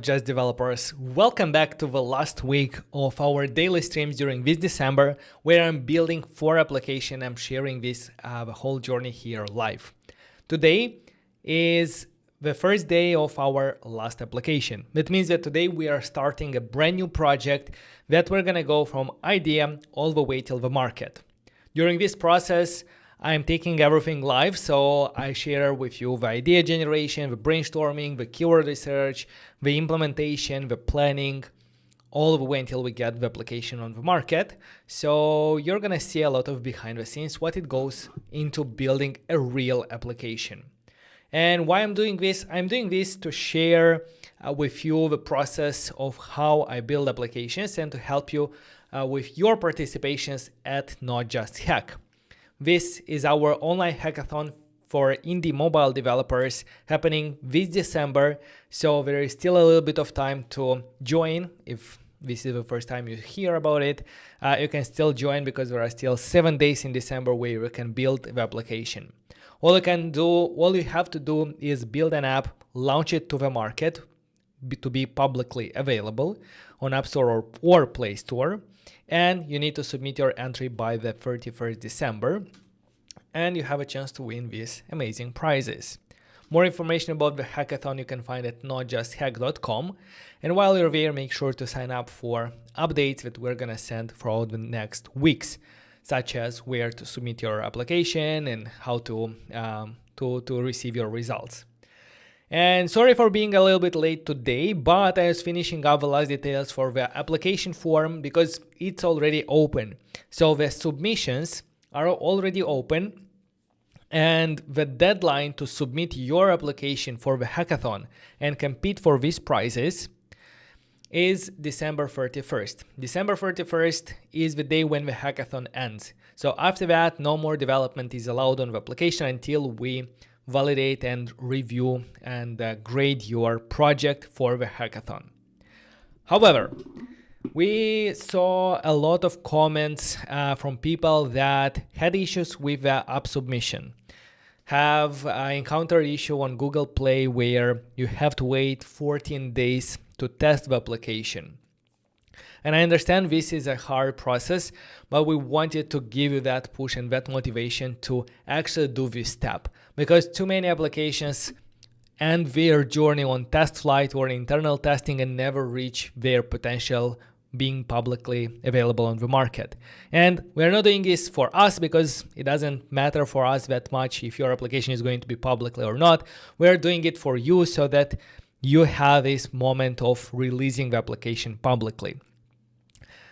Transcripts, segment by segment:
Just developers, welcome back to the last week of our daily streams during this December, where I'm building 4 applications. I'm sharing this the whole journey here live. Today is the first day of our last application. That means that today we are starting a brand new project that we're gonna go from idea all the way till the market. During this process, I'm taking everything live, so I share with you the idea generation, the brainstorming, the keyword research, the implementation, the planning, all the way until we get the application on the market. So you're gonna see a lot of behind the scenes, what it goes into building a real application. And why I'm doing this? I'm doing this to share with you the process of how I build applications and to help you with your participations at Not Just Hack. This is our online hackathon for indie mobile developers happening this December. So there is still a little bit of time to join. If this is the first time you hear about it, you can still join because there are still 7 days in December where you can build the application. All you have to do is build an app, launch it to the market to be publicly available on App Store or Play Store. And you need to submit your entry by the 31st December, and you have a chance to win these amazing prizes. More information about the hackathon you can find at notjust.dev. And while you're there, make sure to sign up for updates that we're gonna send throughout the next weeks, such as where to submit your application and how to receive your results. And sorry for being a little bit late today, but I was finishing up the last details for the application form because it's already open. So the submissions are already open, and the deadline to submit your application for the hackathon and compete for these prizes is December 31st. December 31st is the day when the hackathon ends. So after that, no more development is allowed on the application until we validate and review and grade your project for the hackathon. However, we saw a lot of comments from people that had issues with the app submission, have encountered issue on Google Play where you have to wait 14 days to test the application. And I understand this is a hard process, but we wanted to give you that push and that motivation to actually do this step, because too many applications end their journey on test flight or internal testing and never reach their potential being publicly available on the market. And we're not doing this for us because it doesn't matter for us that much if your application is going to be publicly or not. We're doing it for you so that you have this moment of releasing the application publicly.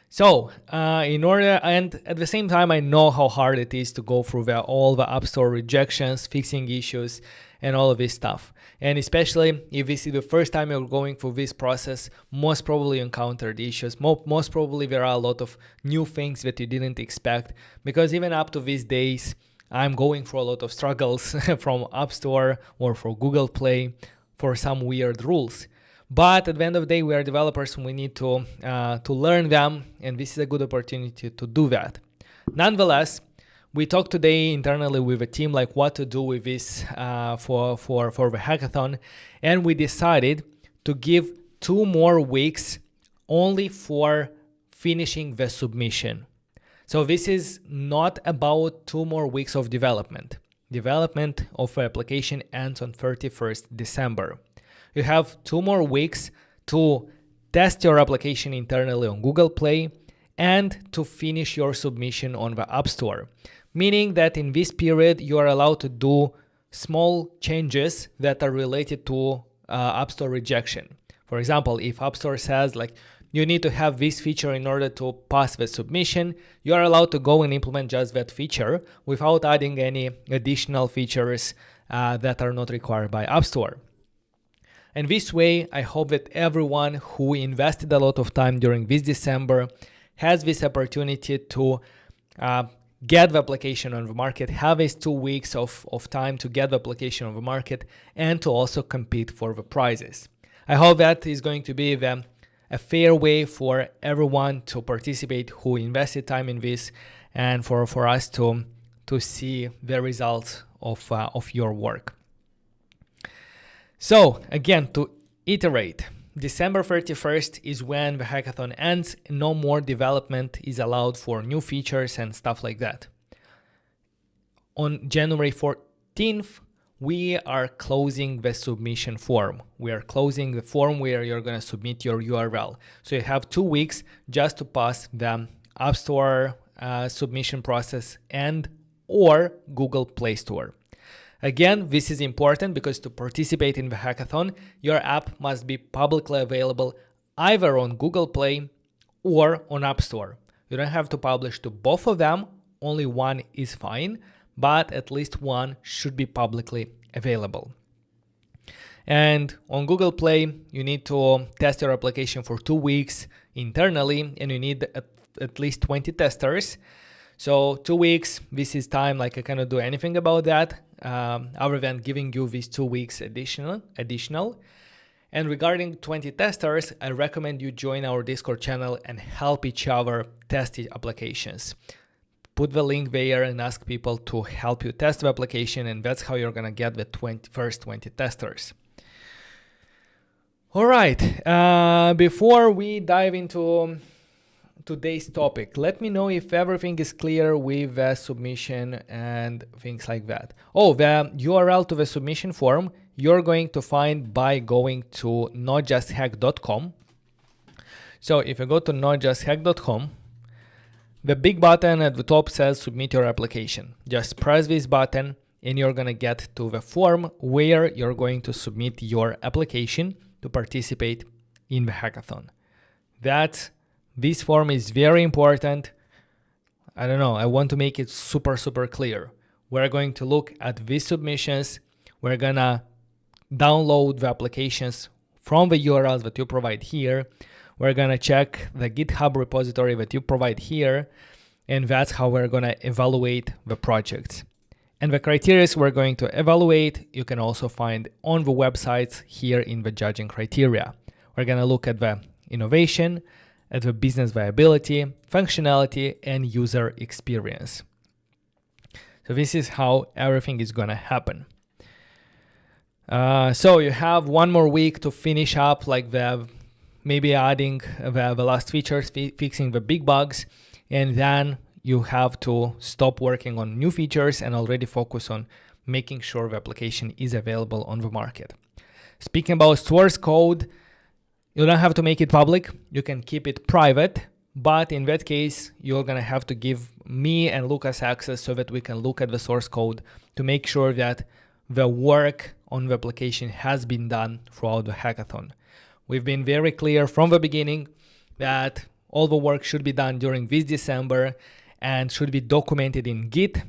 So and at the same time, I know how hard it is to go through all the App Store rejections, fixing issues, and all of this stuff. And especially if this is the first time you're going through this process, most probably you encountered issues. Most probably there are a lot of new things that you didn't expect, because even up to these days, I'm going through a lot of struggles from App Store or for Google Play for some weird rules. But at the end of the day, we are developers and we need to learn them, and this is a good opportunity to do that. Nonetheless, we talked today internally with a team like what to do with this for the hackathon, and we decided to give 2 more weeks only for finishing the submission. So this is not about 2 more weeks of development. Development of the application ends on 31st December. You have 2 more weeks to test your application internally on Google Play and to finish your submission on the App Store. Meaning that in this period, you are allowed to do small changes that are related to App Store rejection. For example, if App Store says like, you need to have this feature in order to pass the submission, you are allowed to go and implement just that feature without adding any additional features that are not required by App Store. And this way, I hope that everyone who invested a lot of time during this December has this opportunity to get the application on the market, have these 2 weeks of time to get the application on the market and to also compete for the prizes. I hope that is going to be a fair way for everyone to participate who invested time in this, and for us to see the results of your work. So again, to iterate, December 31st is when the hackathon ends. No more development is allowed for new features and stuff like that. On January 14th, we are closing the submission form. We are closing the form where you're going to submit your URL. So you have 2 weeks just to pass the App Store submission process and or Google Play Store. Again, this is important because to participate in the hackathon, your app must be publicly available either on Google Play or on App Store. You don't have to publish to both of them, only one is fine, but at least one should be publicly available. And on Google Play, you need to test your application for 2 weeks internally, and you need at least 20 testers. So 2 weeks, this is time, like I cannot do anything about that, other than giving you these 2 weeks additional. And regarding 20 testers, I recommend you join our Discord channel and help each other test the applications. Put the link there and ask people to help you test the application, and that's how you're gonna get the first 20 testers. All right, before we dive into today's topic, let me know if everything is clear with the submission and things like that. Oh, the URL to the submission form you're going to find by going to notjust.dev. So if you go to notjust.dev, the big button at the top says submit your application. Just press this button and you're gonna get to the form where you're going to submit your application to participate in the hackathon. This form is very important. I don't know, I want to make it super clear. We're going to look at these submissions. We're gonna download the applications from the URLs that you provide here. We're gonna check the GitHub repository that you provide here, and that's how we're gonna evaluate the projects. And the criteria we're going to evaluate, you can also find on the websites here in the judging criteria. We're gonna look at the innovation, at the business viability, functionality, and user experience. So this is how everything is gonna happen. So you have 1 more week to finish up, like maybe adding the last features, fixing the big bugs, and then you have to stop working on new features and already focus on making sure the application is available on the market. Speaking about source code, you don't have to make it public. You can keep it private, but in that case, you're gonna have to give me and Lucas access so that we can look at the source code to make sure that the work on the application has been done throughout the hackathon. We've been very clear from the beginning that all the work should be done during this December and should be documented in Git.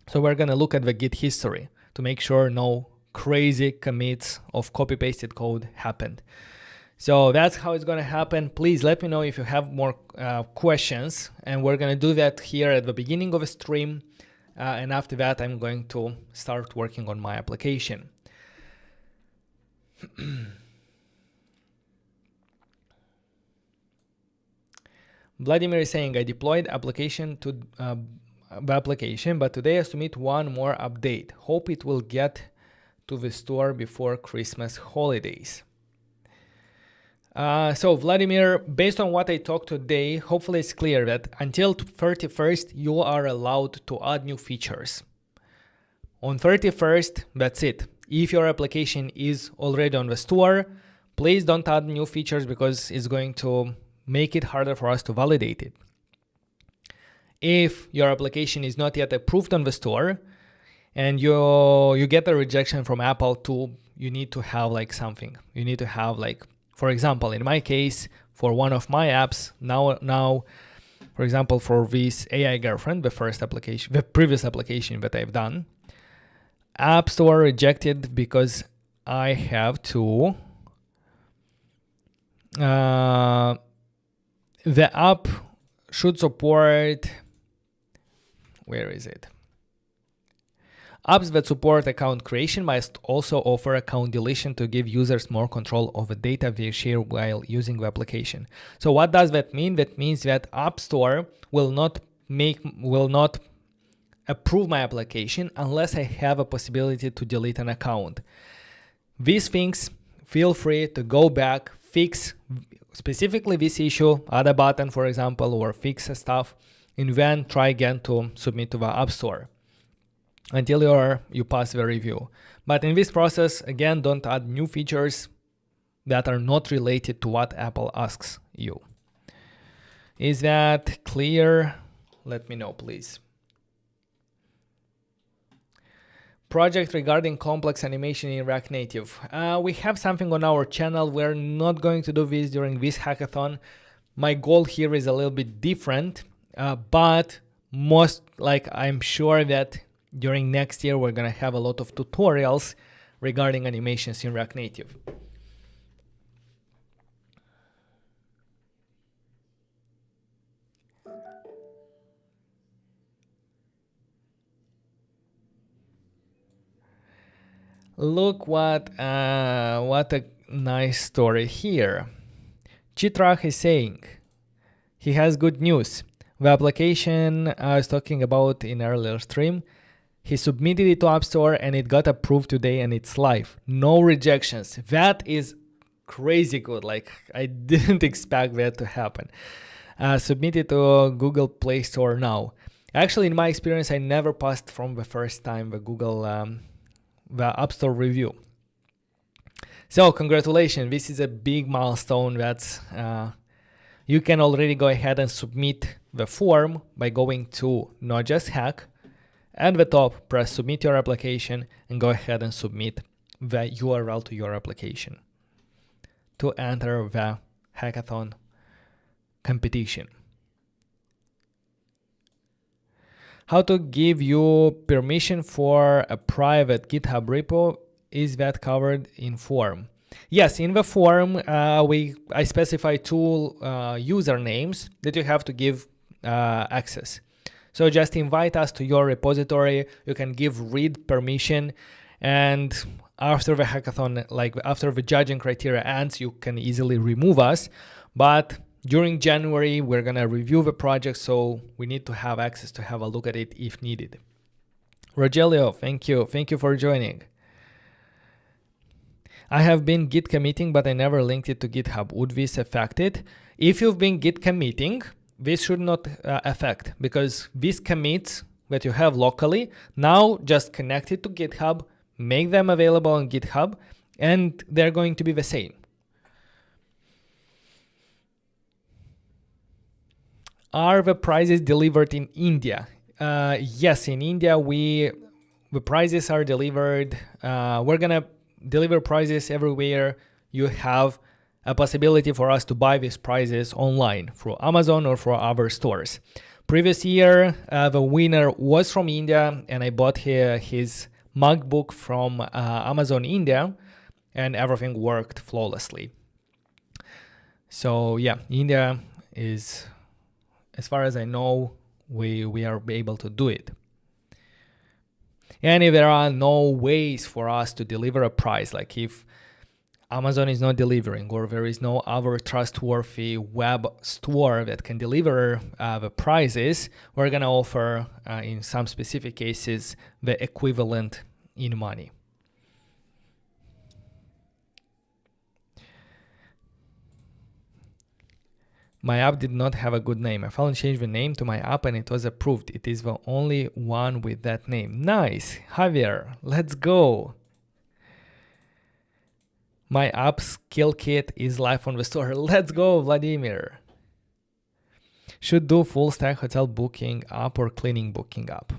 So we're gonna look at the Git history to make sure no crazy commits of copy-pasted code happened. So that's how it's gonna happen. Please let me know if you have more questions, and we're gonna do that here at the beginning of a stream. And after that, I'm going to start working on my application. Vladimir is saying, I deployed application to the application, but today I submit one more update. Hope it will get to the store before Christmas holidays. So Vladimir, based on what I talked today, hopefully it's clear that until 31st, you are allowed to add new features. On 31st, that's it. If your application is already on the store, please don't add new features because it's going to make it harder for us to validate it. If your application is not yet approved on the store and you get a rejection from Apple too, you need to have like something. You need to have like, for example, in my case, for one of my apps, now, for example, for this AI girlfriend, the previous application that I've done, App Store rejected because I have to, the app should support, where is it? Apps that support account creation must also offer account deletion to give users more control over data they share while using the application. So what does that mean? That means that App Store will not approve my application unless I have a possibility to delete an account. These things, feel free to go back, fix specifically this issue, add a button, for example, or fix stuff, and then try again to submit to the App Store until you pass the review. But in this process, again, don't add new features that are not related to what Apple asks you. Is that clear? Let me know, please. Project regarding complex animation in React Native. We have something on our channel. We're not going to do this during this hackathon. My goal here is a little bit different, but I'm sure that during next year, we're gonna have a lot of tutorials regarding animations in React Native. Look what a nice story here. Chitrach is saying he has good news. The application I was talking about in earlier stream, he submitted it to App Store and it got approved today and it's live. No rejections. That is crazy good. Like, I didn't expect that to happen. Submitted to Google Play Store now. Actually, in my experience, I never passed from the first time the Google the App Store review. So congratulations, this is a big milestone that you can already go ahead and submit the form by going to notjust.hack. At the top, press submit your application and go ahead and submit the URL to your application to enter the hackathon competition. How to give you permission for a private GitHub repo, is that covered in form? Yes, in the form, I specify two usernames that you have to give access. So just invite us to your repository. You can give read permission, and after the hackathon, like after the judging criteria ends, you can easily remove us. But during January, we're gonna review the project, so we need to have access to have a look at it if needed. Rogelio, thank you for joining. I have been Git committing, but I never linked it to GitHub. Would this affect it? If you've been Git committing, this should not affect, because these commits that you have locally, now just connect it to GitHub, make them available on GitHub, and they're going to be the same. Are the prizes delivered in India? Yes, in India, the prizes are delivered. We're gonna deliver prizes everywhere you have a possibility for us to buy these prizes online through Amazon or through other stores. Previous year, the winner was from India, and I bought his MacBook from Amazon India, and everything worked flawlessly. So yeah, India is, as far as I know, we are able to do it. And if there are no ways for us to deliver a prize, like if Amazon is not delivering, or there is no other trustworthy web store that can deliver the prizes, we're going to offer, in some specific cases, the equivalent in money. My app did not have a good name. I finally changed the name to my app and it was approved. It is the only one with that name. Nice, Javier, let's go. My app skill kit is live on the store. Let's go, Vladimir. Should do full stack hotel booking app or cleaning booking app.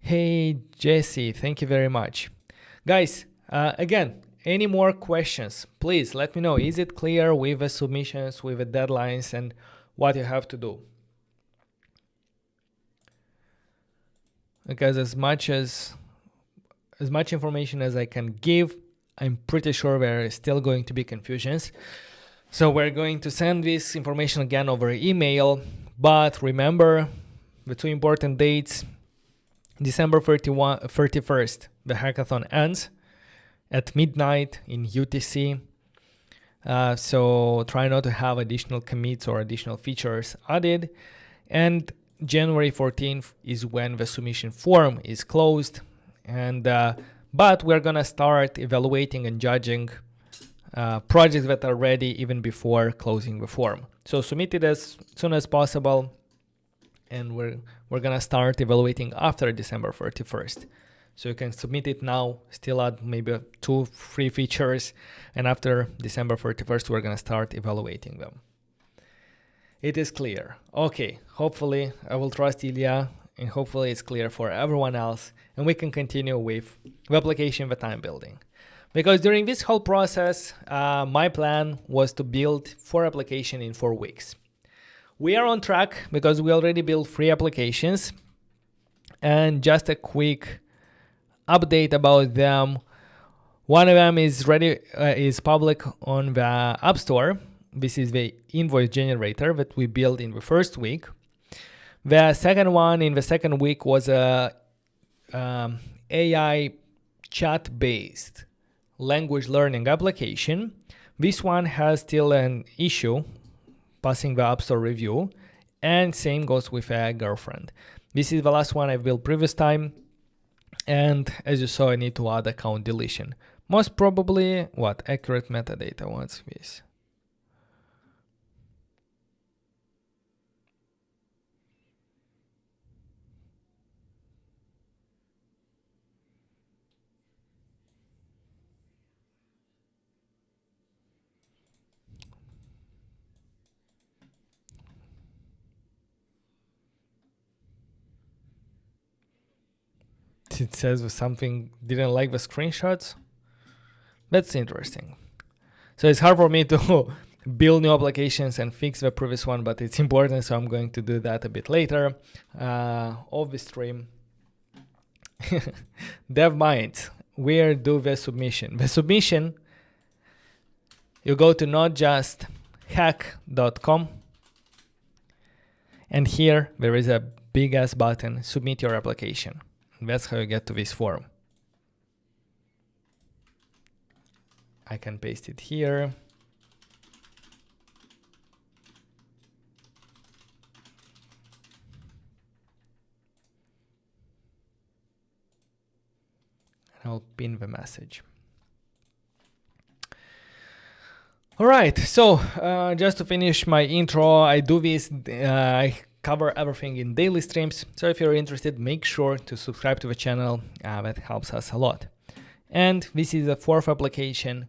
Hey, Jesse, thank you very much. Guys, again, any more questions, please let me know. Is it clear with the submissions, with the deadlines, and what you have to do? Because as much information as I can give, I'm pretty sure there is still going to be confusions. So we're going to send this information again over email, but remember the two important dates. December 31st, the hackathon ends at midnight in UTC. So try not to have additional commits or additional features added. And January 14th is when the submission form is closed, and but we're gonna start evaluating and judging projects that are ready even before closing the form. So submit it as soon as possible, and we're gonna start evaluating after December 31st. So you can submit it now, still add maybe 2-3 features, and after December 31st, we're gonna start evaluating them. It is clear. Okay, hopefully I will trust Ilya, and hopefully it's clear for everyone else, and we can continue with the application that I'm building. Because during this whole process, my plan was to build 4 applications in 4 weeks. We are on track because we already built 3 applications, and just a quick update about them. One of them is ready, is public on the App Store. This is the invoice generator that we built in the first week. The second one in the second week was a AI chat-based language learning application. This one has still an issue passing the App Store review, and same goes with a girlfriend. This is the last one I built previous time, and as you saw, I need to add account deletion. Most probably, accurate metadata. What's this? It says something didn't like the screenshots. That's interesting. So it's hard for me to build new applications and fix the previous one, but it's important, so I'm going to do that a bit later of the stream. Dev Minds, where do the submission? The submission, you go to notjust.hack.com, and here there is a big ass button, submit your application. That's how you get to this form. I can paste it here. I'll pin the message. All right, so just to finish my intro, I do this, I cover everything in daily streams. So if you're interested, make sure to subscribe to the channel. That helps us a lot. And this is the 4th application,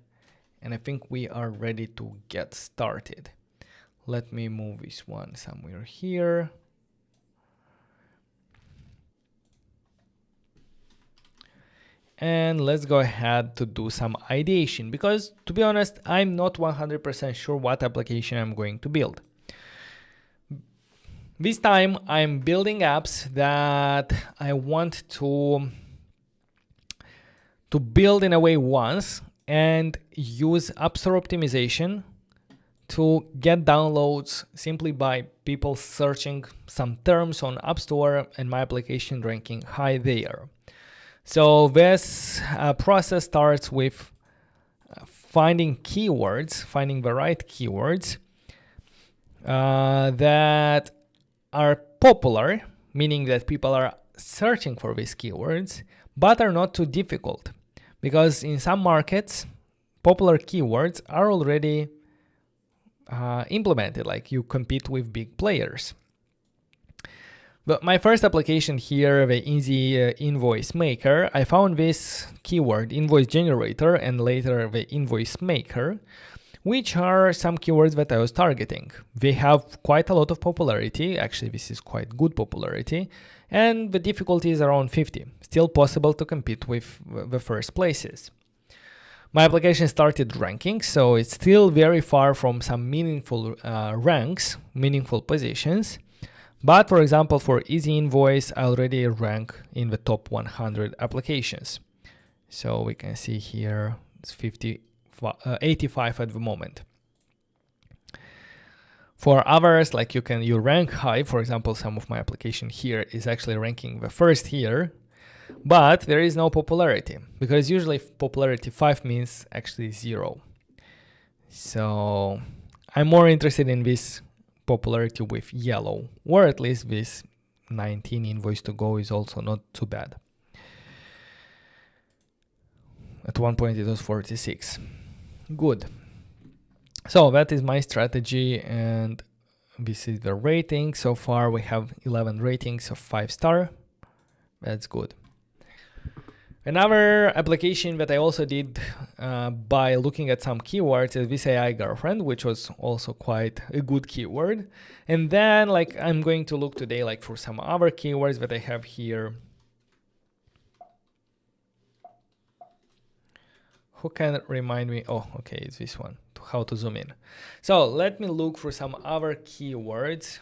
and I think we are ready to get started. Let me move this one somewhere here. And let's go ahead to do some ideation, because to be honest, I'm not 100% sure what application I'm going to build. This time I'm building apps that I want to build in a way once and use App Store optimization to get downloads simply by people searching some terms on App Store and my application ranking high there. So this process starts with finding keywords, finding the right keywords that are popular, meaning that people are searching for these keywords, but are not too difficult. Because in some markets, popular keywords are already implemented, like you compete with big players. But my first application here, the easy invoice maker, I found this keyword, invoice generator, and later the invoice maker, which are some keywords that I was targeting. They have quite a lot of popularity. Actually, this is quite good popularity. And the difficulty is around 50. Still possible to compete with the first places. My application started ranking, so it's still very far from some meaningful ranks, meaningful positions. But for example, for Easy Invoice, I already rank in the top 100 applications. So we can see here it's 85 at the moment. For others, like you rank high. For example, some of my application here is actually ranking the first here, but there is no popularity, because usually popularity 5 means actually 0. So I'm more interested in this popularity with yellow, or at least this 19 invoice to go is also not too bad. At one point it was 46. Good. So that is my strategy, and this is the rating. So far we have 11 ratings of 5-star. That's good. Another application that I also did by looking at some keywords is this AI girlfriend, which was also quite a good keyword. And then like I'm going to look today like for some other keywords that I have here. Who can remind me? Oh, okay, it's this one, how to zoom in. So let me look for some other keywords.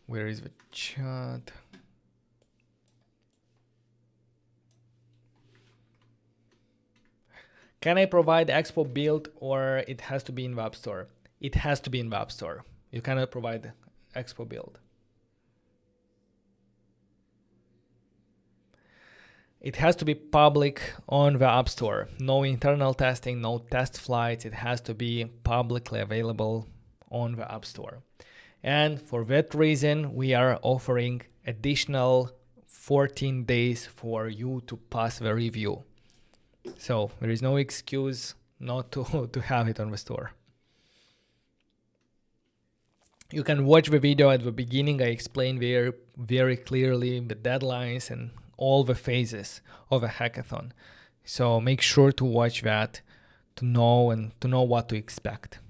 Where is the chat? Can I provide Expo build, or it has to be in the App Store? It has to be in the App Store. You cannot provide Expo build. It has to be public on the App Store. No internal testing, no test flights. It has to be publicly available on the App Store. And for that reason, we are offering additional 14 days for you to pass the review. So there is no excuse not to have it on the store. You can watch the video at the beginning. I explain very, very clearly the deadlines and all the phases of a hackathon. So make sure to watch that to know what to expect.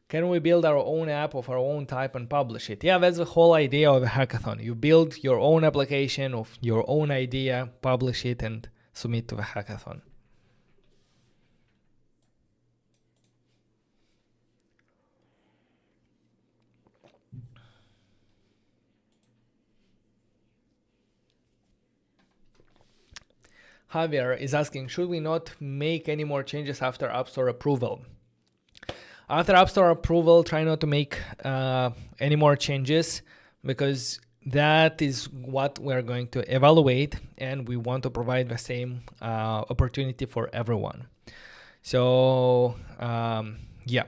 Can we build our own app of our own type and publish it? Yeah, that's the whole idea of a hackathon. You build your own application of your own idea, publish it, and submit to the hackathon. Javier is asking, should we not make any more changes after App Store approval? After App Store approval, try not to make any more changes, because that is what we're going to evaluate, and we want to provide the same opportunity for everyone. So yeah,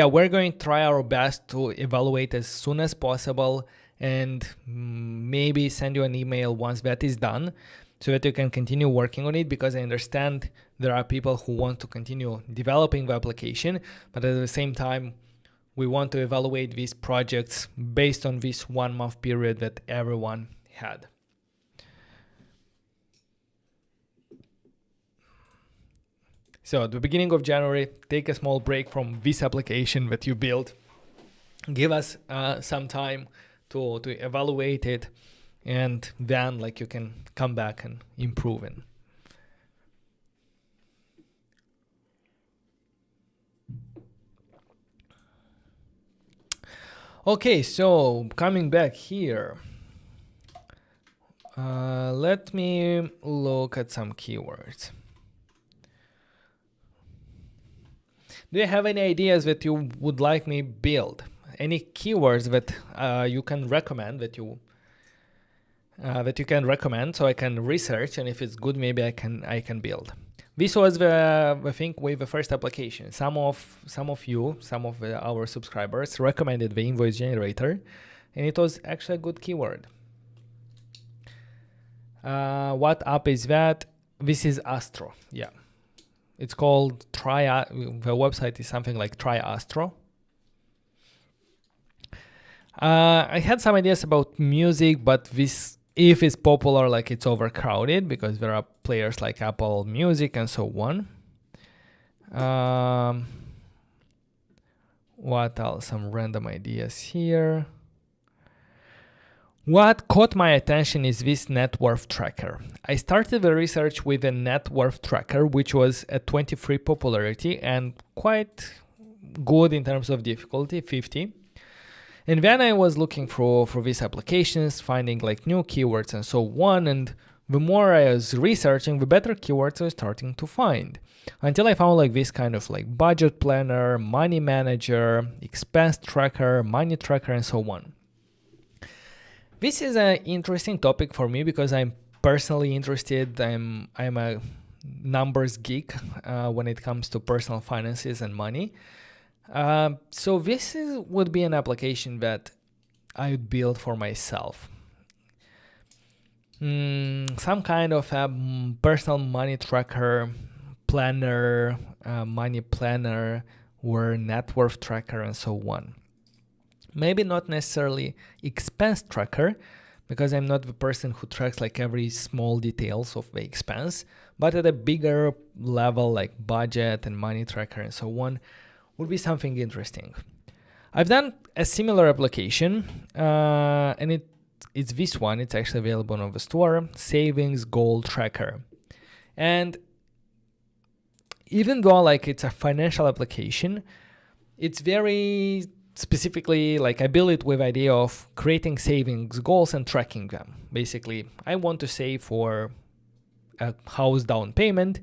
we're going to try our best to evaluate as soon as possible, and maybe send you an email once that is done, so that you can continue working on it, because I understand there are people who want to continue developing the application, but at the same time, we want to evaluate these projects based on this 1 month period that everyone had. So at the beginning of January, take a small break from this application that you built. Give us some time to evaluate it, and then like you can come back and improve it. Okay, so coming back here, let me look at some keywords. Do you have any ideas that you would like me build? Any keywords that you can recommend, that you can recommend, so I can research, and if it's good, maybe I can build. This was the thing with the first application. Some of our subscribers recommended the invoice generator, and it was actually a good keyword. What app is that? This is Astro. Yeah, it's called the website is something like Try Astro. I had some ideas about music, but this, if it's popular, like it's overcrowded, because there are players like Apple Music and so on. What else? Some random ideas here. What caught my attention is this net worth tracker. I started the research with a net worth tracker, which was at 23 popularity and quite good in terms of difficulty, 50. And then I was looking for these applications, finding like new keywords and so on. And the more I was researching, the better keywords I was starting to find. Until I found like this kind of like budget planner, money manager, expense tracker, money tracker, and so on. This is an interesting topic for me because I'm personally interested. I'm a numbers geek when it comes to personal finances and money. So this would be an application that I would build for myself. Some kind of a personal money tracker, planner, money planner, or net worth tracker, and so on. Maybe not necessarily expense tracker, because I'm not the person who tracks like every small details of the expense, but at a bigger level like budget and money tracker and so on would be something interesting. I've done a similar application and it's this one. It's actually available on the store, Savings Goal Tracker. And even though like it's a financial application, it's very specifically like I build it with the idea of creating savings goals and tracking them. Basically, I want to save for a house down payment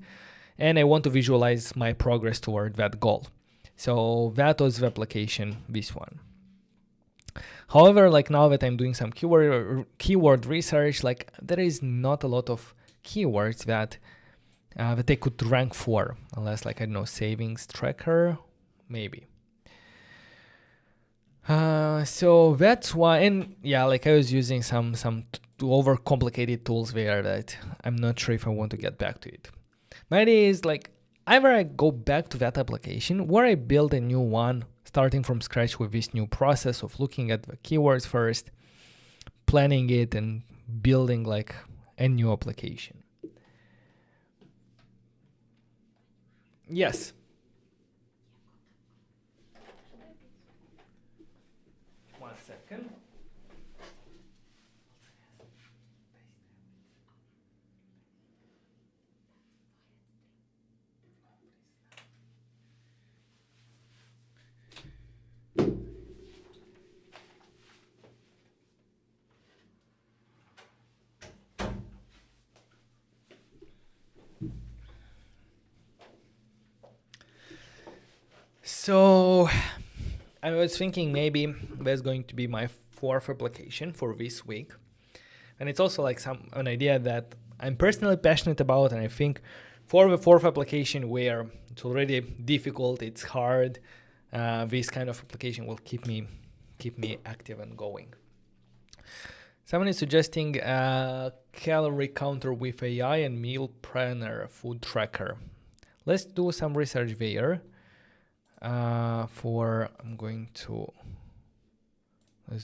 and I want to visualize my progress toward that goal. So that was the application, this one. However, like now that I'm doing some keyword research, like there is not a lot of keywords that I could rank for, unless like I don't know, savings tracker, maybe. So that's why, and yeah, like I was using some overcomplicated tools there that I'm not sure if I want to get back to it. My idea is like either I go back to that application or I build a new one starting from scratch with this new process of looking at the keywords first, planning it, and building like a new application. Yes. One second. So I was thinking maybe that's going to be my fourth application for this week. And it's also like an idea that I'm personally passionate about. And I think for the fourth application where it's already difficult, it's hard, this kind of application will keep me active and going. Someone is suggesting a calorie counter with AI and meal planner food tracker. Let's do some research there. Let's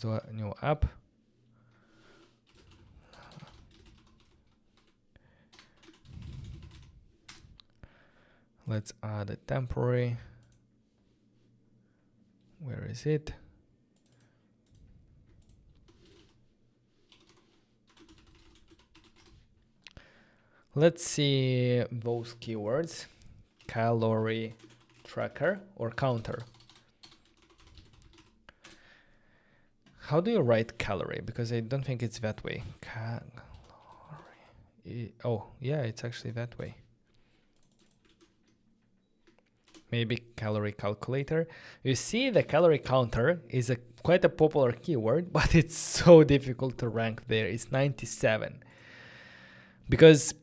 do a new app. Let's add a temporary. Where is it? Let's see those keywords. Calorie tracker or counter. How do you write calorie? Because I don't think it's that way. Oh, yeah, it's actually that way. Maybe calorie calculator. You see, the calorie counter is quite a popular keyword, but it's so difficult to rank there. It's 97. Because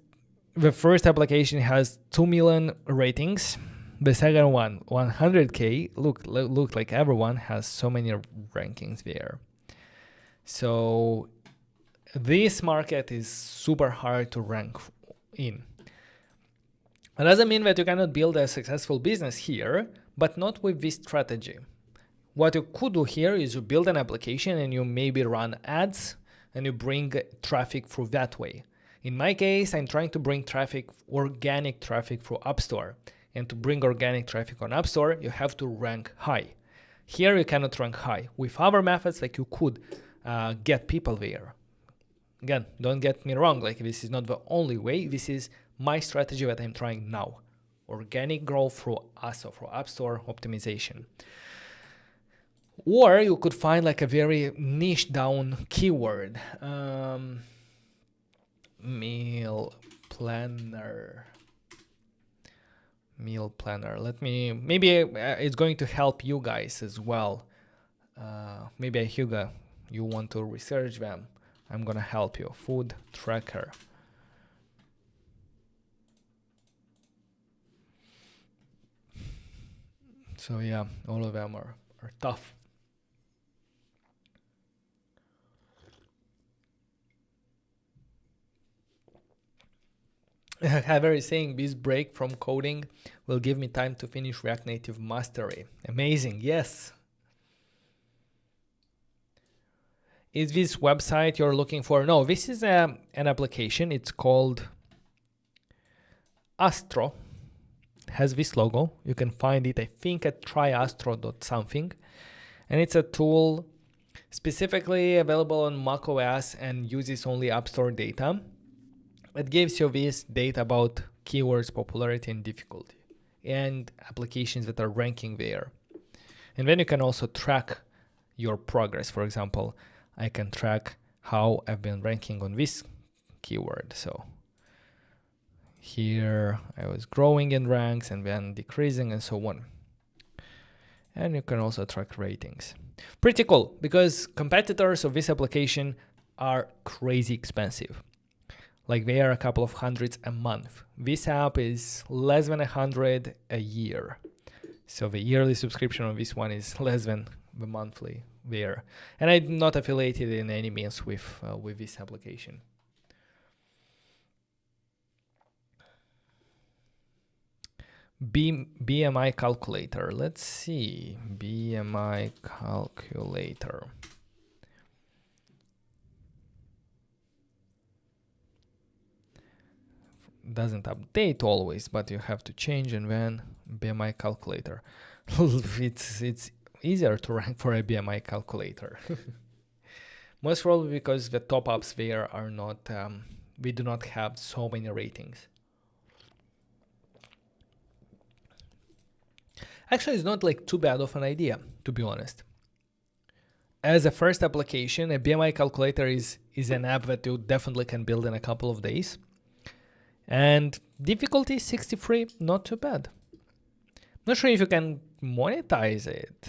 the first application has 2 million ratings. The second one, 100K. Look like everyone has so many rankings there. So this market is super hard to rank in. It doesn't mean that you cannot build a successful business here, but not with this strategy. What you could do here is you build an application and you maybe run ads and you bring traffic through that way. In my case, I'm trying to bring organic traffic through App Store. And to bring organic traffic on App Store, you have to rank high. Here, you cannot rank high. With other methods, like you could get people there. Again, don't get me wrong, like this is not the only way. This is my strategy that I'm trying now. Organic growth through ASO, through App Store optimization. Or you could find like a very niche down keyword. Meal planner. Meal planner. Let me, maybe it's going to help you guys as well. Maybe Hugo, you want to research them. I'm gonna help you. Food tracker. So yeah, all of them are tough. However, is saying this break from coding will give me time to finish React Native mastery. Amazing, yes. Is this website you're looking for? No, this is an application. It's called Astro. It has this logo. You can find it, I think, at tryastro.something. And it's a tool specifically available on macOS and uses only App Store data. It gives you this data about keywords, popularity, and difficulty, and applications that are ranking there. And then you can also track your progress. For example, I can track how I've been ranking on this keyword. So here I was growing in ranks and then decreasing and so on. And you can also track ratings. Pretty cool, because competitors of this application are crazy expensive. Like they are a couple of hundreds a month. This app is less than 100 a year. So the yearly subscription on this one is less than the monthly there. And I'm not affiliated in any means with this application. BMI calculator. Let's see. BMI calculator. Doesn't update always, but you have to change, and then BMI calculator. it's easier to rank for a BMI calculator. Most probably because the top ups there are not, we do not have so many ratings. Actually, it's not like too bad of an idea, to be honest. As a first application, a BMI calculator is an app that you definitely can build in a couple of days. And difficulty 63, not too bad. Not sure if you can monetize it,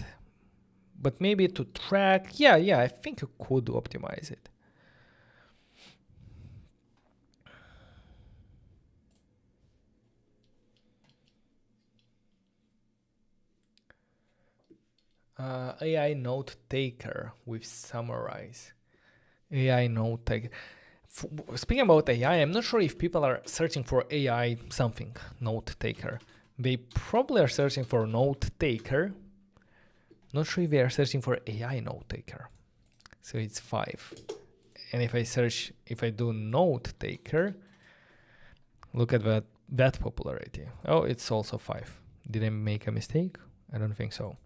but maybe to track, yeah, I think you could optimize it. AI note taker with summarize. AI note taker. Speaking about AI, I'm not sure if people are searching for AI something, note taker. They probably are searching for note taker. Not sure if they are searching for AI note taker. So it's 5. And if I do note taker, look at that popularity. Oh, it's also 5. Did I make a mistake? I don't think so.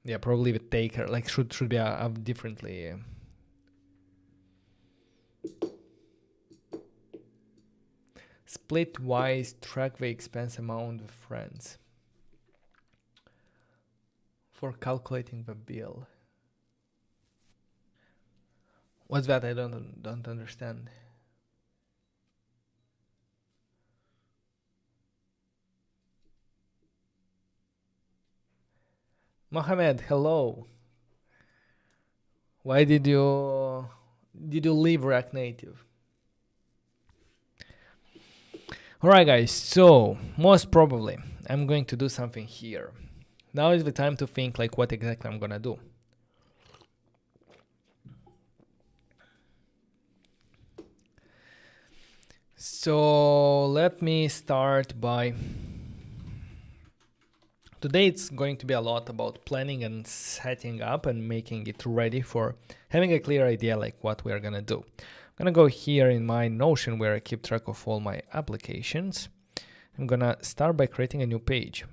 Yeah, probably the taker, like should be differently. Split-wise, track the expense amount with friends. For calculating the bill. What's that? I don't understand. Mohammed, hello. Why did you leave React Native? Alright guys, so most probably I'm going to do something here. Now is the time to think like what exactly I'm gonna do. So let me start by, today it's going to be a lot about planning and setting up and making it ready for having a clear idea like what we are gonna do. I'm gonna go here in my Notion where I keep track of all my applications. I'm gonna start by creating a new page.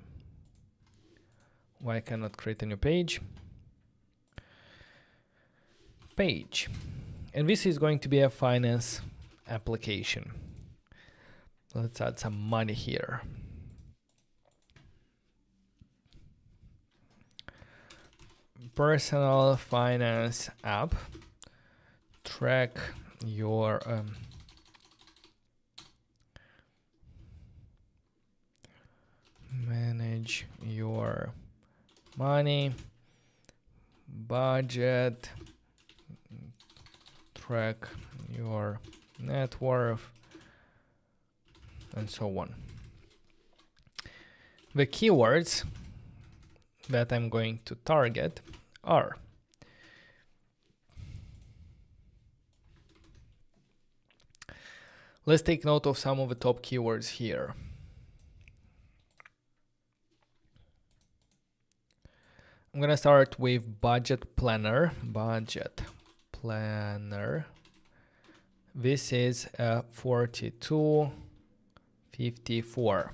Why I cannot create a new page? Page. And this is going to be a finance application. Let's add some money here. Personal finance app. track your manage your money, budget, track your net worth, and so on. The keywords that I'm going to target are let's take note of some of the top keywords here. I'm gonna start with budget planner. Budget planner. This is 42.54.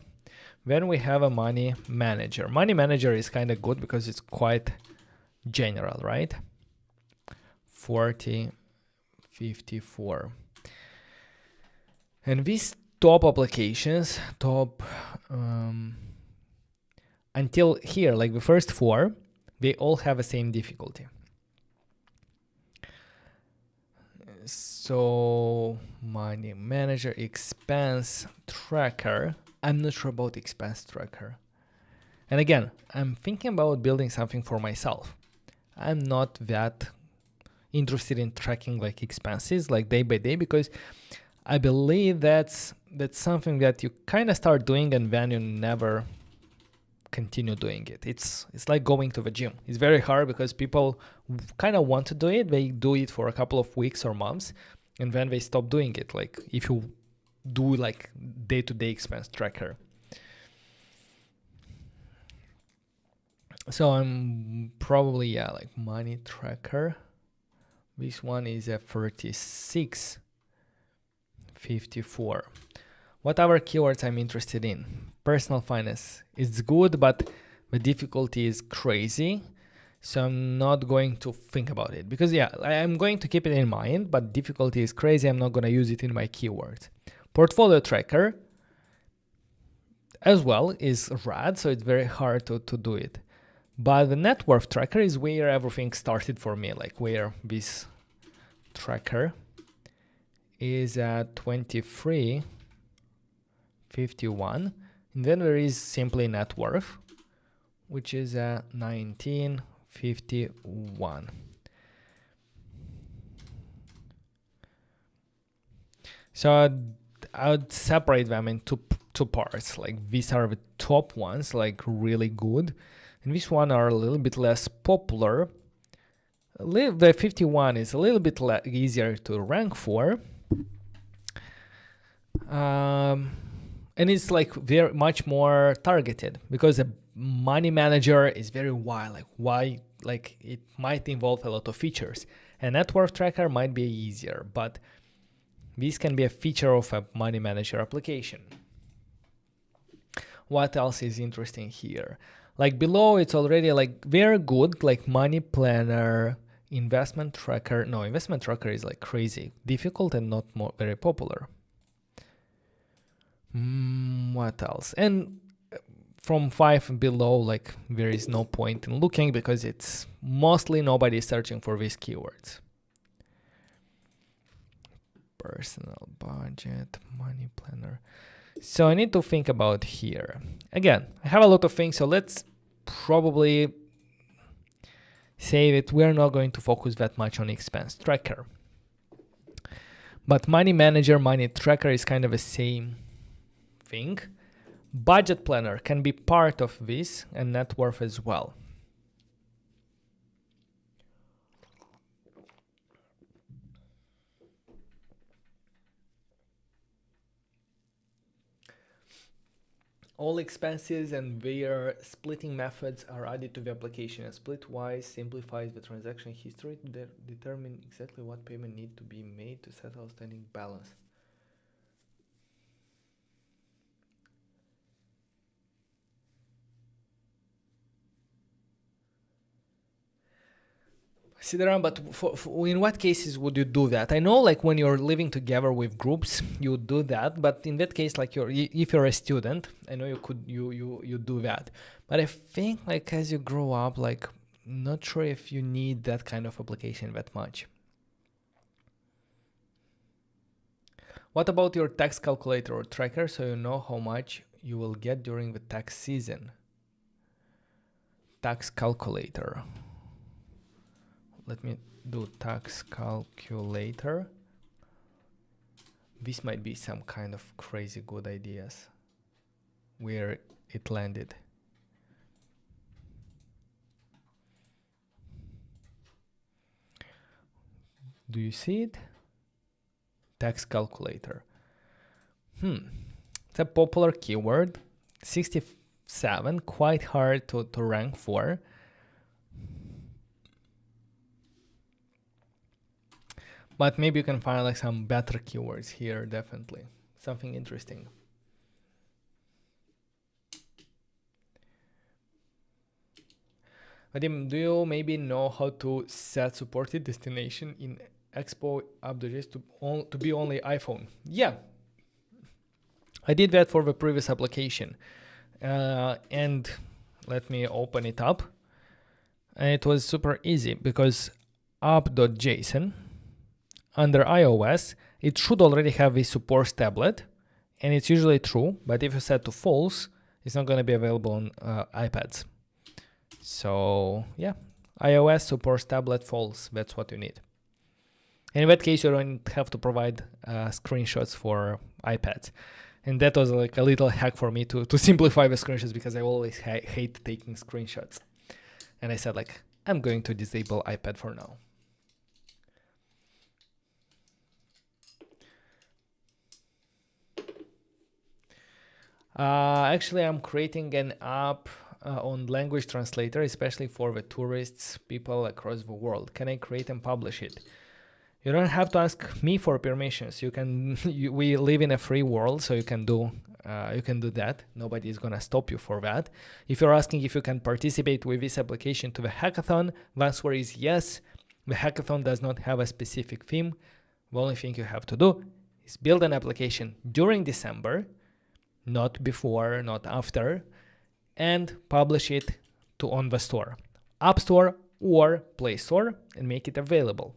Then we have a money manager. Money manager is kind of good because it's quite general, right? 40.54. And these top applications, until here, like the first four, they all have the same difficulty. So money manager, expense tracker. I'm not sure about expense tracker. And again, I'm thinking about building something for myself. I'm not that interested in tracking like expenses like day by day, because I believe that's something that you kind of start doing and then you never continue doing it. It's like going to the gym. It's very hard because people kind of want to do it. They do it for a couple of weeks or months and then they stop doing it. Like if you do like day-to-day expense tracker. So I'm probably, yeah, like money tracker. This one is a 36.54. What other keywords I'm interested in? Personal finance. It's good, but the difficulty is crazy. So I'm not going to think about it because yeah, I'm going to keep it in mind, but difficulty is crazy. I'm not going to use it in my keywords. Portfolio tracker as well is rad, so it's very hard to do it. But the net worth tracker is where everything started for me, like where this tracker is at 23.51. And then there is simply net worth, which is at 19.51. So I would separate them into two parts. Like these are the top ones, like really good. And this one are a little bit less popular. The 51 is a little bit easier to rank for. And it's like very much more targeted because a money manager is very wide. Like it might involve a lot of features. A net worth tracker might be easier, but this can be a feature of a money manager application. What else is interesting here? Like below, it's already like very good, like money planner, investment tracker. No, investment tracker is like crazy difficult and not very popular. What else? And from 5 below, like there is no point in looking because it's mostly nobody is searching for these keywords. Personal budget, money planner. So I need to think about here. Again, I have a lot of things, so let's probably say that we're not going to focus that much on expense tracker. But money manager, money tracker is kind of the same thing. Budget planner can be part of this and net worth as well. All expenses and their splitting methods are added to the application. A split-wise simplifies the transaction history to determine exactly what payment need to be made to settle outstanding balance. Siddharam, but in what cases would you do that? I know, like when you're living together with groups, you do that. But in that case, like if you're a student, I know you do that. But I think like as you grow up, like not sure if you need that kind of application that much. What about your tax calculator or tracker so you know how much you will get during the tax season? Tax calculator. Let me do tax calculator. This might be some kind of crazy good ideas where it landed. Do you see it? Tax calculator. It's a popular keyword. 67, quite hard to rank for. But maybe you can find like some better keywords here, definitely. Something interesting. Vadim, do you maybe know how to set supported destination in Expo app.js to be only iPhone? Yeah, I did that for the previous application. And let me open it up. And it was super easy because app.json under iOS, it should already have a support tablet, and it's usually true, but if you set to false, it's not going to be available on iPads. So yeah, iOS supports tablet false, that's what you need. And in that case, you don't have to provide screenshots for iPads. And that was like a little hack for me to simplify the screenshots, because I always hate taking screenshots. And I said like, I'm going to disable iPad for now. Actually, I'm creating an app on language translator, especially for the tourists, people across the world. Can I create and publish it? You don't have to ask me for permissions. You can. We live in a free world, so you can do that. Nobody is gonna stop you for that. If you're asking if you can participate with this application to the hackathon, the answer is yes. The hackathon does not have a specific theme. The only thing you have to do is build an application during December, not before, not after, and publish it on the store, App Store or Play Store, and make it available.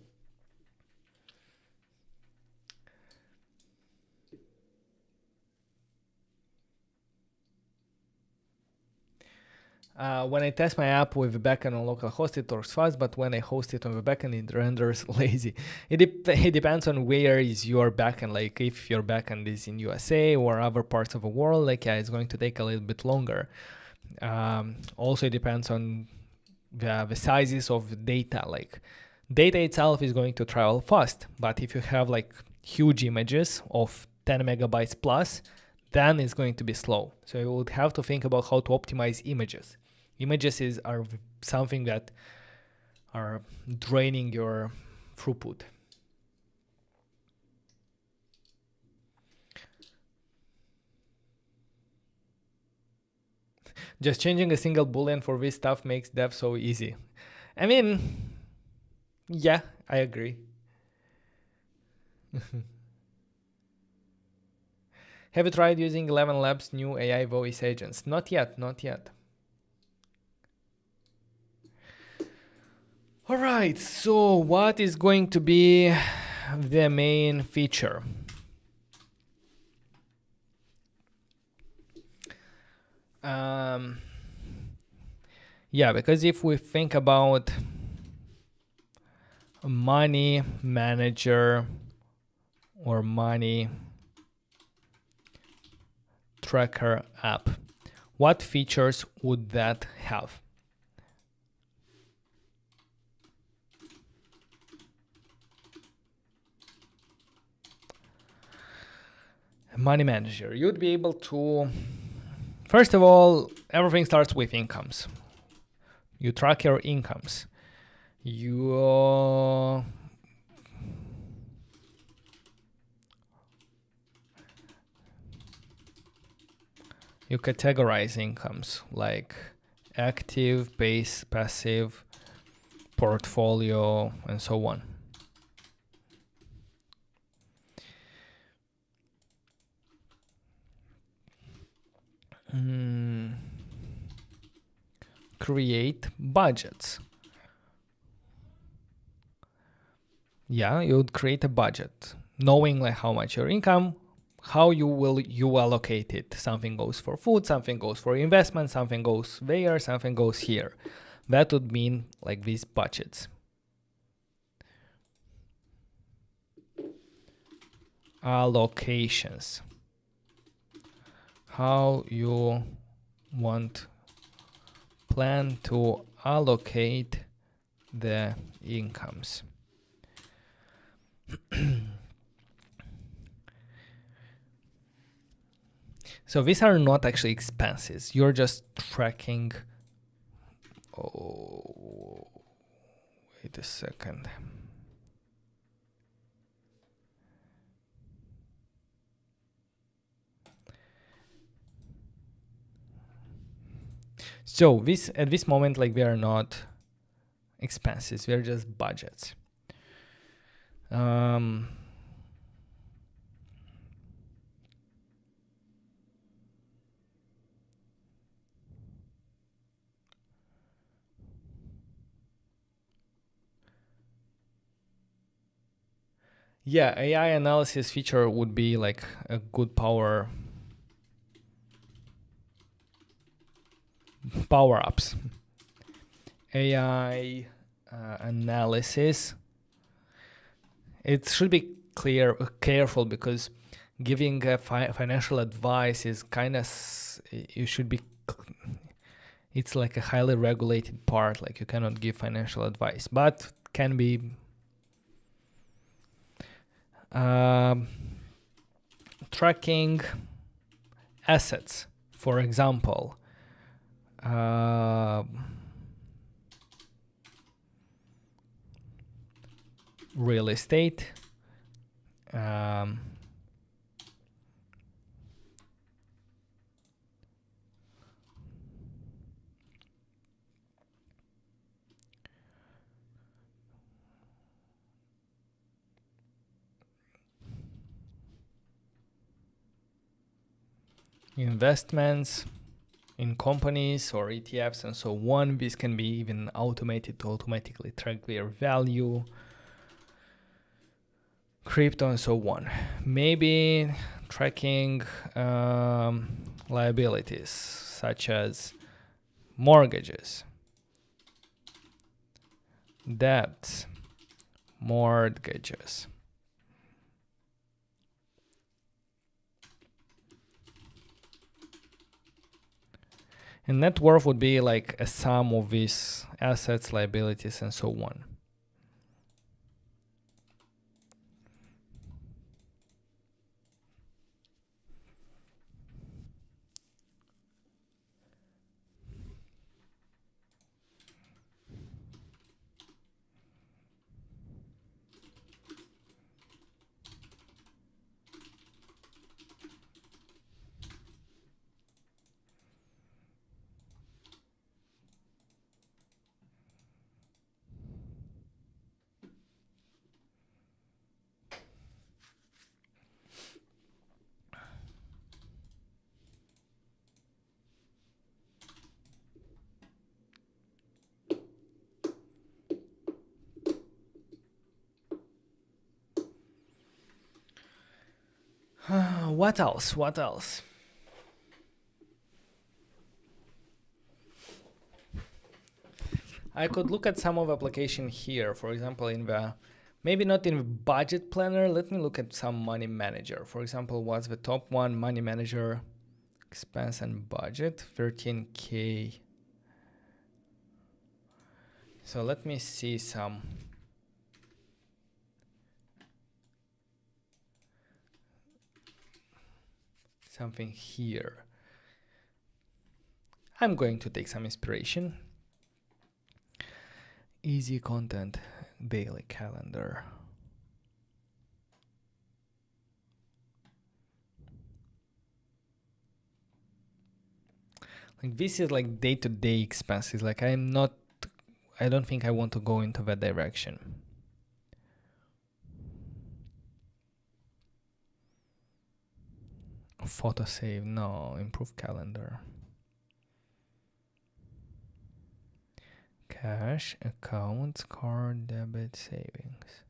When I test my app with the backend on localhost, it works fast, but when I host it on the backend, it renders lazy. It depends on where is your backend. Like if your backend is in USA or other parts of the world, like yeah, it's going to take a little bit longer. Also, it depends on the sizes of the data. Like data itself is going to travel fast, but if you have like huge images of 10 megabytes plus, then it's going to be slow. So you would have to think about how to optimize images. Images are something that are draining your throughput. Just changing a single boolean for this stuff makes dev so easy. I mean, yeah, I agree. Have you tried using 11 Labs' new AI voice agents? Not yet, not yet. All right, so what is going to be the main feature? Yeah, because if we think about a money manager or money tracker app, what features would that have? Money manager, you'd be able to, first of all, everything starts with incomes. You track your incomes. You categorize incomes like active, base, passive, portfolio, and so on. Create budgets. Yeah, you would create a budget. knowing like how much your income, how you allocate it. Something goes for food, something goes for investment, something goes there, something goes here. That would mean like these budgets. Allocations. How you plan to allocate the incomes. So these are not actually expenses. You're just tracking. Oh, wait a second. So at this moment, like, we are not expenses. We are just budgets. Yeah, AI analysis feature would be like a good power ups. AI analysis. It should be careful, because giving financial advice is kind of, you should be, it's like a highly regulated part. Like, you cannot give financial advice, but can be tracking assets, for example. Real estate, investments in companies or ETFs and so on. This can be even automated to automatically track their value, crypto and so on. Maybe tracking liabilities such as mortgages, debts, mortgages. And net worth would be like a sum of these assets, liabilities, and so on. What else? What else? I could look at some of application here. For example, in the, maybe not in the budget planner. Let me look at some money manager. For example, what's the top one? Money manager, expense and budget, 13K. So let me see something here. I'm going to take some inspiration. Easy content, daily calendar. Like, this is like day-to-day expenses. Like, I don't think I want to go into that direction. Photo save, no. Improve calendar. Cash, accounts, card, debit, savings.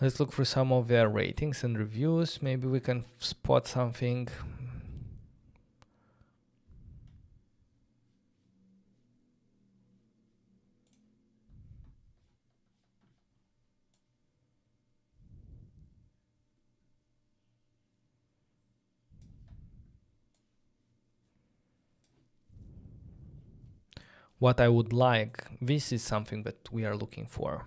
Let's look for some of their ratings and reviews. Maybe we can spot something. What I would like, this is something that we are looking for.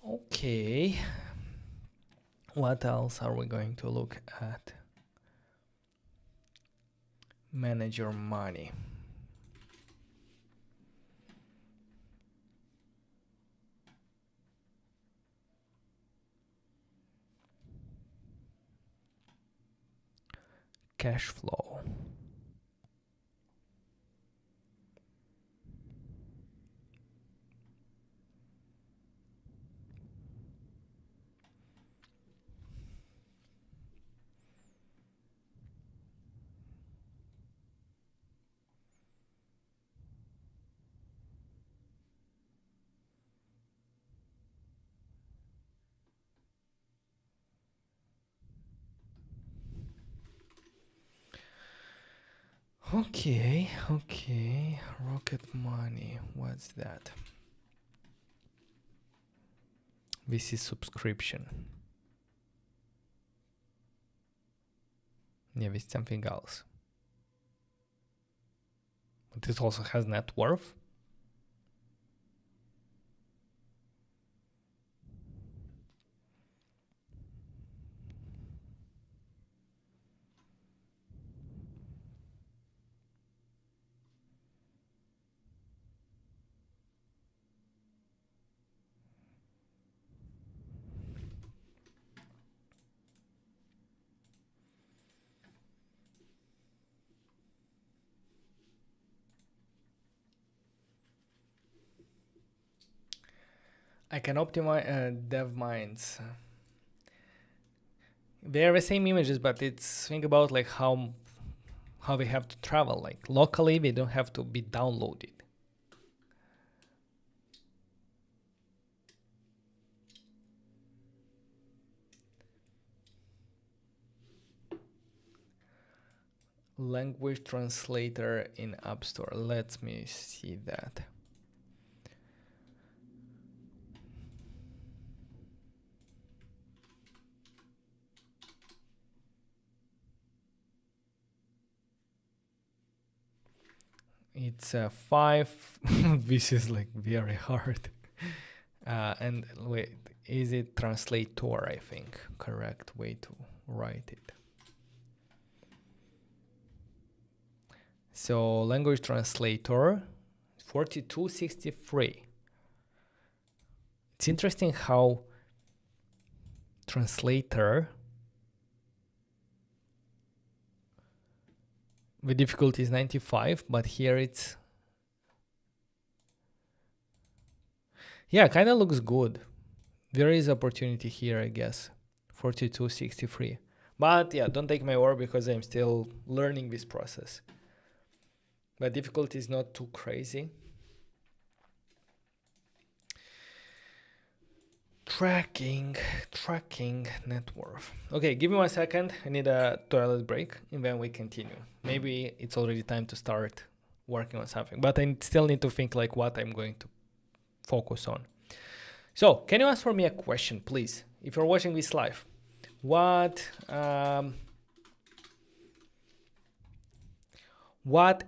Okay. What else are we going to look at? Manage your money. Cash flow. Okay, Rocket money, what's that? This is subscription. Yeah, this is something else. But it also has net worth. I can optimize dev minds. They are the same images, but it's think about like how they have to travel. Like locally, they don't have to be downloaded. Language translator in App Store. Let me see that. It's a 5. This is like very hard. And wait, is it translator? I think correct way to write it. So language translator 4263. It's interesting how translator, the difficulty is 95, but here it's, yeah, kind of looks good. There is opportunity here, I guess. 4263. But yeah, don't take my word because I'm still learning this process. But difficulty is not too crazy. Tracking net worth. Okay, give me 1 second. I need a toilet break and then we continue. Maybe it's already time to start working on something, but I still need to think like what I'm going to focus on. So can you answer me a question, please? If you're watching this live, what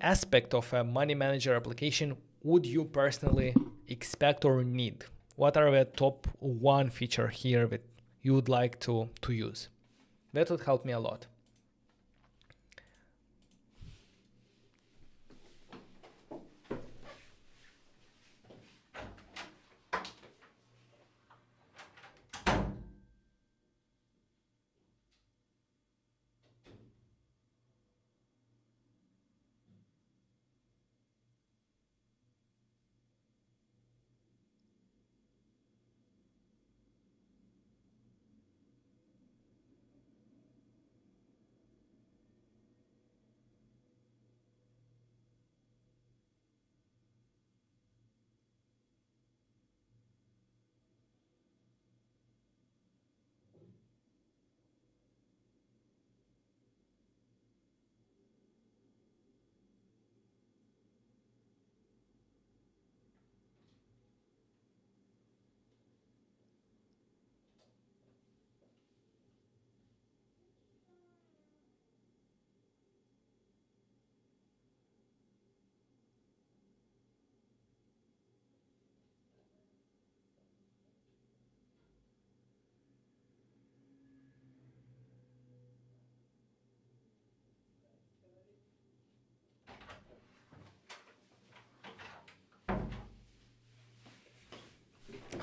aspect of a money manager application would you personally expect or need? What are the top 1 feature here that you would like to use? That would help me a lot.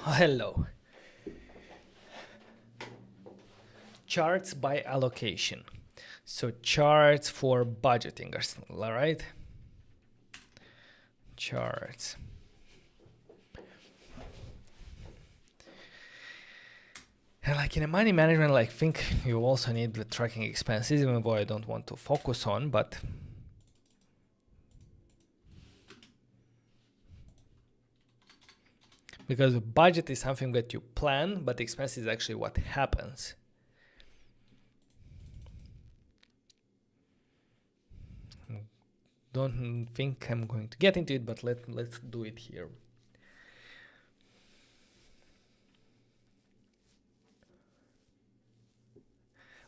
Hello. Charts by allocation. So charts for budgeting, all right? Charts. And like in a money management, like think you also need the tracking expenses, even though I don't want to focus on, but because the budget is something that you plan, but the expense is actually what happens. Don't think I'm going to get into it, but let's do it here.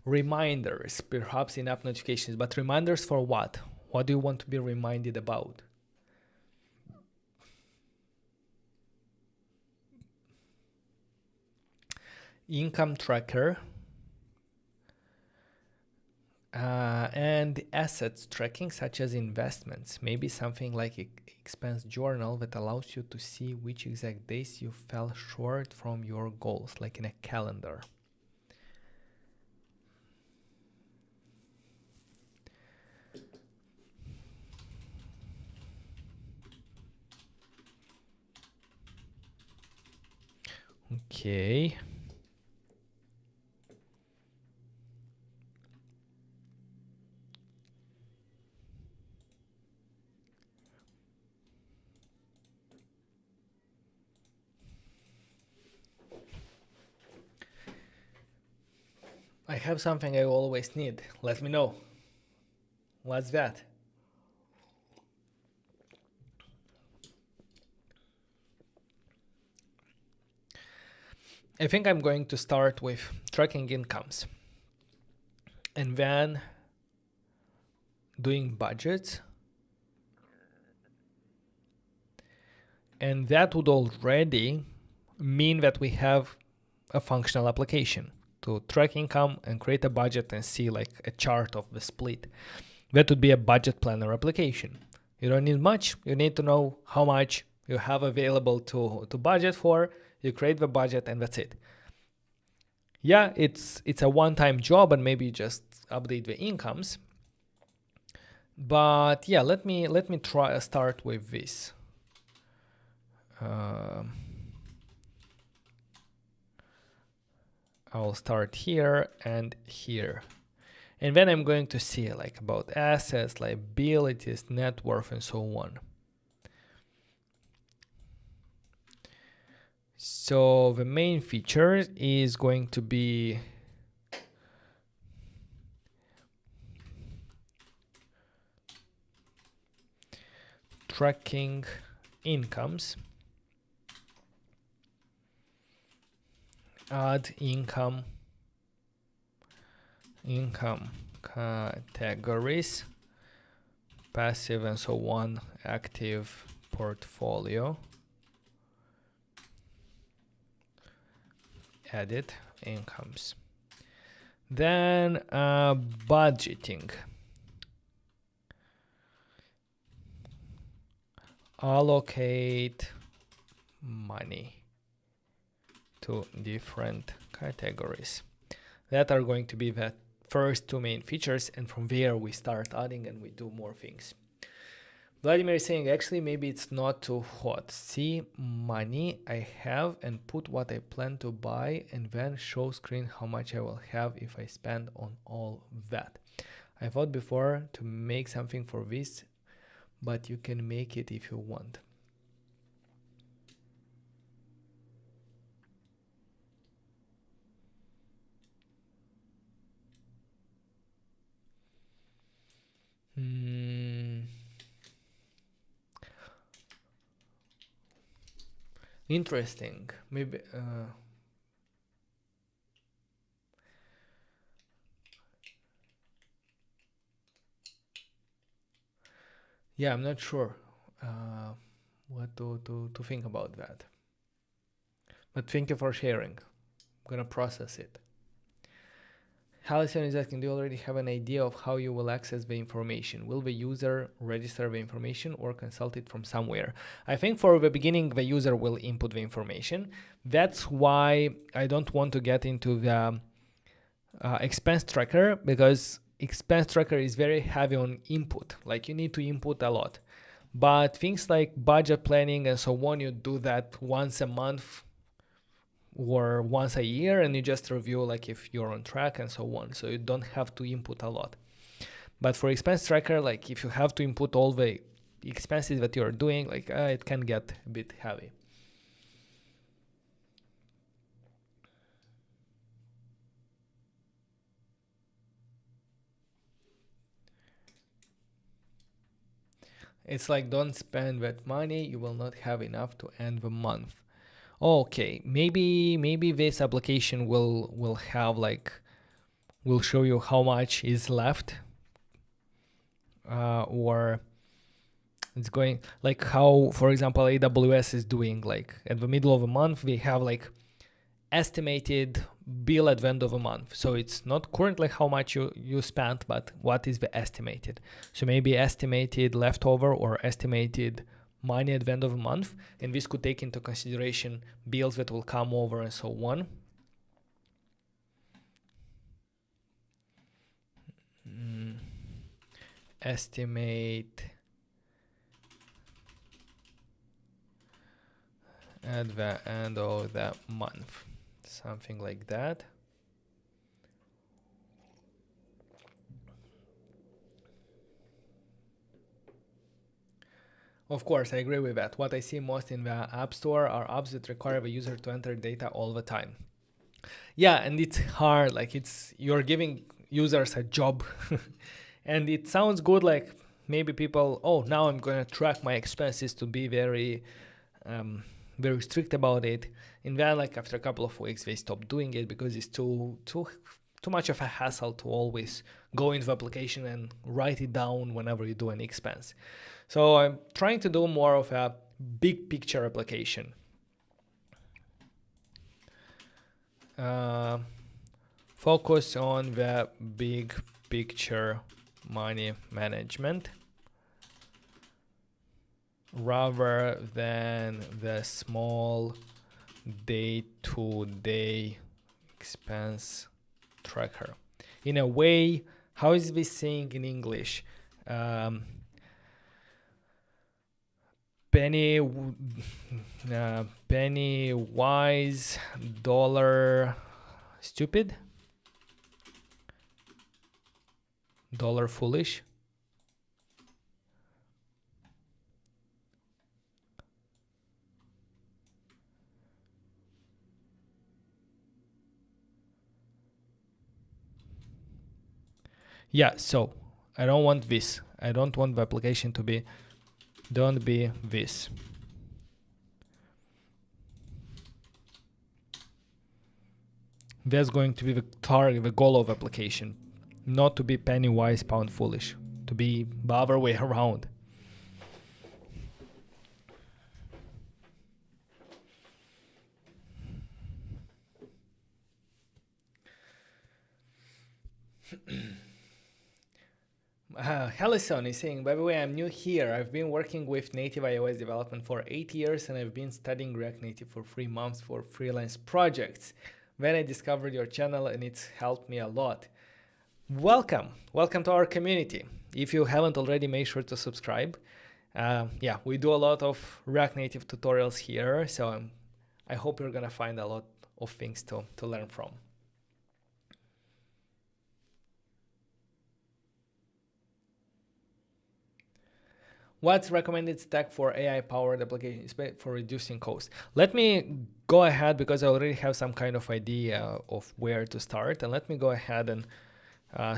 Reminders, perhaps in-app notifications, but reminders for what? What do you want to be reminded about? Income tracker and assets tracking, such as investments. Maybe something like expense journal that allows you to see which exact days you fell short from your goals, like in a calendar. Okay. I have something I always need. Let me know. What's that? I think I'm going to start with tracking incomes and then doing budgets. And that would already mean that we have a functional application to track income and create a budget and see like a chart of the split. That would be a budget planner application. You don't need much. You need to know how much you have available to budget for. You create the budget and that's it. Yeah, it's a one-time job and maybe just update the incomes. But yeah, let me start with this. I'll start here and here. And then I'm going to see like about assets, liabilities, net worth, and so on. So the main feature is going to be tracking incomes, add income categories, passive and so on, active portfolio, edit incomes. Then budgeting. Allocate money to different categories. That are going to be the first two main features, and from there we start adding and we do more things. Vladimir is saying actually maybe it's not too hot. See money I have and put what I plan to buy and then show screen how much I will have if I spend on all that. I thought before to make something for this, but you can make it if you want. Interesting. Maybe yeah, I'm not sure what to think about that. But thank you for sharing. I'm gonna process it. Halison is asking, do you already have an idea of how you will access the information? Will the user register the information or consult it from somewhere? I think for the beginning, the user will input the information. That's why I don't want to get into the expense tracker, because expense tracker is very heavy on input. Like you need to input a lot. But things like budget planning and so on, you do that once a month or once a year, and you just review like if you're on track and so on. So you don't have to input a lot. But for expense tracker, like if you have to input all the expenses that you're doing, like it can get a bit heavy. It's like, don't spend that money, you will not have enough to end the month. Okay, maybe this application will have like, will show you how much is left, or it's going like how, for example, AWS is doing, like at the middle of a month we have like estimated bill at the end of a month. So it's not currently how much you spent, but what is the estimated. So maybe estimated leftover or estimated money at the end of a month, and this could take into consideration bills that will come over and so on. Estimate at the end of the month, something like that. Of course, I agree with that. What I see most in the App Store are apps that require the user to enter data all the time. Yeah, and it's hard, like you're giving users a job. And it sounds good, like maybe people, oh, now I'm gonna track my expenses to be very strict about it. And then like after a couple of weeks they stop doing it because it's too much of a hassle to always go into the application and write it down whenever you do an expense. So I'm trying to do more of a big picture application. Focus on the big picture money management rather than the small day-to-day expense tracker. In a way, how is this saying in English? Penny wise, dollar stupid, dollar foolish. Yeah, so I don't want this. I don't want the application to be, don't be this. That's going to be the target, the goal of application, not to be penny wise, pound foolish, to be the other way around. Hellison is saying, by the way, I'm new here. I've been working with native iOS development for 8 years and I've been studying React Native for 3 months for freelance projects. Then I discovered your channel and it's helped me a lot. Welcome to our community. If you haven't already, make sure to subscribe. Yeah, we do a lot of React Native tutorials here, so I hope you're gonna find a lot of things to learn from. What's recommended stack for AI-powered applications for reducing cost? Let me go ahead, because I already have some kind of idea of where to start, and let me go ahead and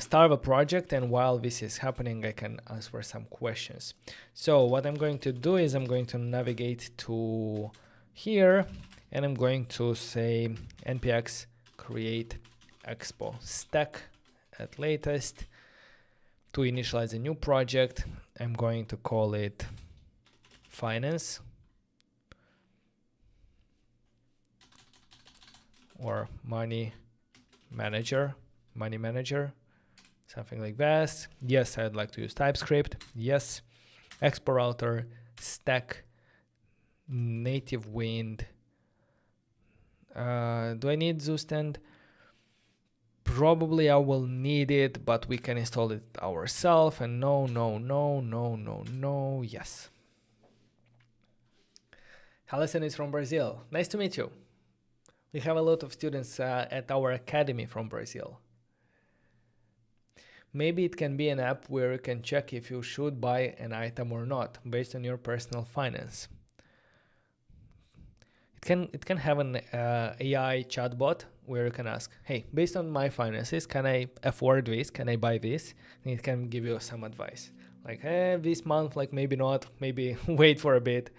start a project, and while this is happening I can answer some questions. So what I'm going to do is I'm going to navigate to here and I'm going to say npx create expo stack at latest. To initialize a new project, I'm going to call it finance or money manager, money manager, something like this. Yes, I'd like to use TypeScript. Yes, export router, stack, native wind. Do I need Zustand? Probably I will need it, but we can install it ourselves. And no, yes. Alison is from Brazil. Nice to meet you. We have a lot of students at our academy from Brazil. Maybe it can be an app where you can check if you should buy an item or not based on your personal finance. It can have an AI chatbot where you can ask, hey, based on my finances, can I afford this? Can I buy this? And it can give you some advice. Like, this month, like maybe not, maybe wait for a bit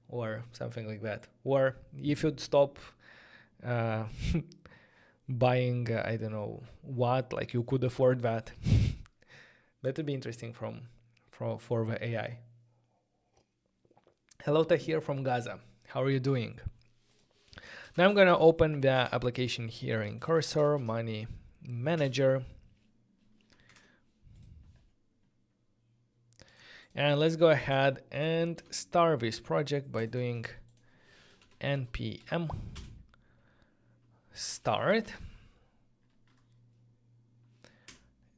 or something like that. Or if you'd stop buying, I don't know what, like you could afford that. That would be interesting for the AI. Hello, Tahir from Gaza. How are you doing? Now I'm going to open the application here in Cursor, Money Manager. And let's go ahead and start this project by doing npm start.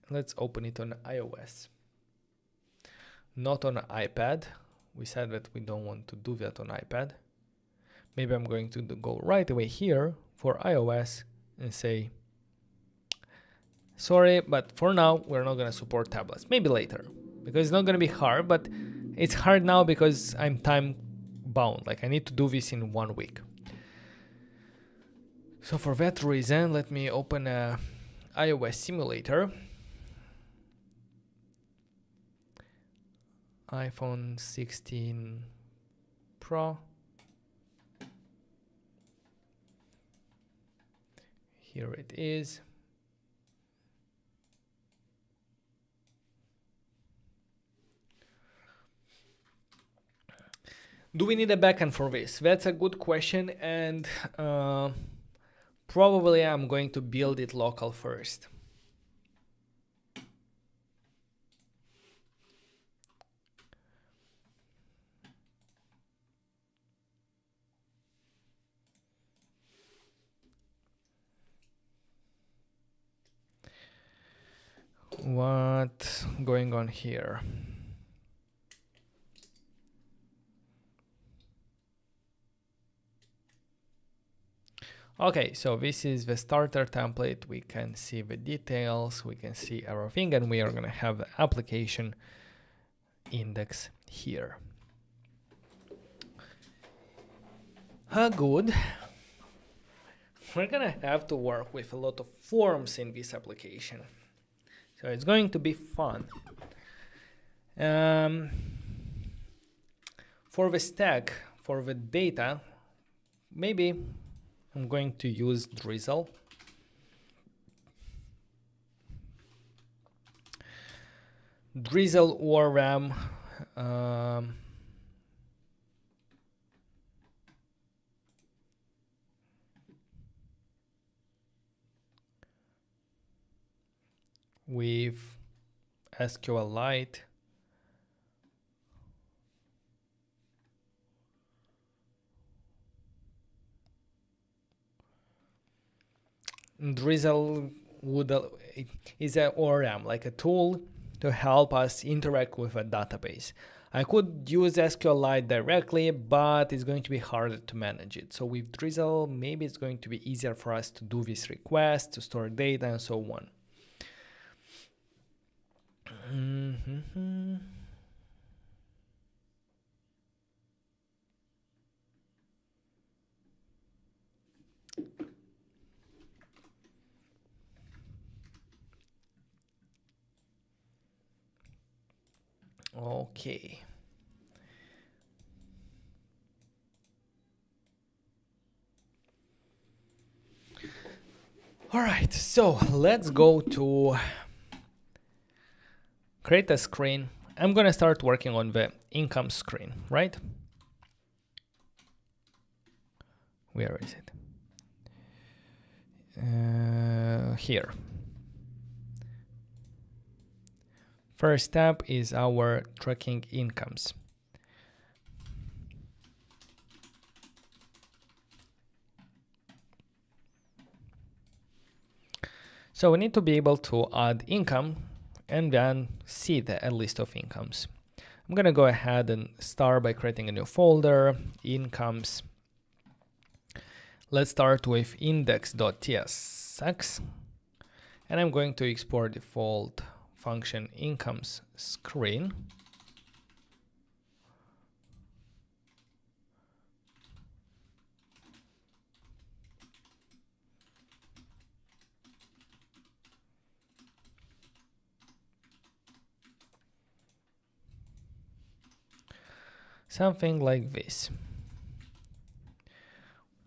Let's open it on iOS, not on iPad. We said that we don't want to do that on iPad. Maybe I'm going to go right away here for iOS and say, sorry, but for now, we're not going to support tablets. Maybe later, because it's not going to be hard, but it's hard now because I'm time bound. Like I need to do this in 1 week. So for that reason, let me open a iOS simulator. iPhone 16 Pro. Here it is. Do we need a backend for this? That's a good question, and probably I'm going to build it local first. What's going on here? Okay, so this is the starter template. We can see the details, we can see everything, and we are going to have the application index here. Good. We're going to have to work with a lot of forms in this application. So it's going to be fun. For the stack, for the data, maybe I'm going to use Drizzle. Drizzle or RAM. With SQLite. Drizzle is a ORM, like a tool to help us interact with a database. I could use SQLite directly, but it's going to be harder to manage it. So with Drizzle, maybe it's going to be easier for us to do this request, to store data, and so on. Okay. All right, so let's go to create a screen. I'm going to start working on the income screen, right? Where is it? Here. First step is our tracking incomes. So we need to be able to add income and then see a list of incomes. I'm going to go ahead and start by creating a new folder, incomes. Let's start with index.tsx. And I'm going to export default function incomes screen. Something like this.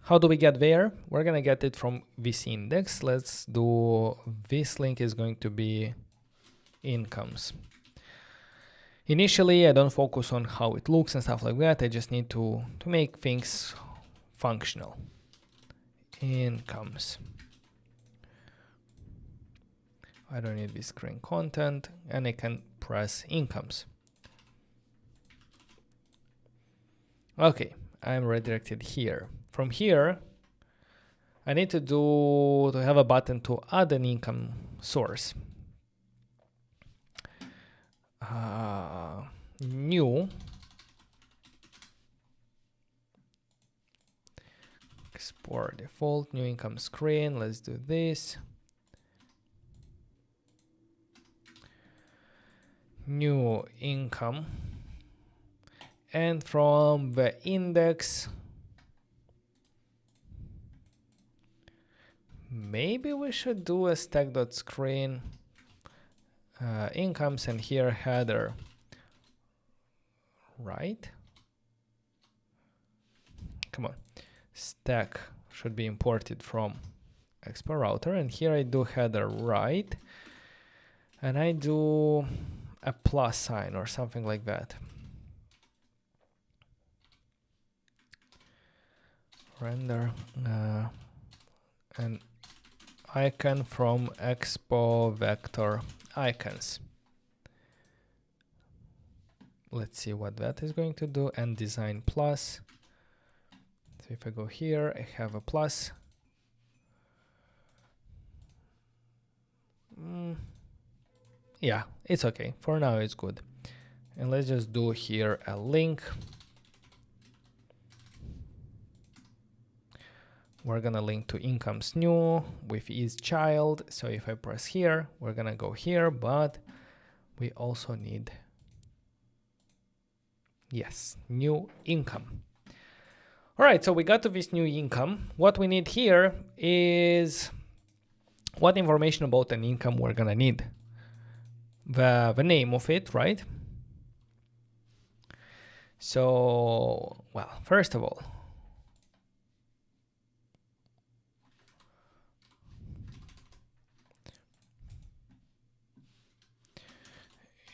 How do we get there? We're gonna get it from this index. Let's do, this link is going to be incomes. Initially, I don't focus on how it looks and stuff like that. I just need to make things functional. Incomes. I don't need this screen content, and I can press incomes. Okay, I'm redirected here. From here, I need to have a button to add an income source. New. Export default, new income screen. Let's do this. New income. And from the index, maybe we should do a stack.screen incomes and here header, right? Come on, stack should be imported from export router, and here I do header right, and I do a plus sign or something like that. Render an icon from expo vector icons. Let's see what that is going to do, and design plus. So if I go here, I have a plus. Yeah, it's okay. For now, it's good. And let's just do here a link. We're gonna link to incomes new with is child. So if I press here, we're gonna go here, but we also need, yes, new income. All right, so we got to this new income. What we need here is what information about an income we're gonna need. The name of it, right? So, well, first of all,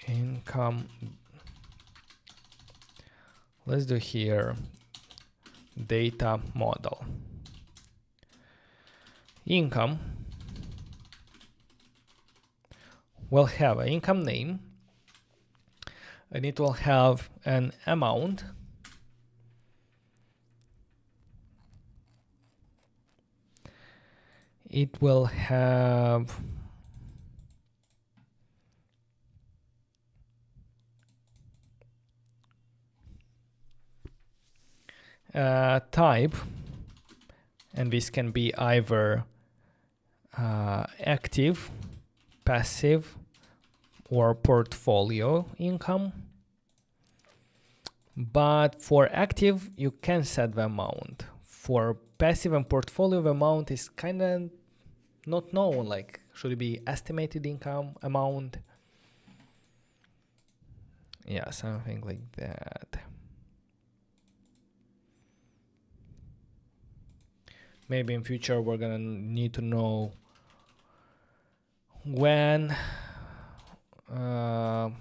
income, let's do here data model. Income will have an income name, and it will have an amount, it will have type, and this can be either active, passive, or portfolio income. But for active, you can set the amount. For passive and portfolio, the amount is kind of not known. Like, should it be estimated income amount? Yeah, something like that. Maybe in future we're gonna need to know when how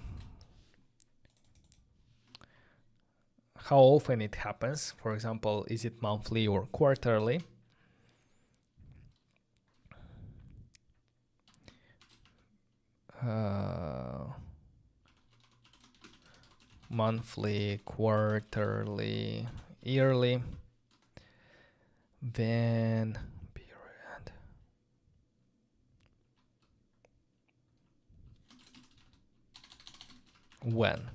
often it happens. For example, is it monthly or quarterly? monthly, quarterly, yearly, then period. When.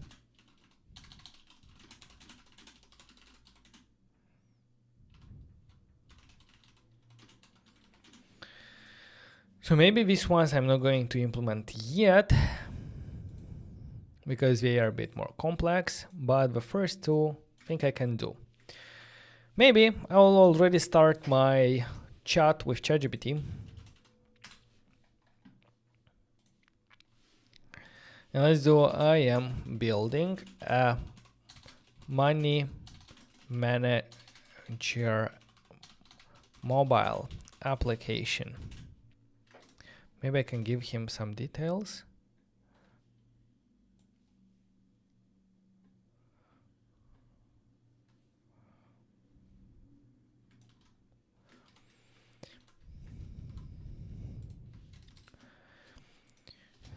So maybe these ones I'm not going to implement yet because they are a bit more complex, but the first two I think I can do. Maybe I'll already start my chat with ChatGPT. And let's do I am building a money manager mobile application. Maybe I can give him some details.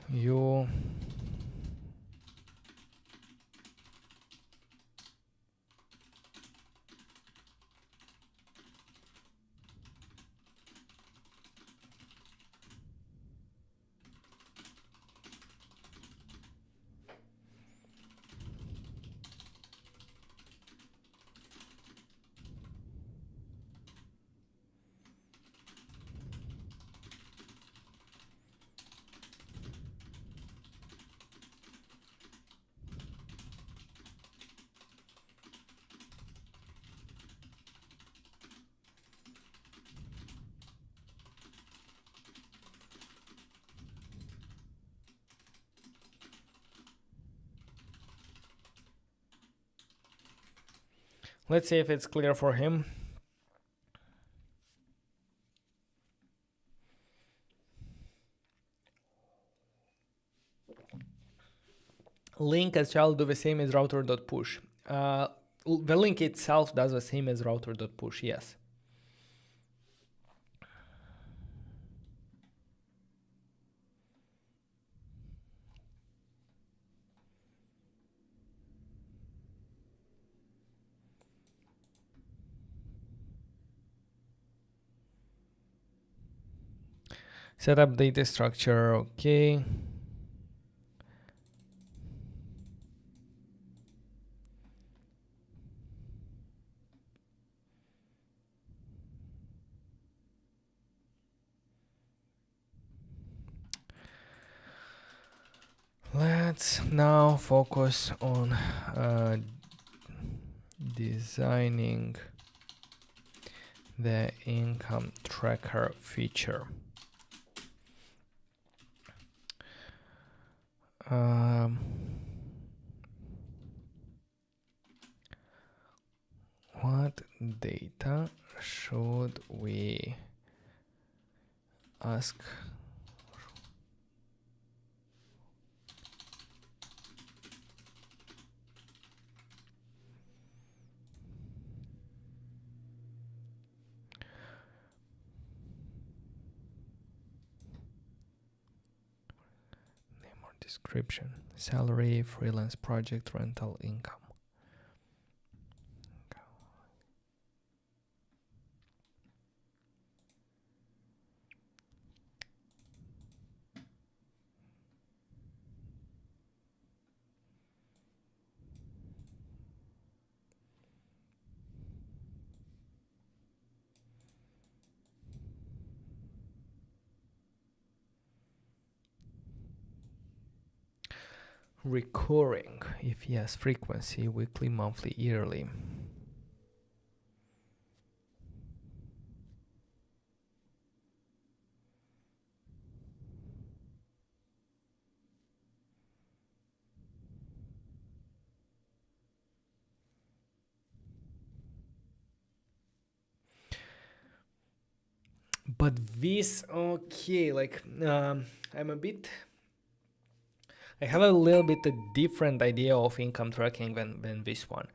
You let's see if it's clear for him. Link as shall do the same as router.push. The link itself does the same as router.push, yes. Set up data structure, okay. Let's now focus on designing the income tracker feature. What data should we ask? Name or description, salary, freelance project, rental income. Recurring, if yes, frequency, weekly, monthly, yearly. But this, okay, like I have a little bit a different idea of income tracking than this one.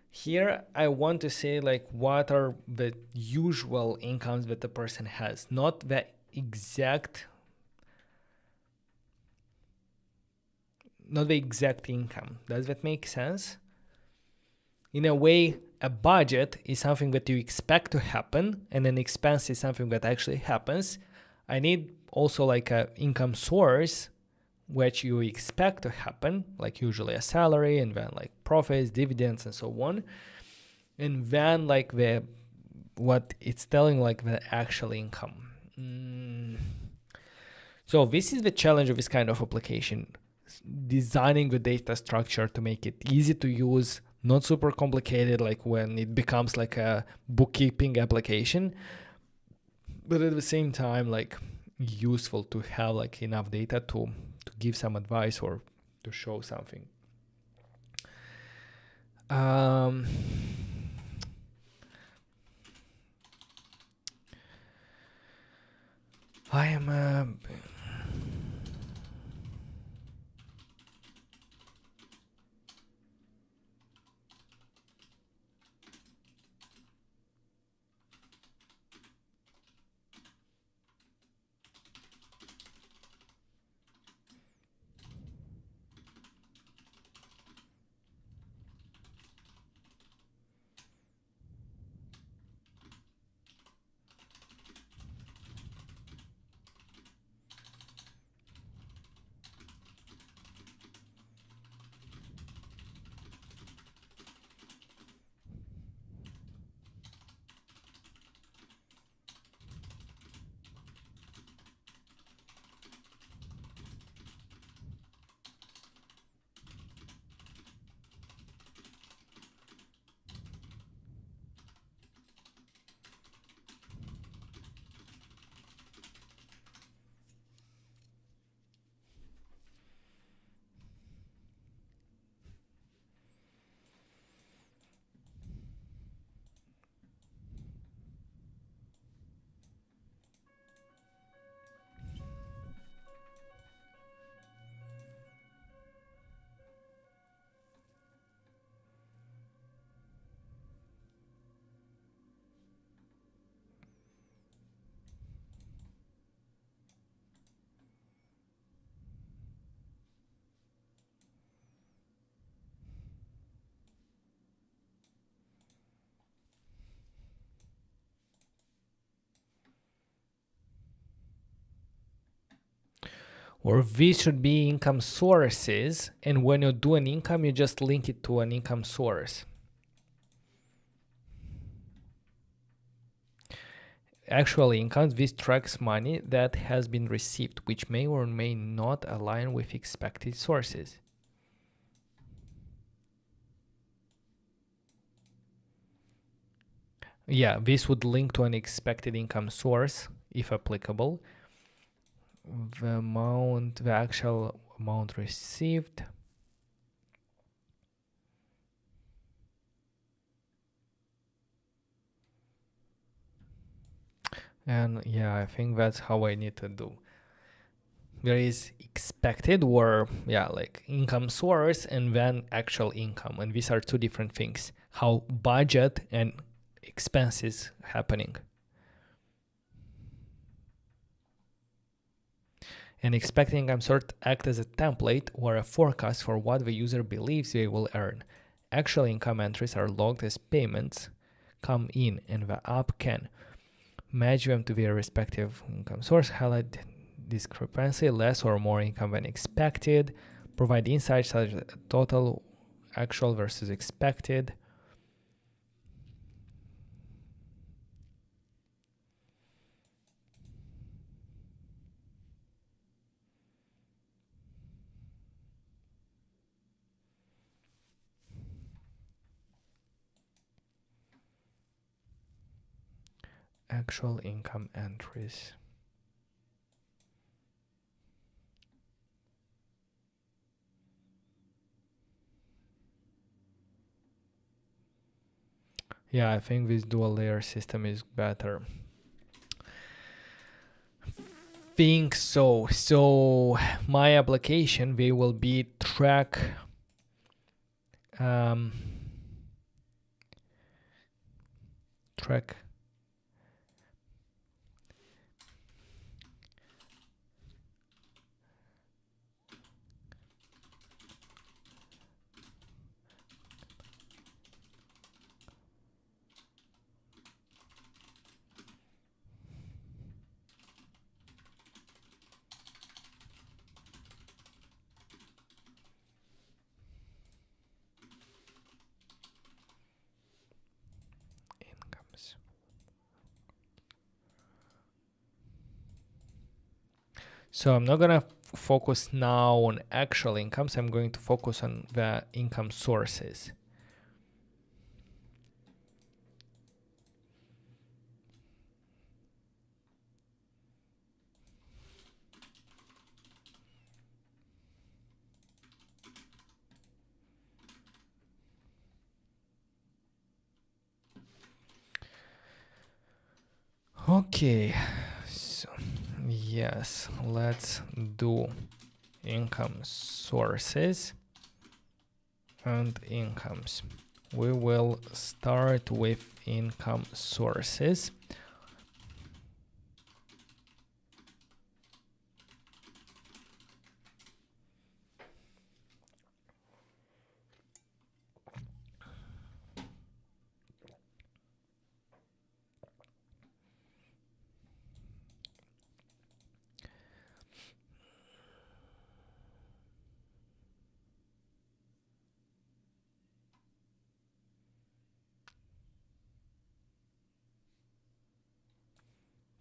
Here, I want to say like what are the usual incomes that the person has, not the exact not the exact income. Does that make sense? In a way, a budget is something that you expect to happen, and an expense is something that actually happens. I need also like a income source which you expect to happen, like usually a salary, and then like profits, dividends, and so on. And then like what it's telling, like the actual income. So this is the challenge of this kind of application, designing the data structure to make it easy to use, not super complicated, like when it becomes like a bookkeeping application, but at the same time, like useful to have like enough data to give some advice or to show something. I am or these should be income sources, and when you do an income, you just link it to an income source. Actual income, this tracks money that has been received, which may or may not align with expected sources. Yeah, this would link to an expected income source, if applicable. The actual amount received. And yeah, I think that's how I need to do. There is expected, or yeah, like income source, and then actual income. And these are two different things. How budget and expenses happening. And expected income sort act as a template or a forecast for what the user believes they will earn. Actual income entries are logged as payments come in, and the app can match them to their respective income source, highlight discrepancy, less or more income than expected, provide insights such as total, actual versus expected. Actual income entries. Yeah, I think this dual layer system is better. Think so. So my application, they will be track So I'm not gonna focus now on actual incomes. I'm going to focus on the income sources. Okay, so yes, let's do income sources and incomes. We will start with income sources.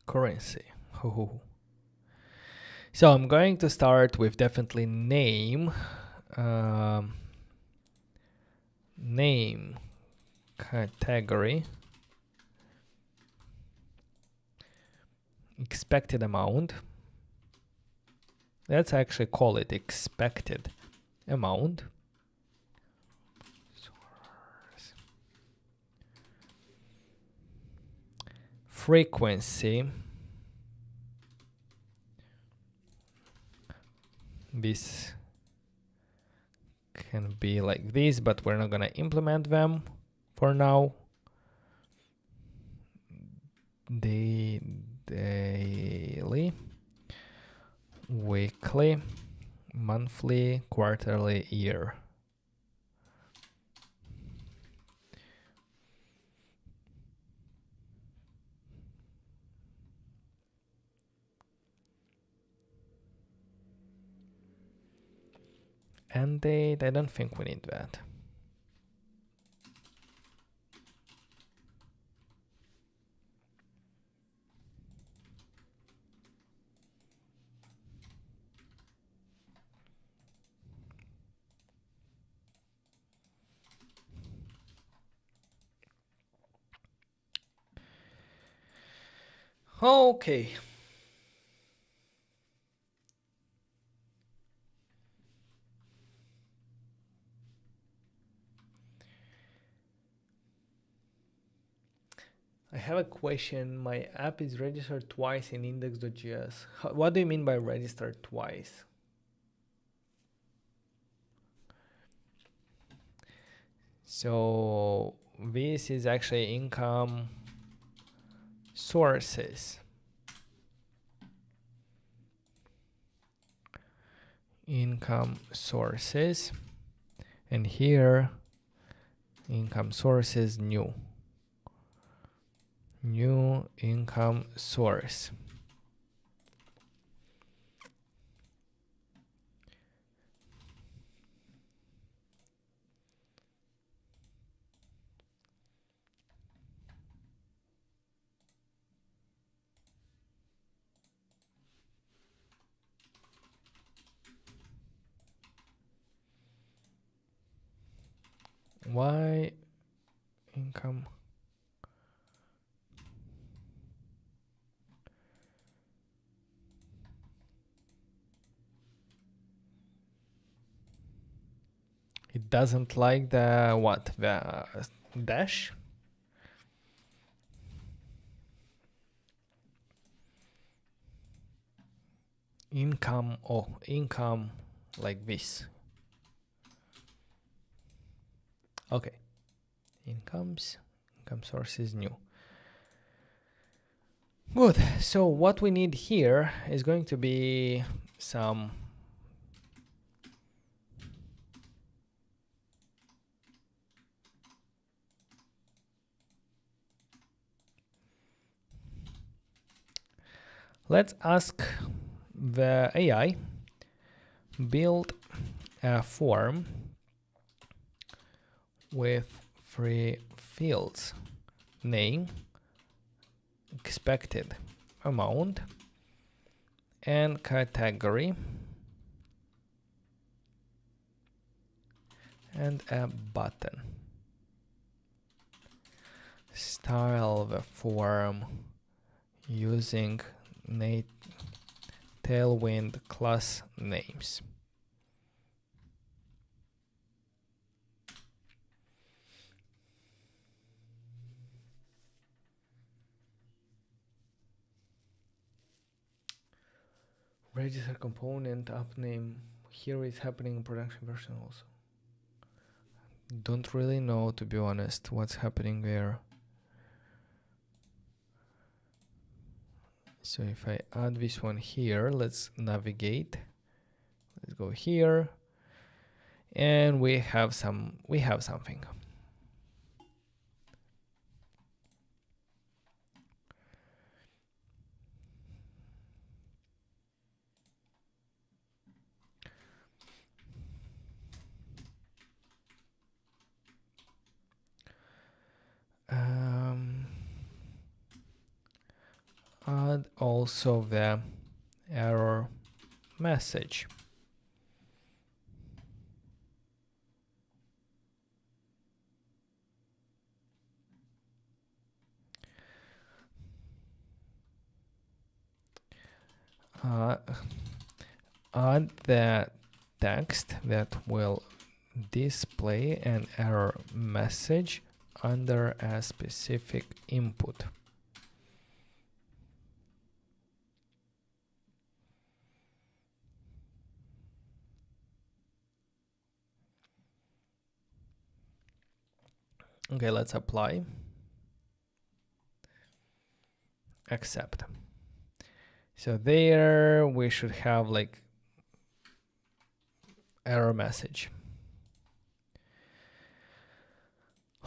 Currency. So I'm going to start with definitely name. Name category. Expected amount. Let's actually call it expected amount. Frequency. This can be like this, but we're not gonna implement them for now. Daily, weekly, monthly, quarterly, year. End date, I don't think we need that. Okay. I have a question. My app is registered twice in index.js. What do you mean by registered twice? So this is actually income sources. Income sources. And here, income sources new. New income source. Why income? It doesn't like the what? The dash? Income, oh, income like this. Okay. Income source is new. Good. So what we need here is going to be some let's ask the AI build a form with 3 fields: name, expected amount, and category and a button. Style the form using Tailwind class names. Register component app name. Here it's happening in production version also. Don't really know, to be honest, what's happening there. So if I add this one here, let's navigate. Let's go here, and we have something. Add also the error message. Add the text that will display an error message under a specific input. Okay, let's apply. Accept. So there we should have like error message.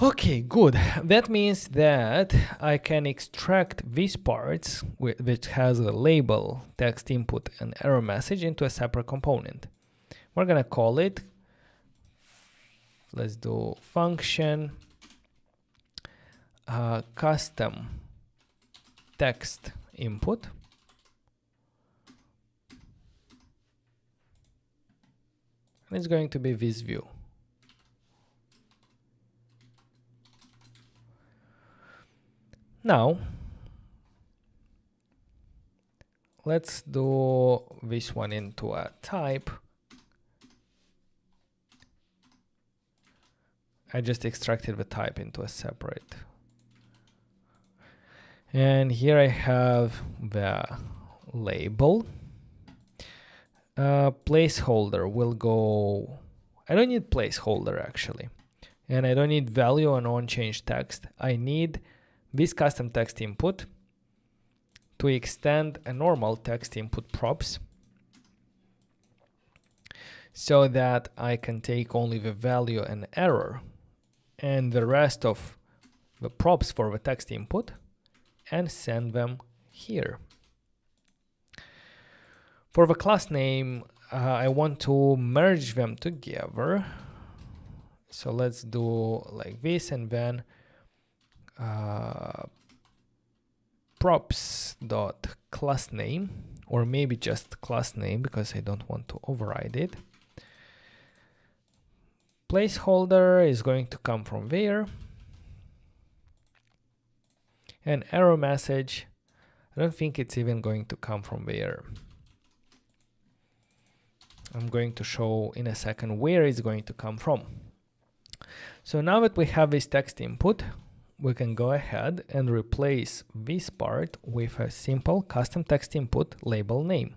Okay, good. That means that I can extract these parts, which has a label, text input, and error message, into a separate component. We're gonna call it, let's do function custom text input. And it's going to be this view. Now, let's do this one into a type. I just extracted the type into a separate. And here I have the label. Placeholder will go, I don't need placeholder actually. And I don't need value on unchanged text. I need this custom text input to extend a normal text input props so that I can take only the value and error and the rest of the props for the text input and send them here. For the class name, I want to merge them together. So let's do like this, and then props.className, or maybe just class name because I don't want to override it. Placeholder is going to come from there. And error message, I don't think it's even going to come from there. I'm going to show in a second where it's going to come from. So now that we have this text input, we can go ahead and replace this part with a simple custom text input label name.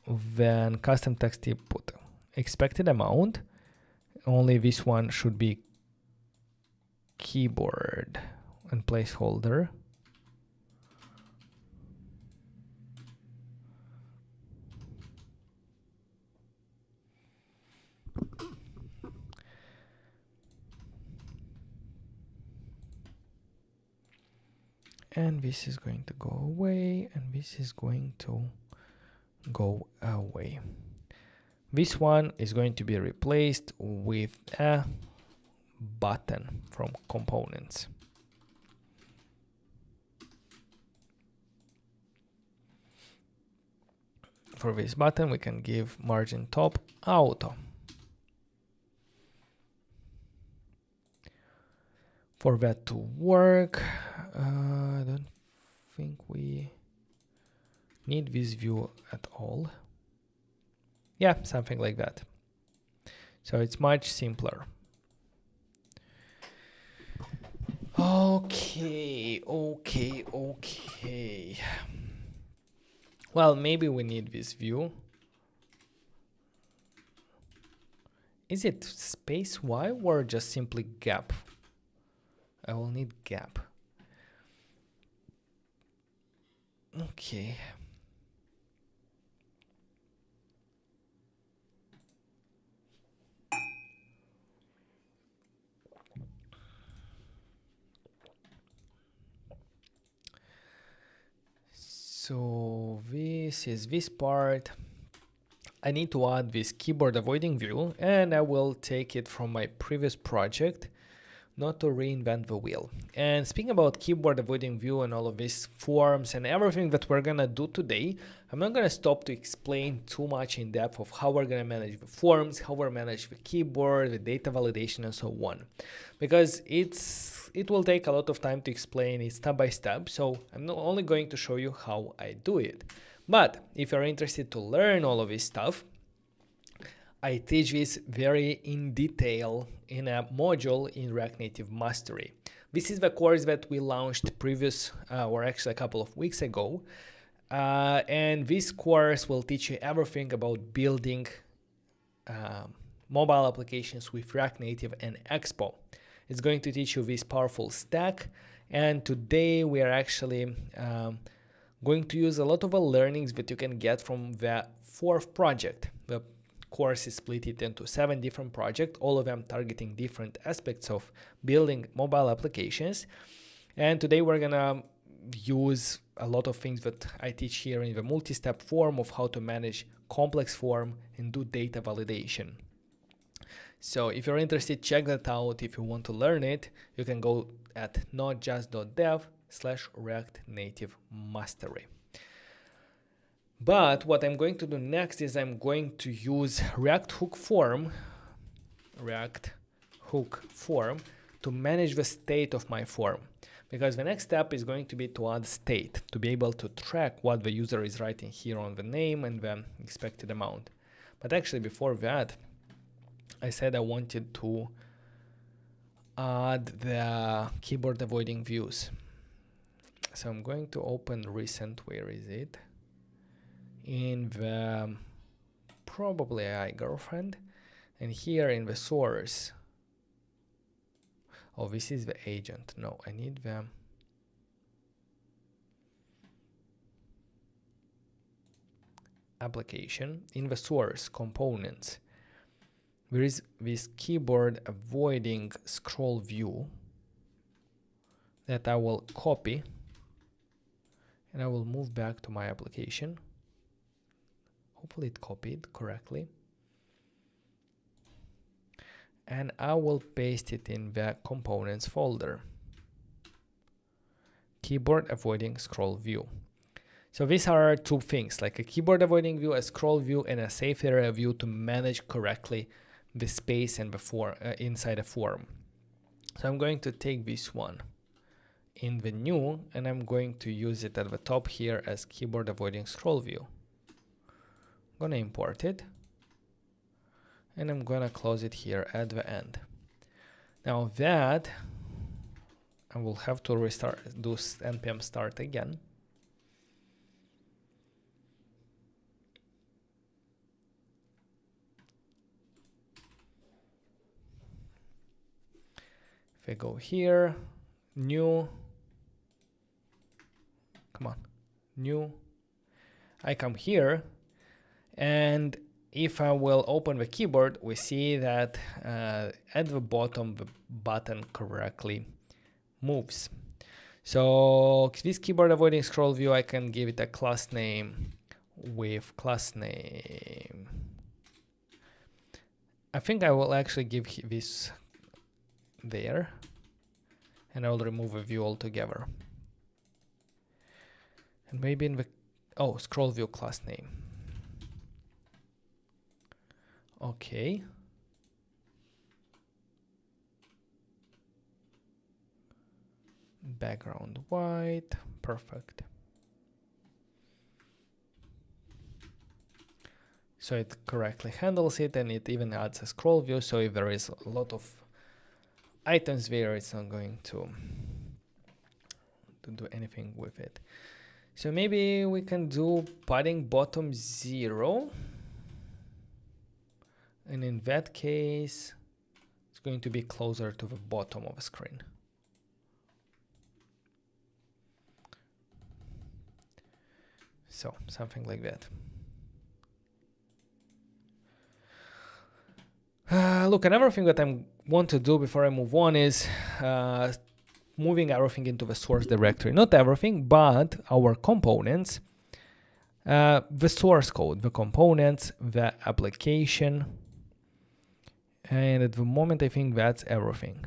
Then custom text input expected amount, only this one should be keyboard and placeholder. And this is going to go away, and this is going to go away. This one is going to be replaced with a button from components. For this button, we can give margin top auto. For that to work, I don't think we need this view at all. Yeah, something like that. So it's much simpler. Okay. Well, maybe we need this view. Is it space Y or just simply gap? I will need gap. Okay. So this is this part. I need to add this keyboard avoiding view, and I will take it from my previous project, not to reinvent the wheel. And speaking about keyboard avoiding view and all of these forms and everything that we're gonna do today, I'm not gonna stop to explain too much in depth of how we're gonna manage the forms, how we're manage the keyboard, the data validation, and so on, because it will take a lot of time to explain it step by step. So I'm not only going to show you how I do it, but if you're interested to learn all of this stuff, I teach this very in detail in a module in React Native Mastery. This is the course that we launched previous, or actually a couple of weeks ago. And this course will teach you everything about building mobile applications with React Native and Expo. It's going to teach you this powerful stack. And today we are actually going to use a lot of the learnings that you can get from the fourth project. The course is split it into 7 different projects, all of them targeting different aspects of building mobile applications. And today we're gonna use a lot of things that I teach here in the multi-step form of how to manage complex form and do data validation. So if you're interested, check that out. If you want to learn it, you can go at notjust.dev/React Native Mastery. But what I'm going to do next is I'm going to use React Hook form to manage the state of my form. Because the next step is going to be to add state, to be able to track what the user is writing here on the name and the expected amount. But actually before that, I said I wanted to add the keyboard avoiding views. So I'm going to open recent, where is it? In the probably AI girlfriend, and here in the source. Oh, this is the agent. No, I need the application. In the source components, there is this keyboard avoiding scroll view that I will copy, and I will move back to my application. Hopefully it copied correctly. And I will paste it in the components folder. Keyboard avoiding scroll view. So these are 2 things, like a keyboard avoiding view, a scroll view, and a safe area view to manage correctly the space and the form inside a form. So I'm going to take this one in the new, and I'm going to use it at the top here as keyboard avoiding scroll view. I'm gonna import it, and I'm gonna close it here at the end. Now that I will have to restart, do npm start again. If I go here, new, come on, new, I come here, and if I will open the keyboard, we see that at the bottom the button correctly moves. So this keyboard avoiding scroll view, I can give it a class name with class name. I think I will actually give this there, and I will remove a view altogether. And maybe in the scroll view class name. Okay. Background white, perfect. So it correctly handles it, and it even adds a scroll view, so if there is a lot of items there, it's not going to do anything with it. So maybe we can do padding bottom 0. And in that case, it's going to be closer to the bottom of the screen. So something like that. Look, another thing that I want to do before I move on is moving everything into the source directory. Not everything, but our components, the source code, the components, the application. And at the moment, I think that's everything.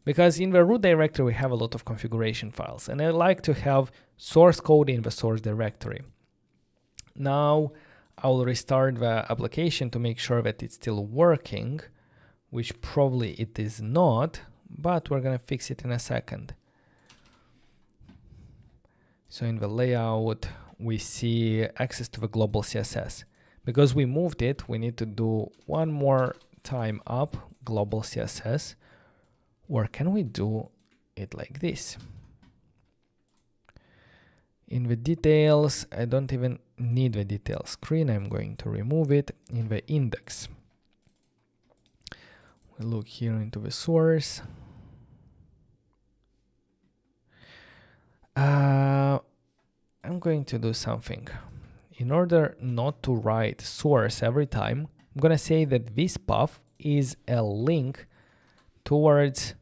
Because in the root directory, we have a lot of configuration files. And I like to have source code in the source directory. Now, I'll restart the application to make sure that it's still working, which probably it is not, but we're going to fix it in a second. So in the layout, we see access to the global CSS. Because we moved it, we need to do one more time up global CSS, or can we do it like this? In the details, I don't even need the details screen. I'm going to remove it. In the index, we look here into the source. I'm going to do something. In order not to write source every time, I'm going to say that this path is a link towards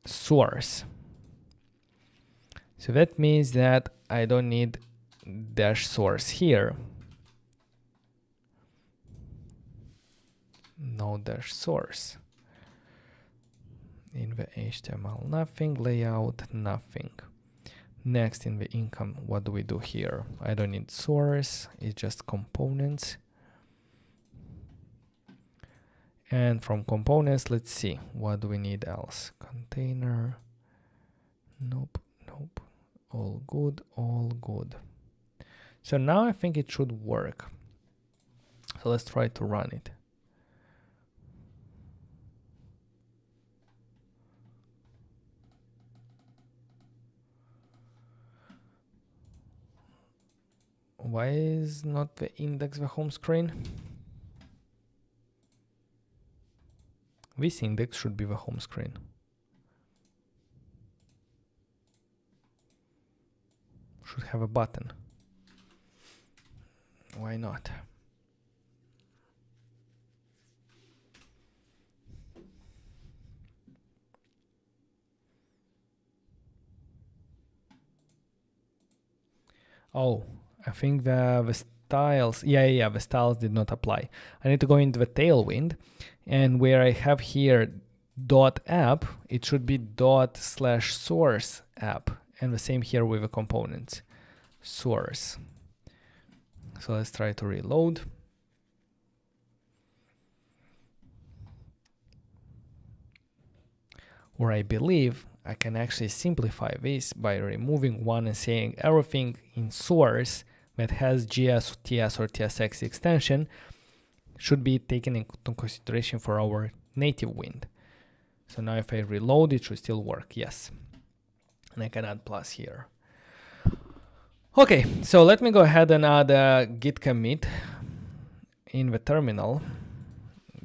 source. So that means that I don't need dash source here. No dash source. In the HTML, nothing. Layout, nothing. Next, in the income, what do we do here? I don't need source. It's just components. And from components, let's see. What do we need else? Container. Nope, nope. All good, all good. So now I think it should work. So let's try to run it. Why is not the index the home screen? This index should be the home screen. Should have a button. Why not? Oh, I think the styles, the styles did not apply. I need to go into the tailwind, and where I have here .app, it should be ./source app, and the same here with the components, source. So let's try to reload. Or I believe I can actually simplify this by removing one and saying everything in source that has GS, TS, or TSX extension should be taken into consideration for our native wind. So now if I reload, it should still work, yes. And I can add plus here. Okay, so let me go ahead and add a git commit in the terminal.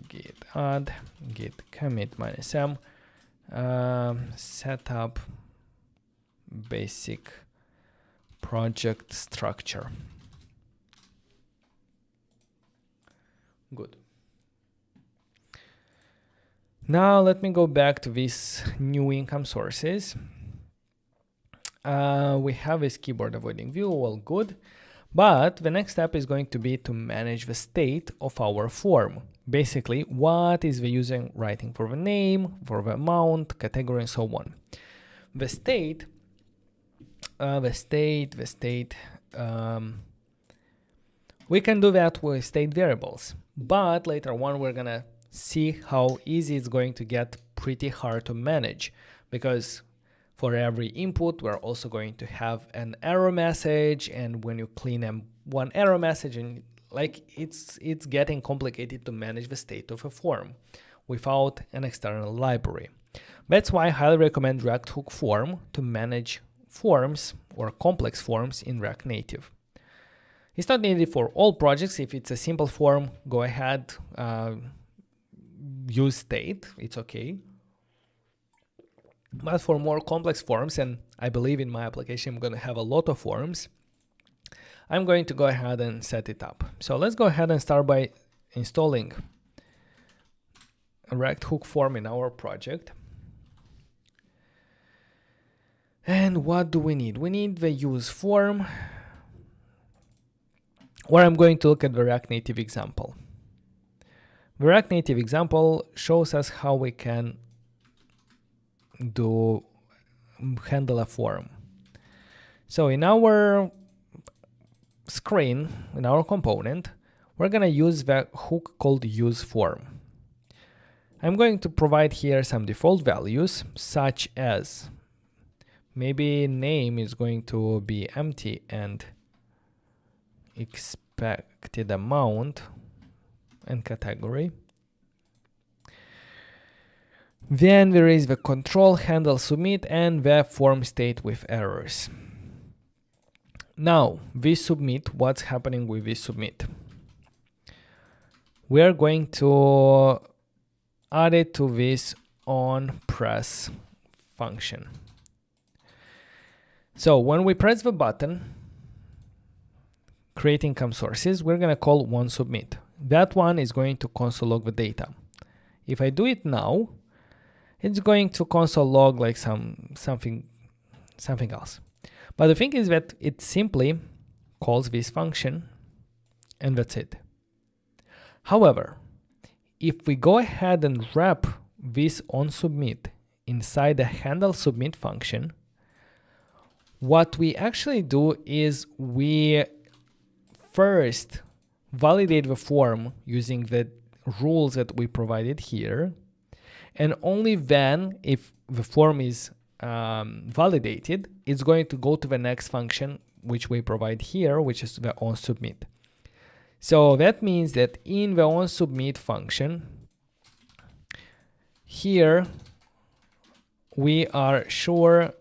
Git add, git commit -m, setup basic project structure. Good. Now let me go back to these new income sources. We have this keyboard avoiding view, all good. But the next step is going to be to manage the state of our form. Basically, what is the user writing for the name, for the amount, category, and so on. The state We can do that with state variables, but later on we're gonna see how easy it's going to get pretty hard to manage, because for every input we're also going to have an error message, and when you clean one error message, and like it's getting complicated to manage the state of a form without an external library. That's why I highly recommend React Hook Form to manage forms or complex forms in React Native. It's not needed for all projects. If it's a simple form, go ahead, use state, it's okay. But for more complex forms, and I believe in my application I'm going to have a lot of forms, I'm going to go ahead and set it up. So let's go ahead and start by installing a React Hook form in our project. And what do we need? We need the use form, where I'm going to look at the React Native example. The React Native example shows us how we can handle a form. So in our screen, in our component, we're going to use the hook called use form. I'm going to provide here some default values, such as maybe name is going to be empty and expected amount and category. Then there is the control, handle, submit, and the form state with errors. Now, this submit, what's happening with this submit? We're going to add it to this onPress function. So when we press the button, create income sources, we're going to call onSubmit. That one is going to console log the data. If I do it now, it's going to console log like something else. But the thing is that it simply calls this function, and that's it. However, if we go ahead and wrap this onSubmit inside the handle submit function, what we actually do is we first validate the form using the rules that we provided here, and only then, if the form is validated, it's going to go to the next function which we provide here, which is the onSubmit. So that means that in the onSubmit function, here we are sure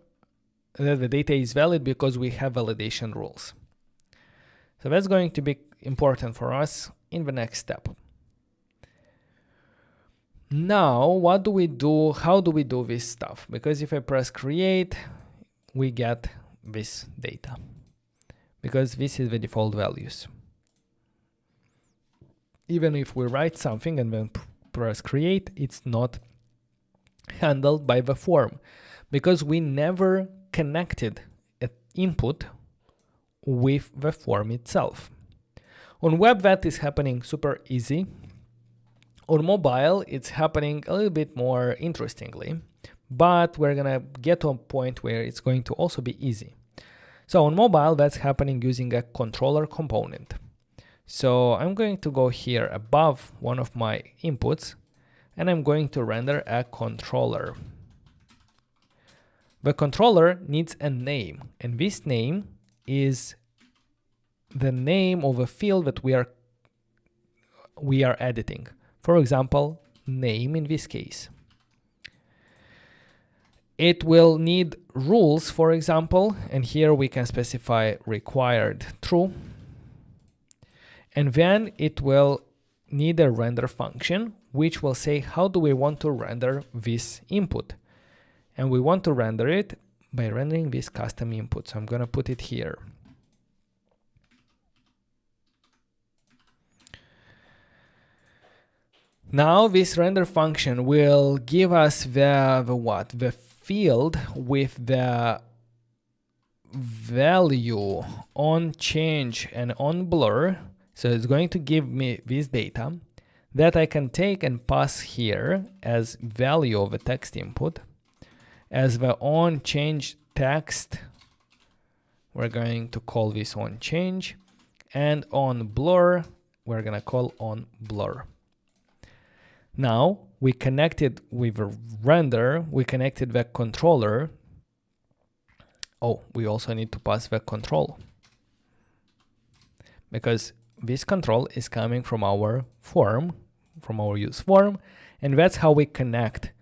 that the data is valid because we have validation rules. So that's going to be important for us in the next step. Now, what do we do? How do we do this stuff? Because if I press create, we get this data, because this is the default values. Even if we write something and then press create, it's not handled by the form, because we never connected an input with the form itself. On web, that is happening super easy. On mobile, it's happening a little bit more interestingly, but we're gonna get to a point where it's going to also be easy. So on mobile, that's happening using a controller component. So I'm going to go here above one of my inputs, and I'm going to render a controller. The controller needs a name, and this name is the name of a field that we are editing. For example, name in this case. It will need rules, for example, and here we can specify required true. And then it will need a render function, which will say how do we want to render this input. And we want to render it by rendering this custom input. So I'm going to put it here. Now this render function will give us the field with the value on change and on blur. So it's going to give me this data that I can take and pass here as value of a text input. As the on change text, we're going to call this on change, And on blur, we're gonna call on blur. Now we connected with a render, we connected the controller. Oh, we also need to pass the control, because this control is coming from our form, from our use form, and that's how we connect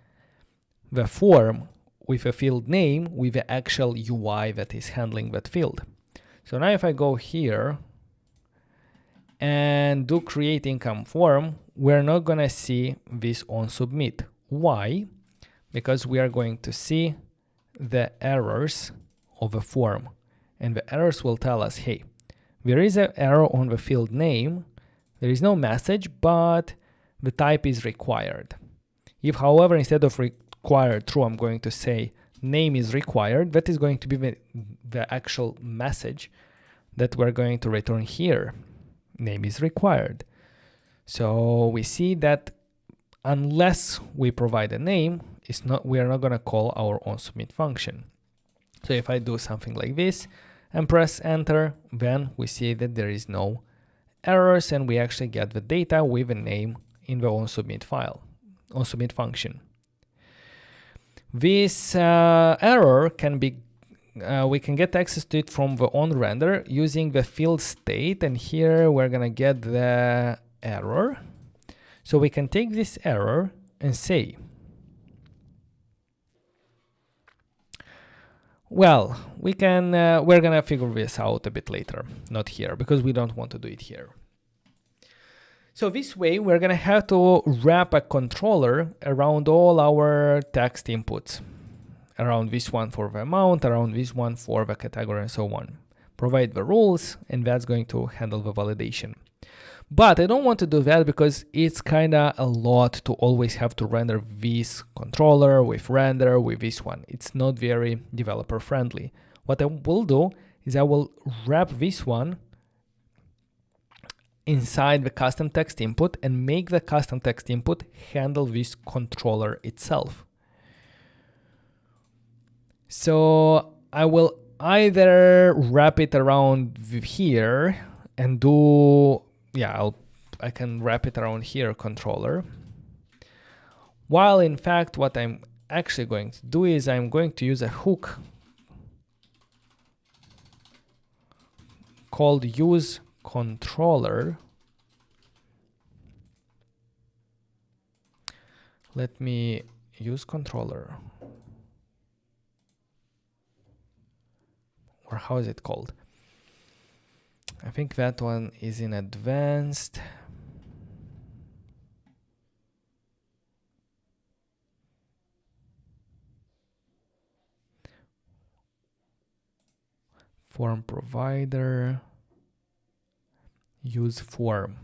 the form with a field name with the actual UI that is handling that field. So now if I go here and do create income form, we're not gonna see this on submit. Why? Because we are going to see the errors of a form, and the errors will tell us, hey, there is an error on the field name, there is no message, but the type is required. If, however, instead of required true, I'm going to say name is required, that is going to be the actual message that we're going to return here. Name is required. So we see that unless we provide a name, we are not going to call our onSubmit function. So if I do something like this and press enter, then we see that there is no errors, and we actually get the data with a name in the onSubmit file, onSubmit function. This error can be we can get access to it from the onRender using the field state, and here we're gonna get the error. So we can take this error and say, well, we're gonna figure this out a bit later, not here, because we don't want to do it here. So this way, we're gonna have to wrap a controller around all our text inputs. Around this one for the amount, around this one for the category, and so on. Provide the rules, and that's going to handle the validation. But I don't want to do that because it's kind of a lot to always have to render this controller with render with this one. It's not very developer friendly. What I will do is I will wrap this one inside the custom text input and make the custom text input handle this controller itself. So I will either wrap it around here and do, I can wrap it around here, controller. While in fact, what I'm actually going to do is I'm going to use a hook called use controller. Let me use controller. Or how is it called? I think that one is in advanced. Form provider, use form.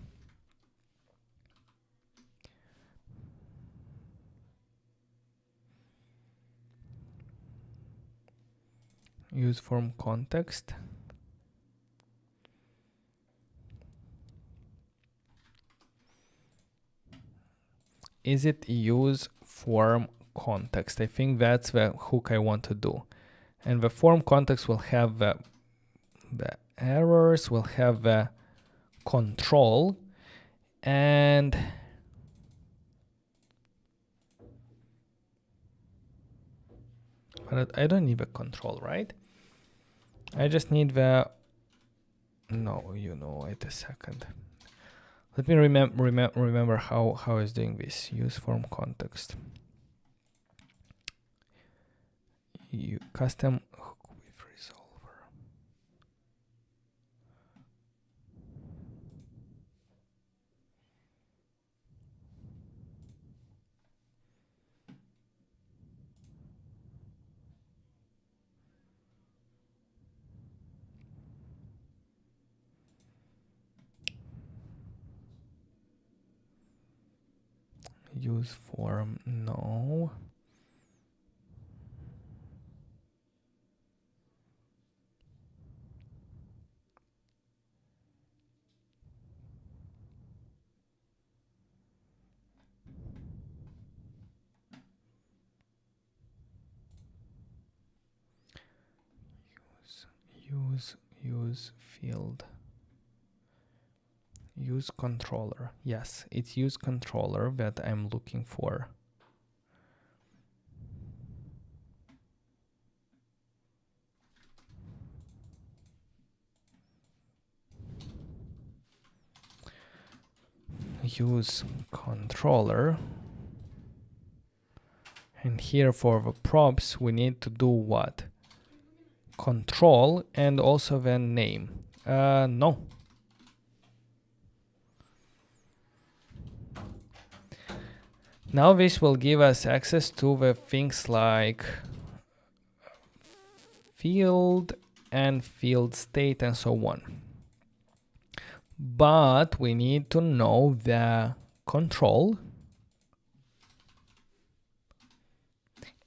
Use form context. Is it use form context? I think that's the hook I want to do. And the form context will have the errors, will have the control, and but I don't need a control, right? I just need the, no, wait a second. Let me remember how I was doing this. Use form context. Custom hook with resolver. Use form, no. Use field. Use controller. Yes, it's use controller that I'm looking for. Use controller. And here for the props, we need to do what? Control and also the name. No. Now this will give us access to the things like field and field state and so on. But we need to know the control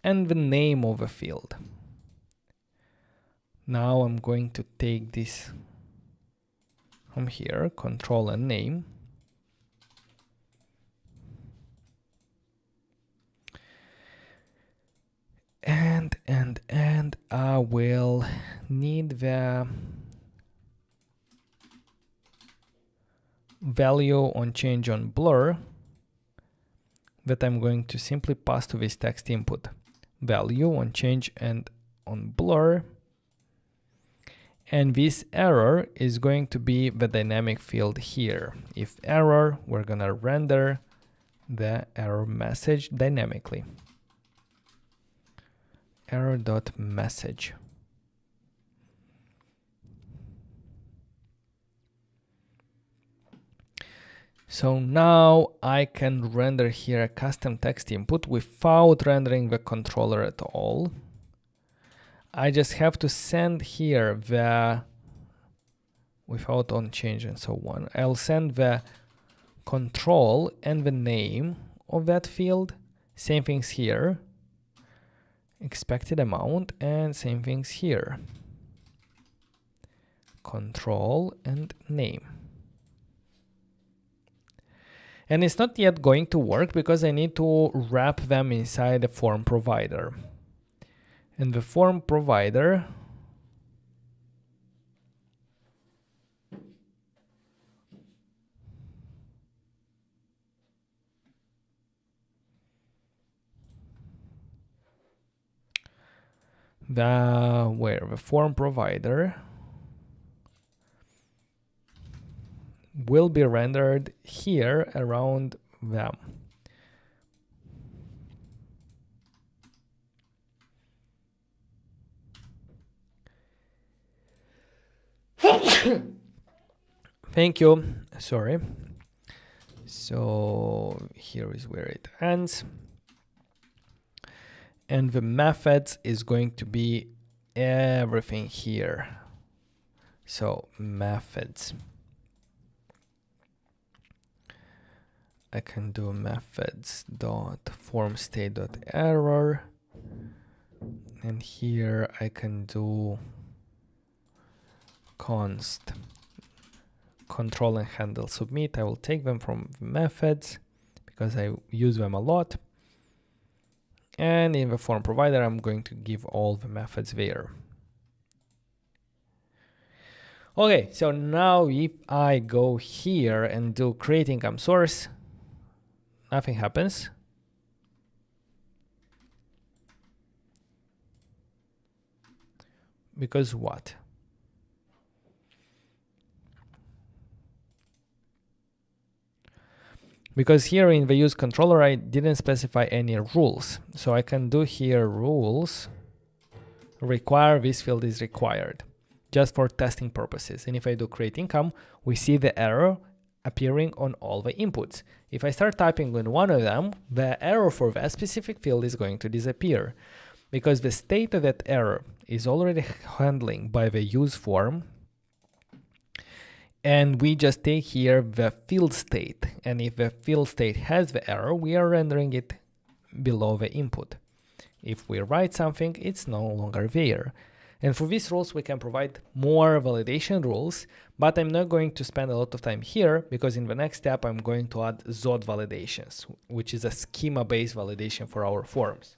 and the name of a field. Now I'm going to take this from here, control and name. And I will need the value on change on blur that I'm going to simply pass to this text input. Value on change and on blur. And this error is going to be the dynamic field here. If error, we're gonna render the error message dynamically. Error.message. So now I can render here a custom text input without rendering the controller at all. I just have to send here the, without on change and so on, I'll send the control and the name of that field. Same things here. Expected amount, and same things here. Control and name. And it's not yet going to work because I need to wrap them inside the form provider. And the form provider the form provider will be rendered here around them. Thank you. Sorry. So here is where it ends. And the methods is going to be everything here. So methods. I can do methods dot form state dot error, and here I can do const control and handle submit. I will take them from the methods because I use them a lot. And in the form provider, I'm going to give all the methods there. Okay, so now if I go here and do create income source, nothing happens. Because what? Because here in the use controller, I didn't specify any rules. So I can do here rules require this field is required just for testing purposes. And if I do create income, we see the error appearing on all the inputs. If I start typing in one of them, the error for that specific field is going to disappear because the state of that error is already handling by the use form. And we just take here the field state. And if the field state has the error, we are rendering it below the input. If we write something, it's no longer there. And for these rules, we can provide more validation rules, but I'm not going to spend a lot of time here because in the next step, I'm going to add ZOD validations, which is a schema-based validation for our forms.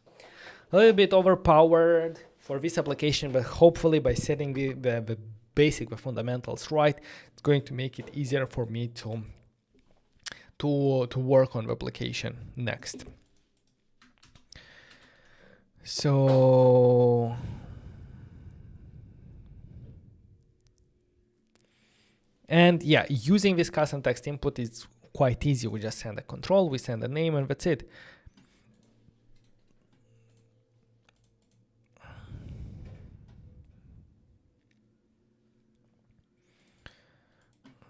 A little bit overpowered for this application, but hopefully by setting the basic, the fundamentals right, it's going to make it easier for me to work on the application next. So and yeah, using this custom text input is quite easy. We just send a control, we send a name, and that's it.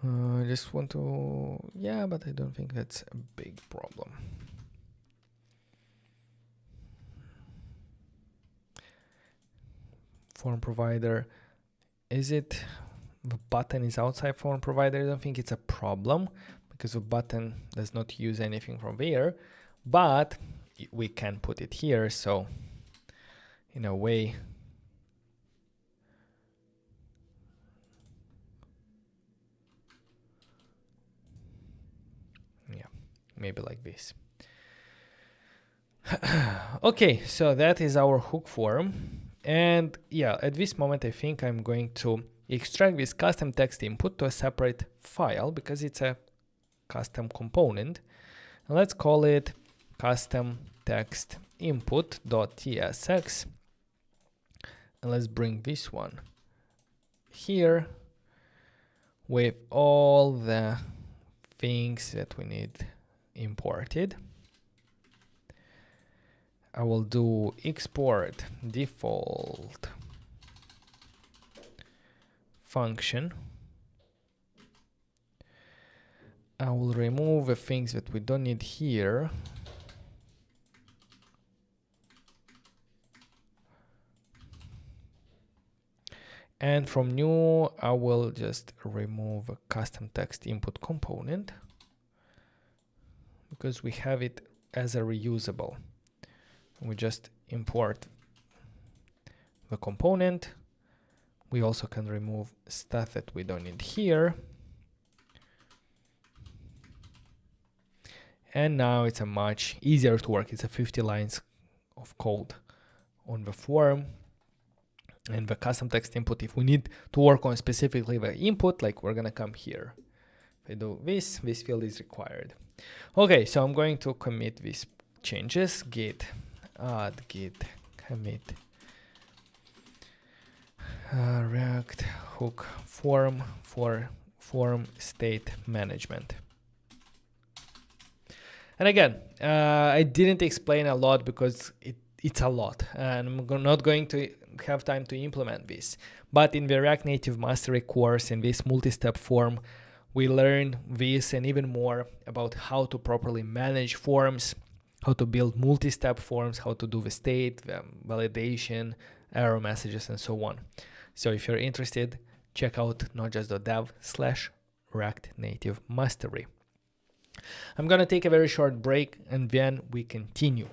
I just want to, yeah, but I don't think that's a big problem. Form provider, is it the button is outside form provider? I don't think it's a problem because the button does not use anything from there, but we can put it here. So in a way, yeah, maybe like this. Okay, so that is our hook form. And yeah, at this moment, I think I'm going to extract this custom text input to a separate file because it's a custom component. And let's call it custom text input.tsx. And let's bring this one here with all the things that we need imported. I will do export default function. I will remove the things that we don't need here. And from new, I will just remove a custom text input component because we have it as a reusable. We just import the component. We also can remove stuff that we don't need here. And now it's a much easier to work. It's a 50 lines of code on the form. And the custom text input, if we need to work on specifically the input, like we're gonna come here. If I do this, this field is required. Okay, so I'm going to commit these changes. Git add git commit React hook form for form state management. And again, I didn't explain a lot because it's a lot, and I'm not going to have time to implement this. But in the React Native Mastery course, in this multi-step form, we learn this and even more about how to properly manage forms, how to build multi-step forms, how to do the state, the validation, error messages, and so on. So if you're interested, check out notjust.dev/React Native Mastery. I'm going to take a very short break and then we continue.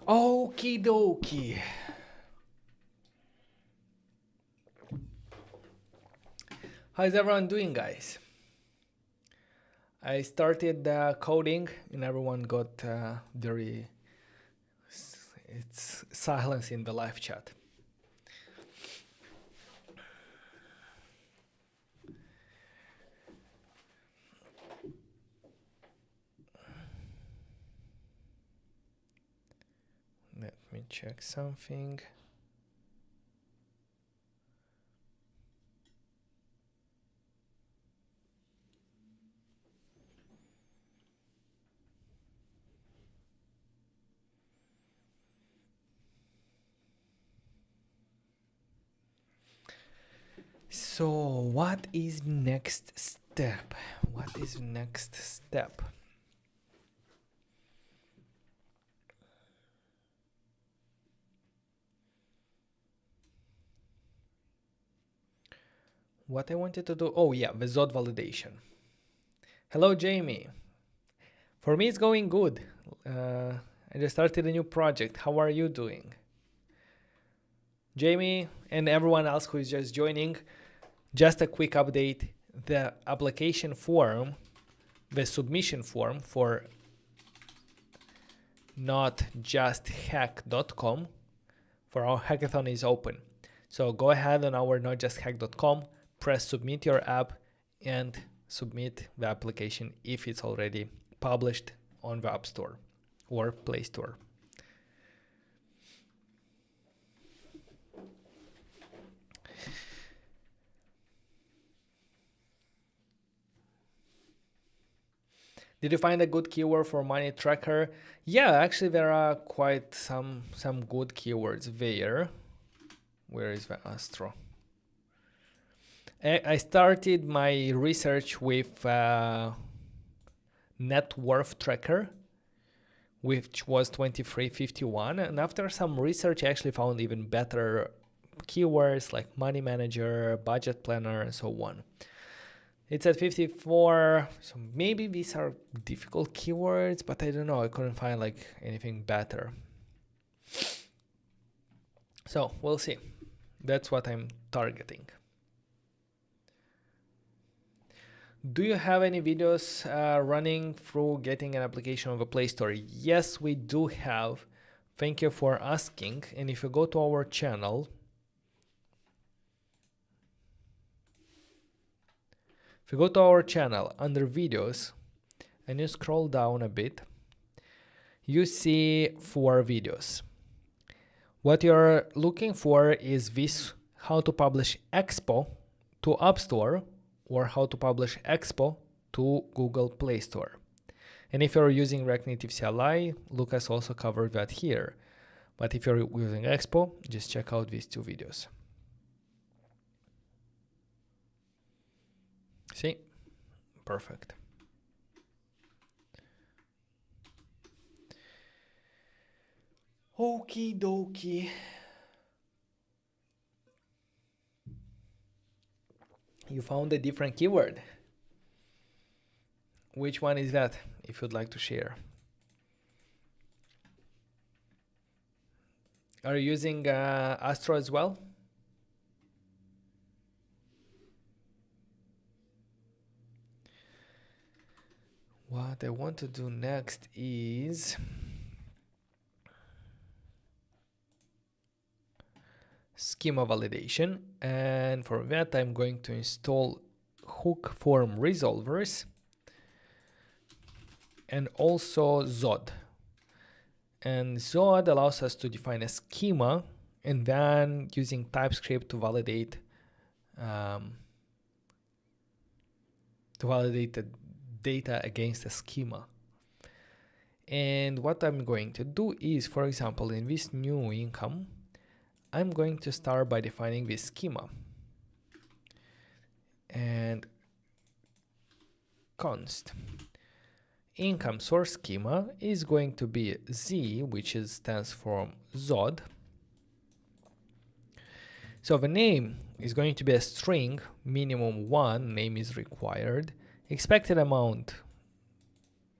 Okie dokie. How's everyone doing, guys? I started coding and everyone got very it's silence in the live chat. Let me check something. So what is next step? What is next step? What I wanted to do, oh yeah, the ZOD validation. Hello, Jamie. For me, it's going good. I just started a new project. How are you doing? Jamie and everyone else who is just joining, just a quick update. The application form, the submission form for notjust.hack.com for our hackathon is open. So go ahead on our notjusthack.com, press submit your app and submit the application if it's already published on the App Store or Play Store. Did you find a good keyword for money tracker? Yeah, actually there are quite some good keywords there. Where is the Astro? I started my research with net worth tracker, which was 2351, and after some research I actually found even better keywords like money manager, budget planner, and so on. It's at 54, so maybe these are difficult keywords, but I don't know, I couldn't find like anything better. So we'll see. That's what I'm targeting. Do you have any videos running through getting an application of a Play Store? Yes, we do have. Thank you for asking. And if you go to our channel, under videos and you scroll down a bit, you see 4 videos. What you're looking for is this: how to publish Expo to App Store or how to publish Expo to Google Play Store. And if you're using React Native CLI, Lucas also covered that here. But if you're using Expo, just check out these 2 videos. See? Perfect. Okie dokie. You found a different keyword. Which one is that, if you'd like to share? Are you using Astro as well? What I want to do next is schema validation, and for that I'm going to install hook form resolvers and also ZOD. And ZOD allows us to define a schema and then using TypeScript to validate the data against a schema. And what I'm going to do is, for example, in this new income, I'm going to start by defining this schema. And const income source schema is going to be Z, which stands for ZOD. So the name is going to be a string, minimum 1, name is required. Expected amount,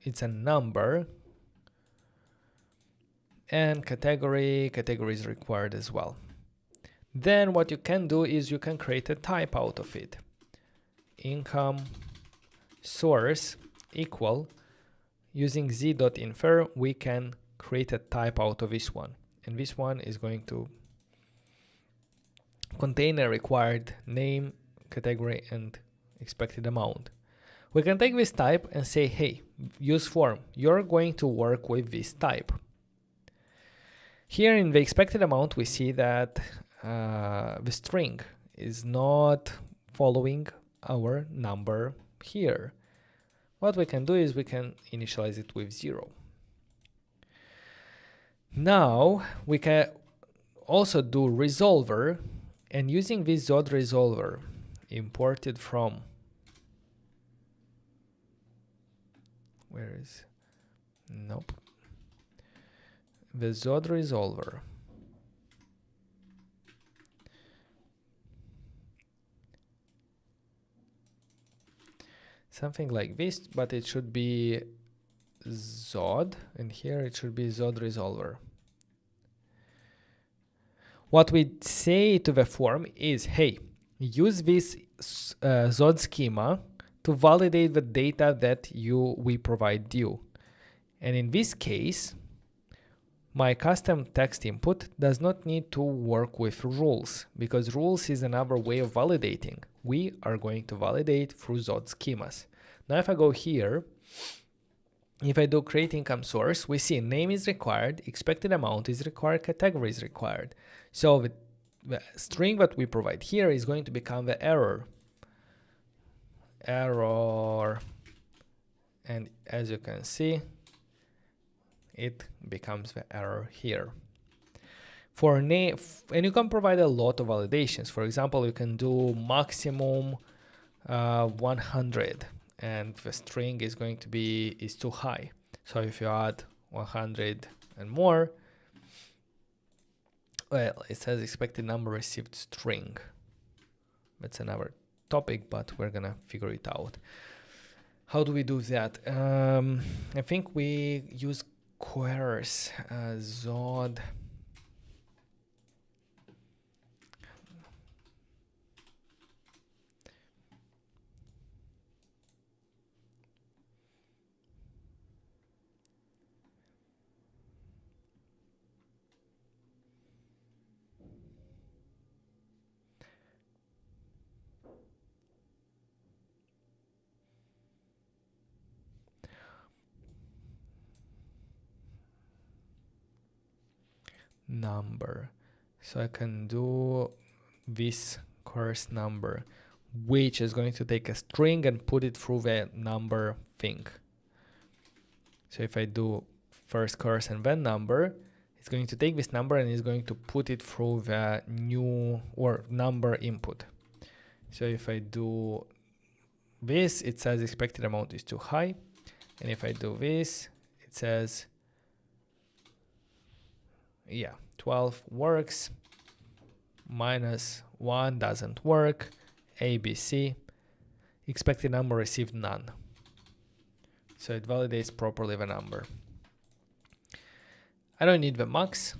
it's a number. And category is required as well. Then what you can do is you can create a type out of it. Income source equal, using z.infer, we can create a type out of this one. And this one is going to contain a required name, category, and expected amount. We can take this type and say, hey, use form, you're going to work with this type. Here in the expected amount, we see that the string is not following our number here. What we can do is we can initialize it with 0. Now we can also do resolver, and using this Zod resolver imported from, where is, nope, the Zod resolver. Something like this, but it should be Zod, and here it should be Zod resolver. What we say to the form is, hey, use this Zod schema to validate the data that we provide you. And in this case, my custom text input does not need to work with rules, because rules is another way of validating. We are going to validate through Zod schemas. Now if I go here, if I do create income source, we see name is required, expected amount is required, category is required. So the string that we provide here is going to become the error. And as you can see, it becomes the error here. For name, and you can provide a lot of validations. For example, you can do maximum 100, and the string is going to be too high. So if you add 100 and more, well, it says expected number received string. That's another topic, but we're gonna figure it out. How do we do that? I think we use queries, Zod. Number. So I can do this course number, which is going to take a string and put it through the number thing. So if I do first course and then number, it's going to take this number and it's going to put it through the new or number input. So if I do this, it says expected amount is too high. And if I do this, it says, yeah, 12 works, -1 doesn't work, ABC, expected number received none. So it validates properly the number. I don't need the max.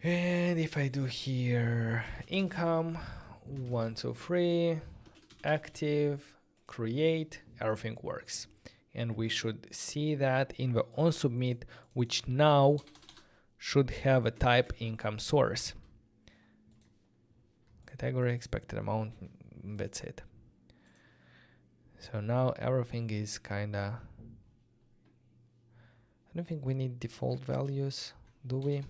And if I do here income 1, 2, 3, active, create, everything works. And we should see that in the onSubmit, which now should have a type income source. Category, expected amount, that's it. So now everything is kinda, I don't think we need default values, do we?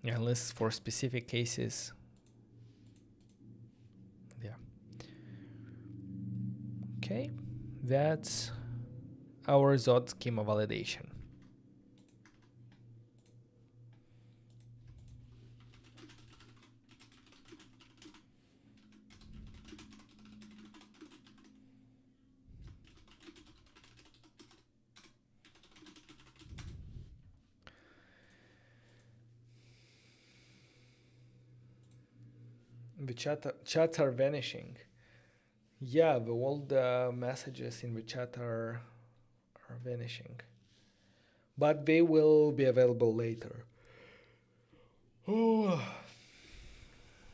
Yeah, unless for specific cases. Yeah. Okay, that's our Zod schema validation. The chats are vanishing. Yeah, all the messages in the chat are vanishing, but they will be available later. Oh,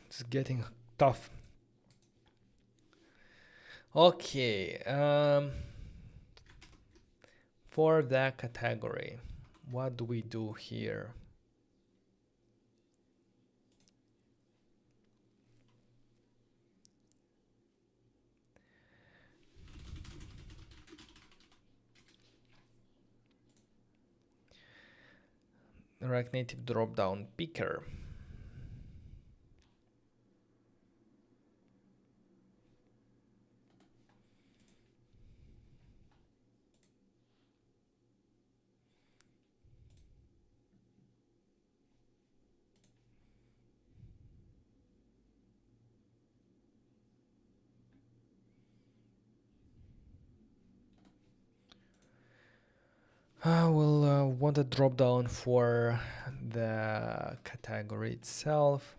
it's getting tough. Okay, for that category, what do we do here? React Native drop-down picker. I will want a drop down for the category itself.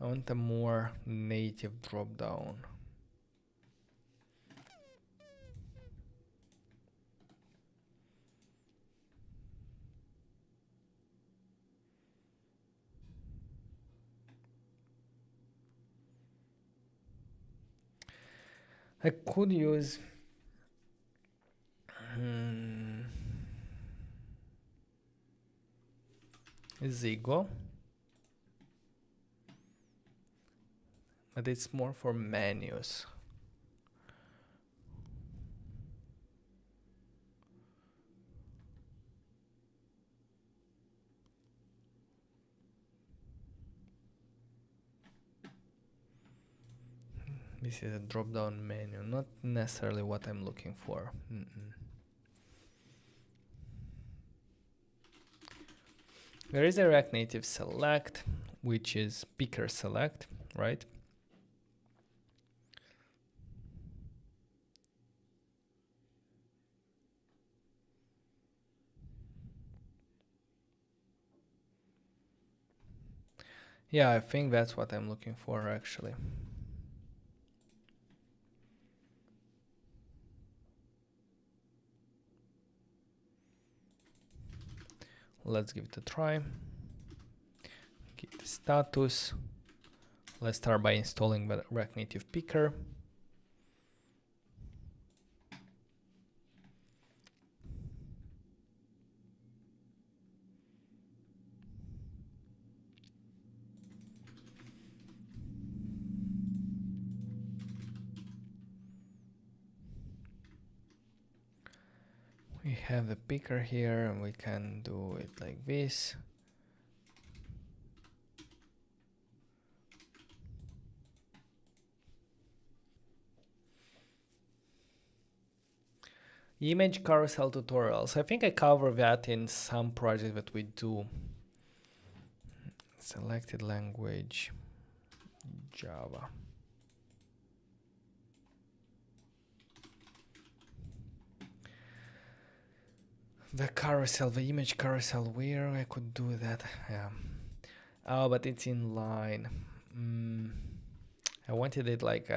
I want a more native drop down. I could use Zigo, but it's more for menus. This is a drop-down menu, not necessarily what I'm looking for. There is a React Native select, which is picker select, right? Yeah, I think that's what I'm looking for actually. Let's give it a try. Get the status. Let's start by installing the React Native picker. We have the picker here and we can do it like this. Image carousel tutorials. I think I cover that in some project that we do. Selected language, Java. The carousel, the image carousel, where I could do that. Yeah. Oh, but it's in line. I wanted it like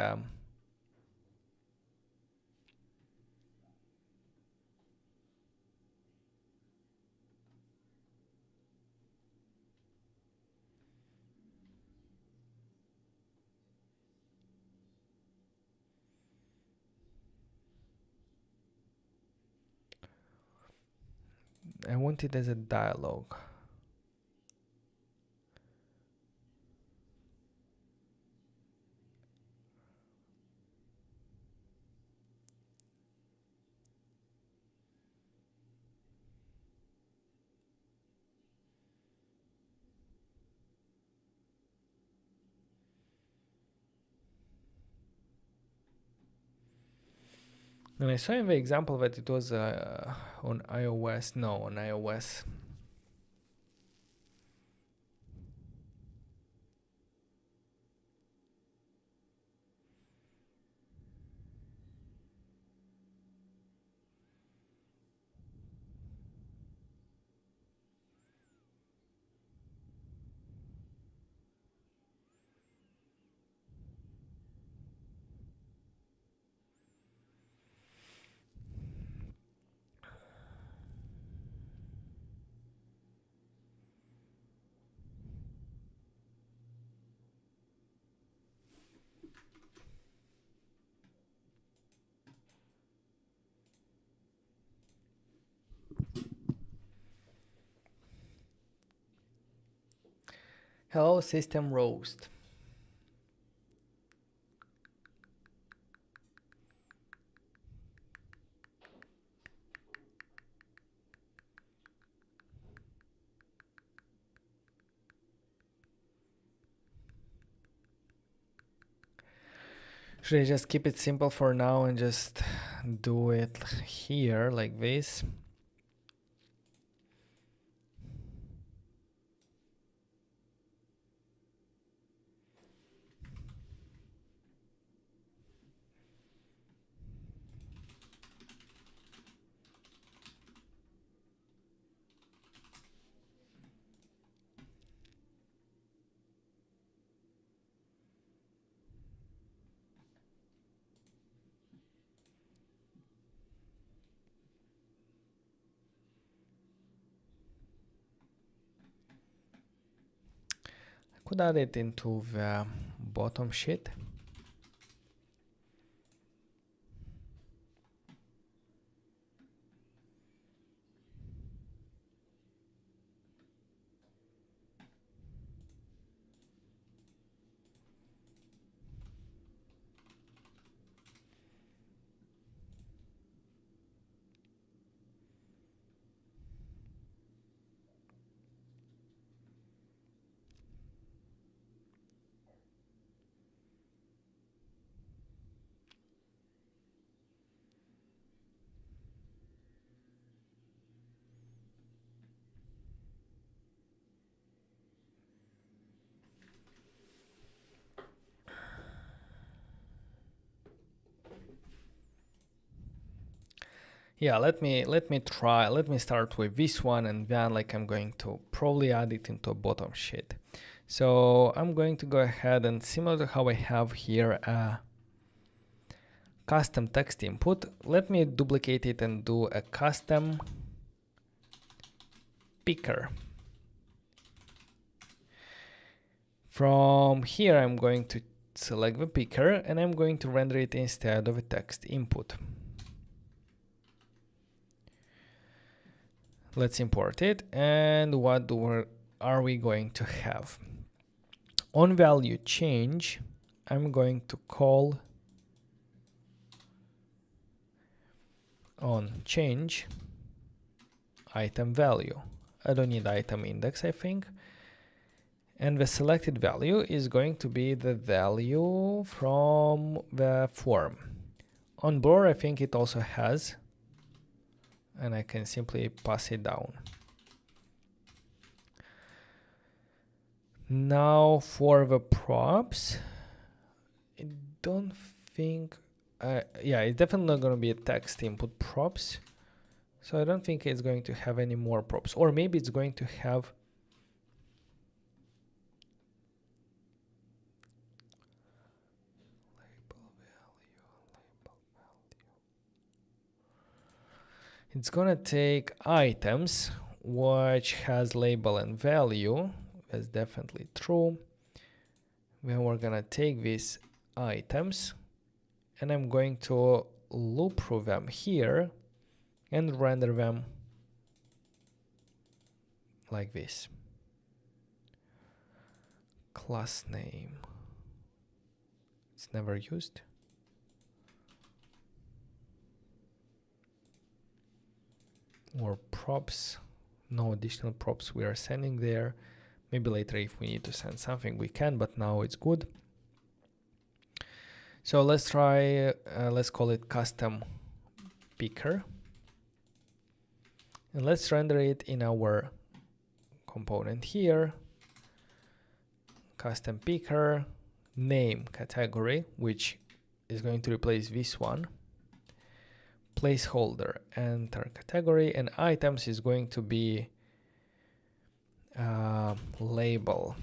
I want it as a dialogue. And I saw in the example that it was on iOS. No, on iOS. Hello, system roast. Should I just keep it simple for now and just do it here like this? Could add it into the bottom sheet. Yeah, let me start with this one, and then like I'm going to probably add it into a bottom sheet. So I'm going to go ahead and similar to how I have here a custom text input, let me duplicate it and do a custom picker. From here I'm going to select the picker and I'm going to render it instead of a text input. Let's import it, and what are we going to have? On value change, I'm going to call on change item value. I don't need item index, I think. And the selected value is going to be the value from the form. On blur, I think it also has, and I can simply pass it down. Now for the props, I don't think, yeah, it's definitely not going to be a text input props. So I don't think it's going to have any more props, or maybe it's going to have it's gonna take items which has label and value. That's definitely true. Then we're gonna take these items and I'm going to loop through them here and render them like this. Class name, it's never used. Or props, no additional props we are sending there. Maybe later if we need to send something we can, but now it's good. So let's try, let's call it custom picker. And let's render it in our component here. Custom picker, name category, which is going to replace this one. Placeholder, enter category, and items is going to be label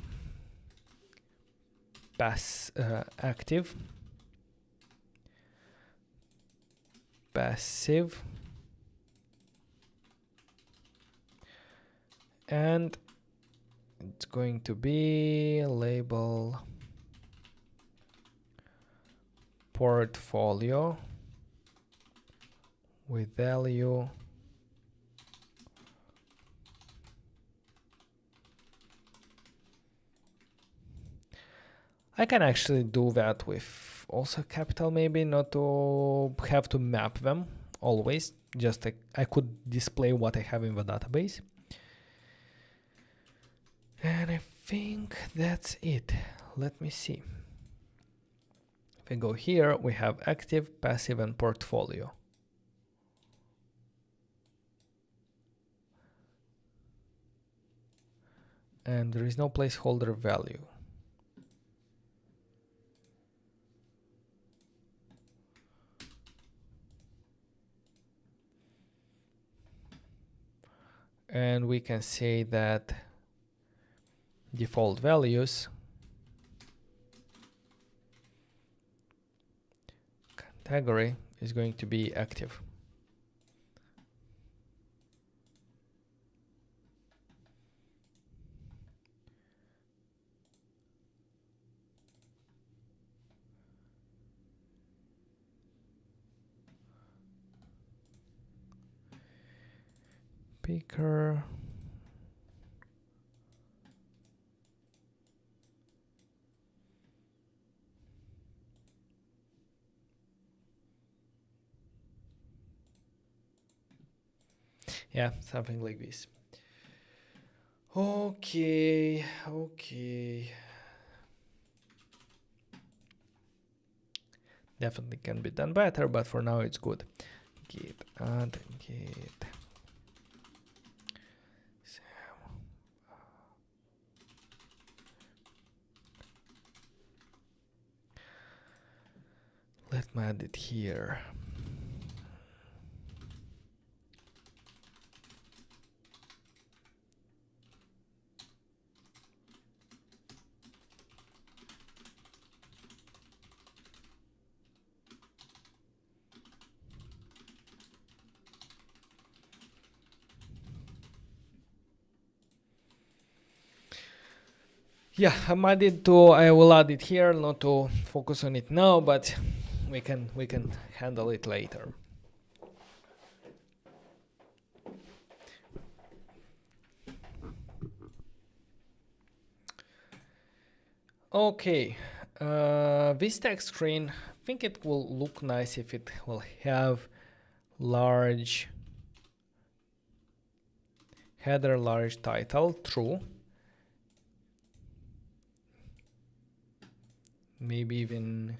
active, passive, and it's going to be label portfolio with value I can actually do that with also capital, maybe not to have to map them always, just like I could display what I have in the database. And I think that's it. Let me see. If I go here, we have active, passive, and portfolio. And there is no placeholder value. And we can say that default values category is going to be active. Picker. Yeah, something like this. Okay. Definitely can be done better, but for now it's good. Git add git. Let me add it here. Yeah, I will add it here, not to focus on it now, but we can handle it later. Okay, this text screen, I think it will look nice if it will have large header, large title, true. Maybe even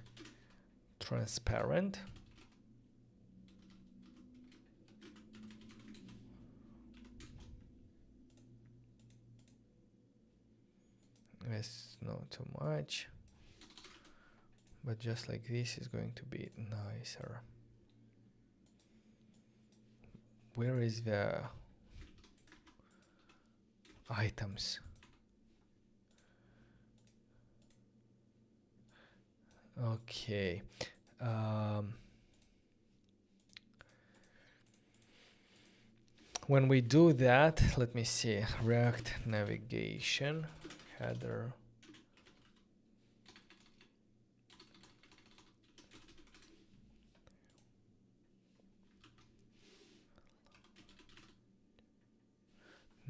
transparent. That's not too much, but just like this is going to be nicer. Where is the items? Okay. When we do that, let me see, React navigation, header.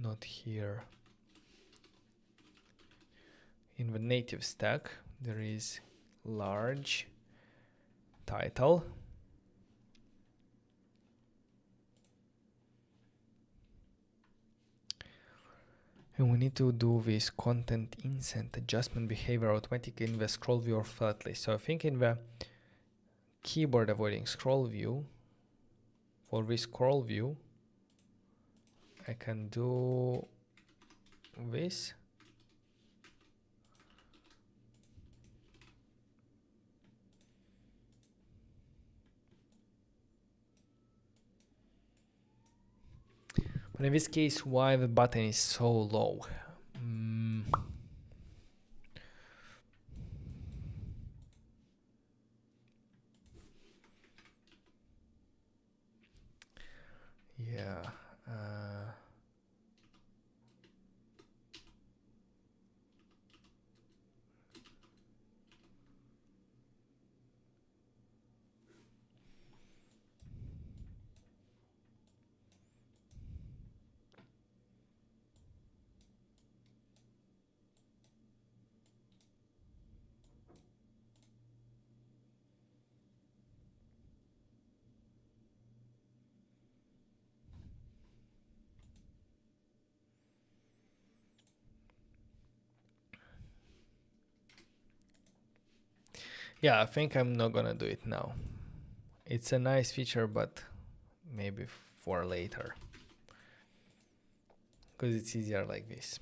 Not here. In the native stack, there is large title. And we need to do this content insert adjustment behavior automatically in the scroll view or flat list. So I think in the keyboard avoiding scroll view, for this scroll view, I can do this. But in this case, why the button is so low? Yeah. Yeah, I think I'm not gonna do it now. It's a nice feature, but maybe for later, because it's easier like this.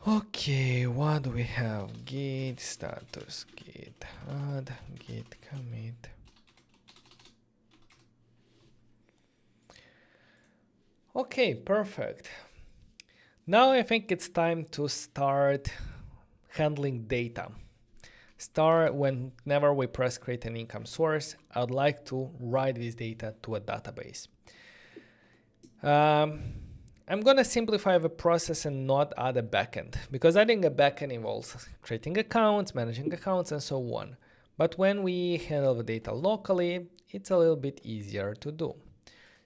Okay, what do we have? Git status, git add, git commit. Okay, perfect. Now I think it's time to start handling data. Whenever we press create an income source, I'd like to write this data to a database. I'm gonna simplify the process and not add a backend, because adding a backend involves creating accounts, managing accounts, and so on. But when we handle the data locally, it's a little bit easier to do.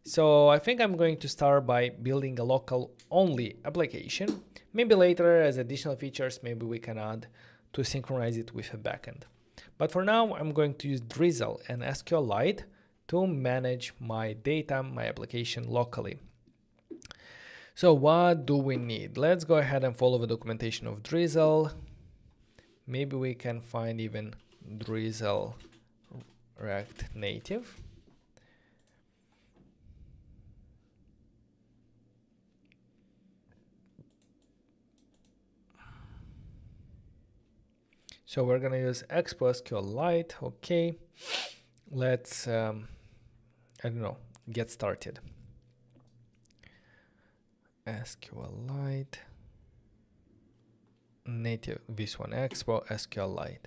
So I think I'm going to start by building a local only application. Maybe later, as additional features, maybe we can add to synchronize it with a backend. But for now, I'm going to use Drizzle and SQLite to manage my data, my application locally. So what do we need? Let's go ahead and follow the documentation of Drizzle. Maybe we can find even Drizzle React Native. So we're gonna use Expo SQLite. Okay, let's get started. SQLite native, this one, Expo SQLite.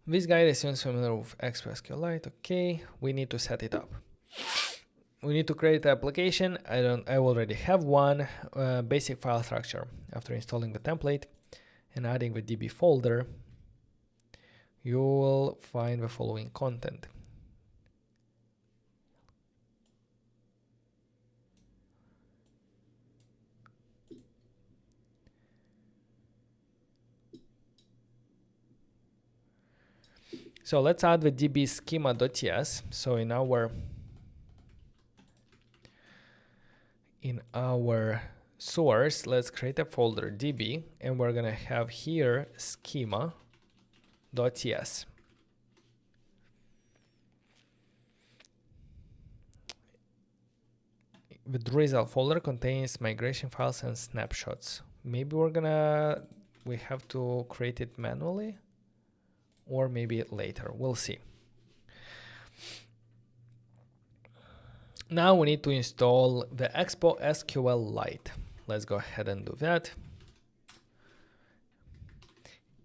This guide assumes familiar with Expo SQLite. Okay, we need to set it up. We need to create an application. I already have one. Basic file structure. After installing the template and adding the DB folder, you will find the following content. So let's add the DB schema.ts. So in our source, let's create a folder DB, and we're gonna have here schema.ts. The Drizzle folder contains migration files and snapshots. Maybe we have to create it manually, or maybe later, we'll see. Now we need to install the Expo SQLite. Let's go ahead and do that.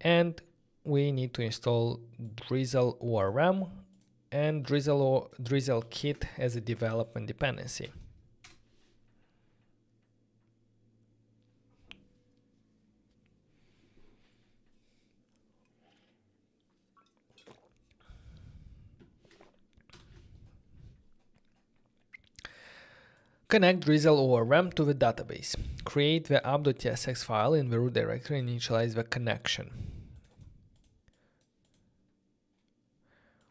And we need to install Drizzle ORM and Drizzle Kit as a development dependency. Connect Drizzle ORM to the database. Create the app.tsx file in the root directory and initialize the connection.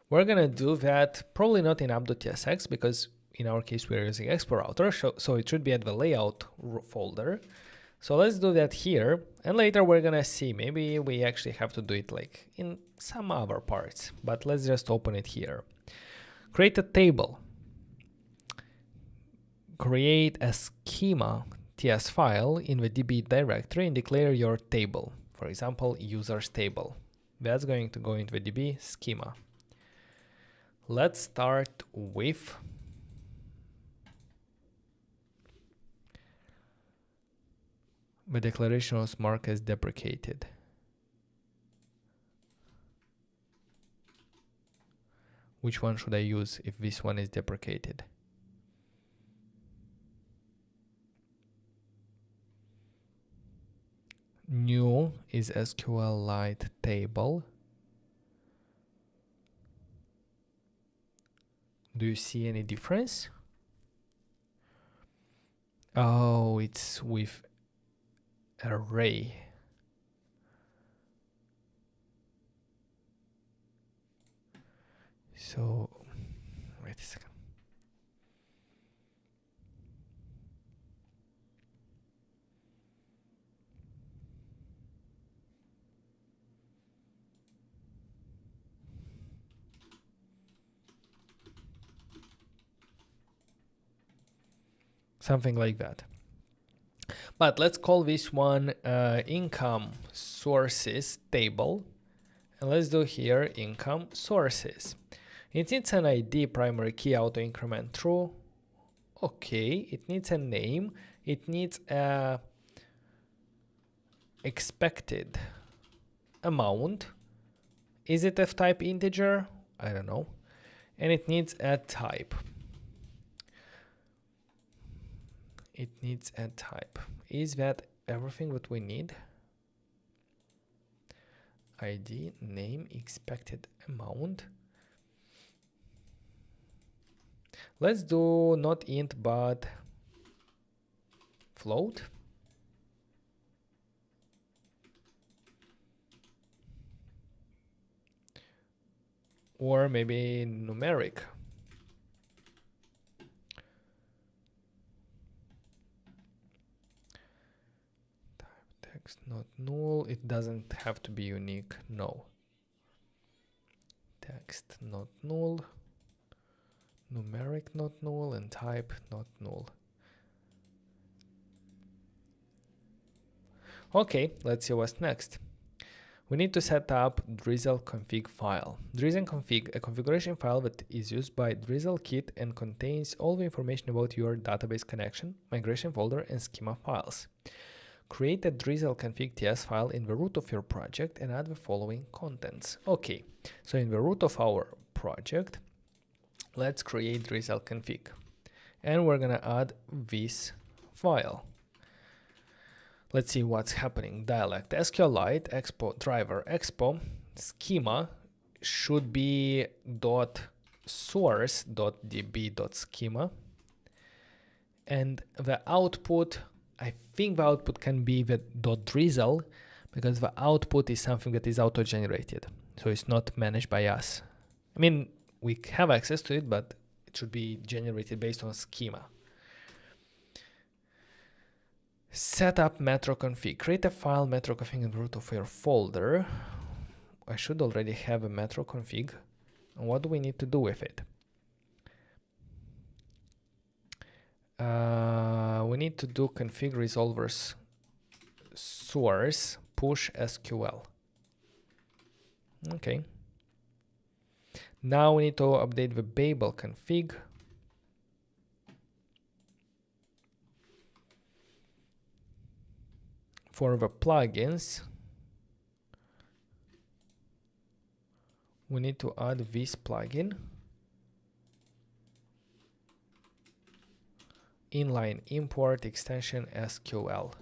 We're gonna do that probably not in app.tsx, because in our case we're using Expo router, so it should be at the layout folder. So let's do that here, and later we're gonna see, maybe we actually have to do it like in some other parts, but let's just open it here. Create a table. Create a schema TS file in the DB directory and declare your table. For example, users table. That's going to go into the DB schema. Let's start with the declaration was marked as deprecated. Which one should I use if this one is deprecated? New is SQLite table. Do you see any difference? Oh, it's with array. So, wait a second. Something like that. But let's call this one income sources table. And let's do here income sources. It needs an ID, primary key, auto increment true. Okay, it needs a name. It needs a expected amount. Is it of type integer? I don't know. And it needs a type. It needs a type. Is that everything that we need? ID, name, expected amount. Let's do not int but float. Or maybe numeric. Text not null. It doesn't have to be unique. No. Text not null. Numeric not null and type not null. Okay, let's see what's next. We need to set up Drizzle config file. Drizzle config, a configuration file that is used by Drizzle Kit and contains all the information about your database connection, migration folder, and schema files. Create a Drizzle config TS file in the root of your project and add the following contents. Okay, so in the root of our project, let's create Drizzle config. And we're gonna add this file. Let's see what's happening. Dialect, SQLite, expo, driver, expo, schema should be .source.db.schema. And the output, I think the output can be the .drizzle because the output is something that is auto-generated. So it's not managed by us. I mean, we have access to it, but it should be generated based on schema. Set up metro config. Create a file metro config in the root of your folder. I should already have a metro config. And what do we need to do with it? We need to do config resolvers source push SQL. Okay. Now we need to update the Babel config. For the plugins, we need to add this plugin. Inline import extension SQL.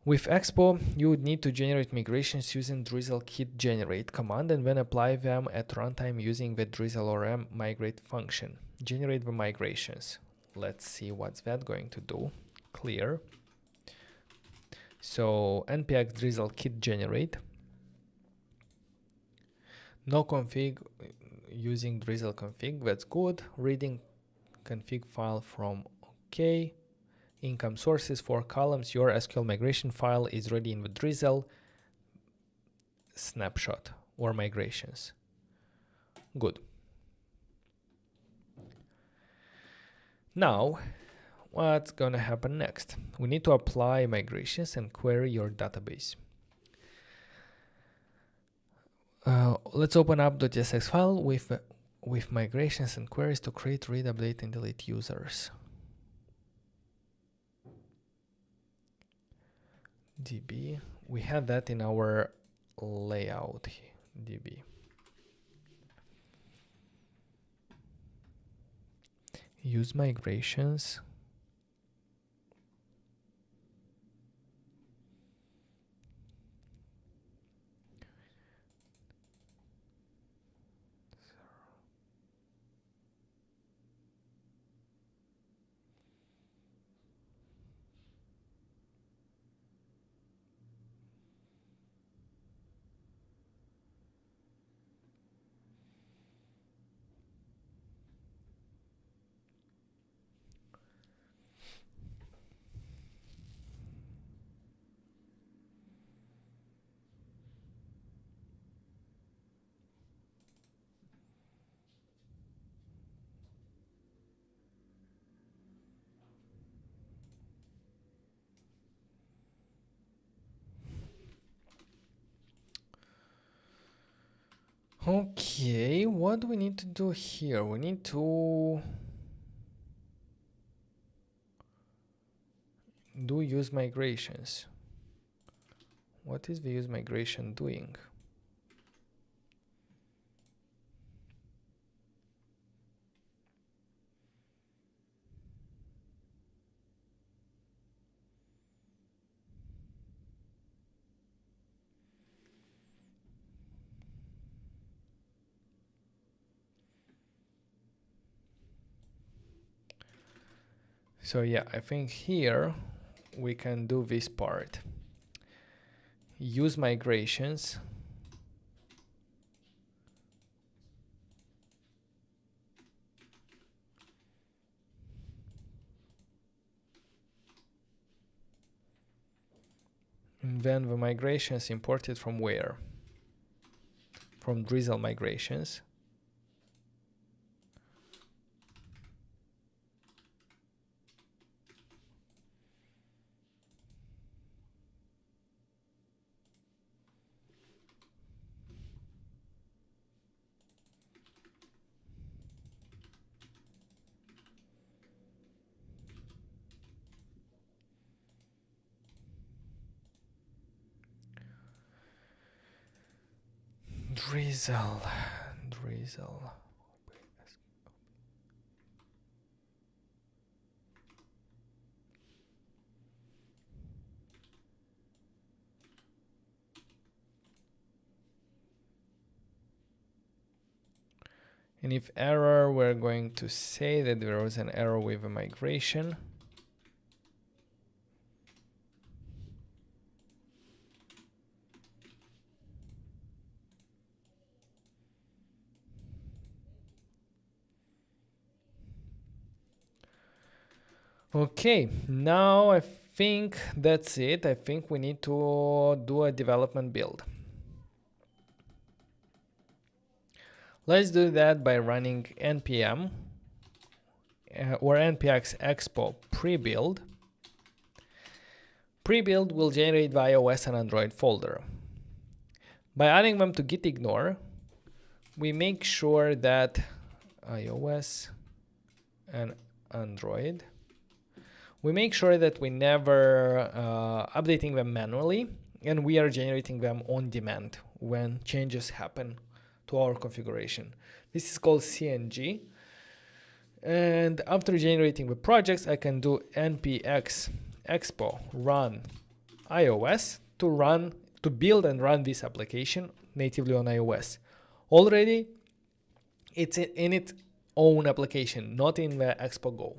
With Expo, you would need to generate migrations using Drizzle Kit generate command and then apply them at runtime using the Drizzle ORM migrate function. Generate the migrations. Let's see what's that going to do. Clear. So npx Drizzle Kit generate. No config using Drizzle config. That's good. Reading config file from OK. Income sources 4 columns. Your SQL migration file is ready in the Drizzle snapshot or migrations. Good. Now, what's gonna happen next? We need to apply migrations and query your database. Let's open up .tsx file with migrations and queries to create, read, update, and delete users. DB, we had that in our layout DB. Use migrations. Okay, what do we need to do here? We need to do use migrations. What is the use migration doing? So yeah, I think here we can do this part. Use migrations. And then the migrations imported from where? From Drizzle migrations. Drizzle. And if error, we're going to say that there was an error with a migration. Okay, now I think that's it. I think we need to do a development build. Let's do that by running npm or npx expo pre-build. Pre-build will generate the iOS and Android folder. By adding them to gitignore, we make sure that iOS and Android, we make sure that we never updating them manually, and we are generating them on demand when changes happen to our configuration. This is called CNG. And after generating the projects, I can do npx expo run iOS to build and run this application natively on iOS. Already, it's in its own application, not in the Expo Go.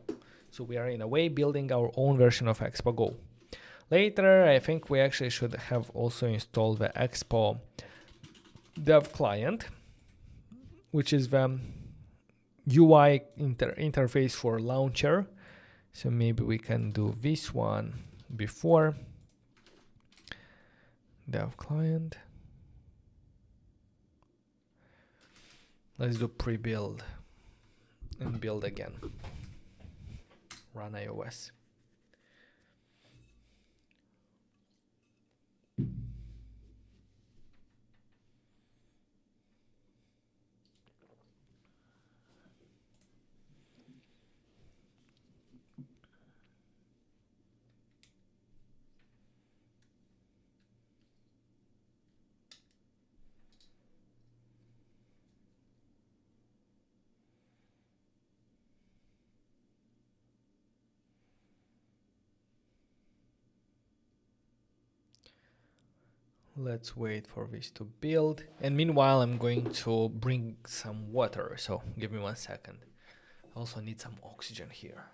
So we are in a way building our own version of Expo Go. Later, I think we actually should have also installed the Expo Dev client, which is the UI interface for launcher. So maybe we can do this one before dev client. Let's do pre-build and build again. Run iOS. Let's wait for this to build. And meanwhile, I'm going to bring some water. So give me 1 second. I also need some oxygen here.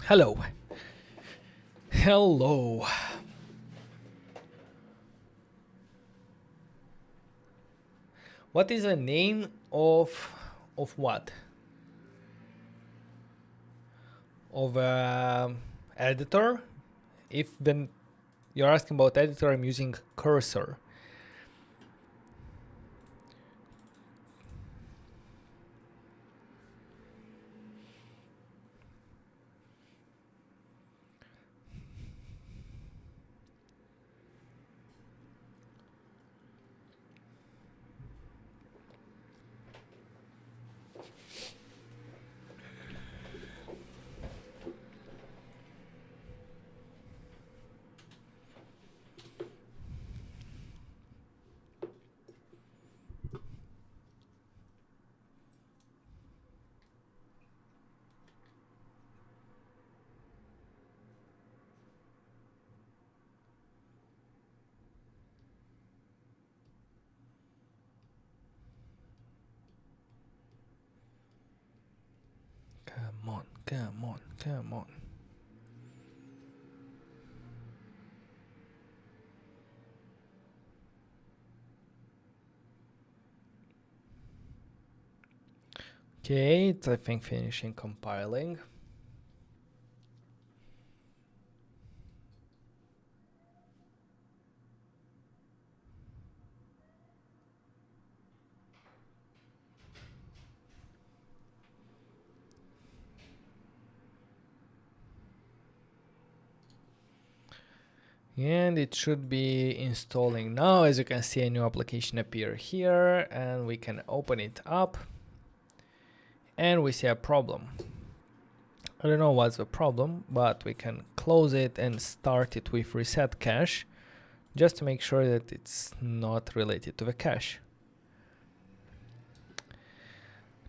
Hello. Hello. What is the name of what? Of editor? If then you're asking about editor, I'm using cursor. Come on, come on, come on. Okay, it's I think finishing compiling. And it should be installing now. As you can see, a new application appear here, and we can open it up, and we see a problem. I don't know what's the problem, but we can close it and start it with reset cache, just to make sure that it's not related to the cache.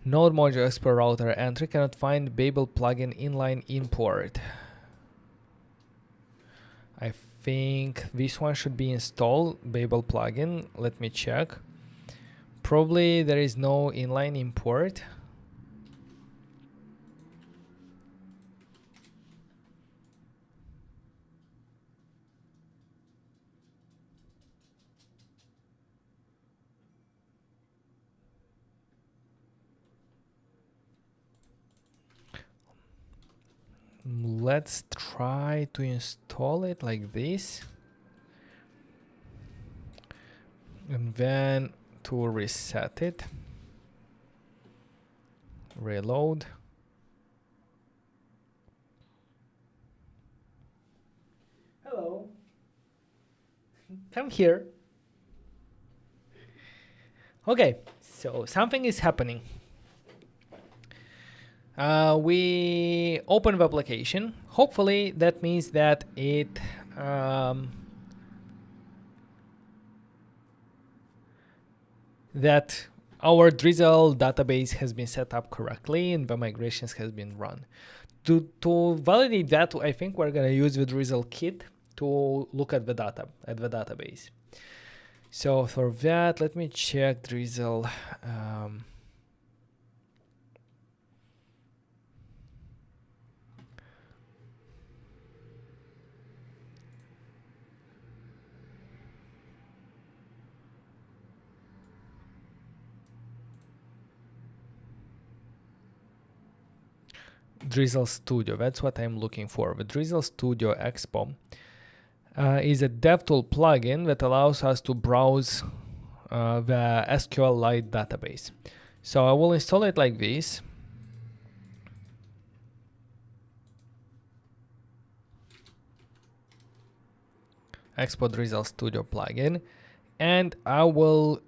Node module export router entry cannot find Babel plugin inline import. I think this one should be installed, Babel plugin. Let me check. Probably there is no inline import. Let's try to install it like this. And then to reset it, reload. Hello. Come here. Okay, so something is happening. We open the application. Hopefully that means that it that our Drizzle database has been set up correctly and the migrations has been run. To validate that, I think we're gonna use the Drizzle kit to look at the database. So for that, let me check Drizzle. Drizzle Studio, that's what I'm looking for. The Drizzle Studio Expo is a DevTool plugin that allows us to browse the SQLite database. So I will install it like this. Export Drizzle Studio plugin, and I will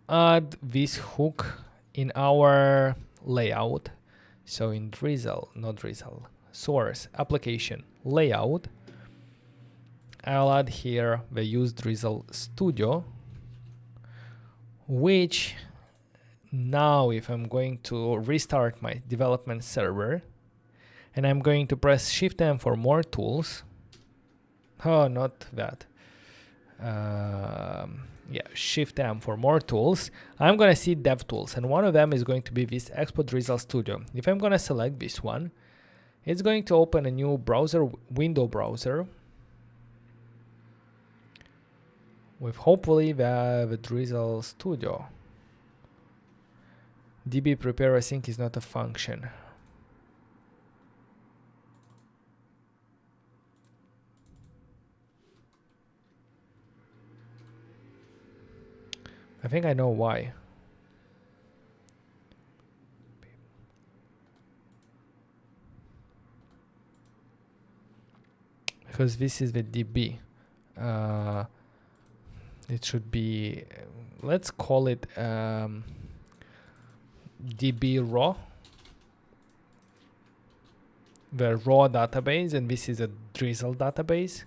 add this hook in our layout. So in Drizzle, not Drizzle, source, application, layout, I'll add here the use Drizzle Studio, which now if I'm going to restart my development server and I'm going to press Shift M for more tools. Oh, not that. Yeah, Shift M for more tools. I'm gonna see dev tools, and one of them is going to be this Export Drizzle Studio. If I'm gonna select this one, it's going to open a new browser, window browser, with hopefully the Drizzle Studio. DB prepare async is not a function. I think I know why. Because this is the DB. It should be, let's call it DB raw. The raw database, and this is a Drizzle database.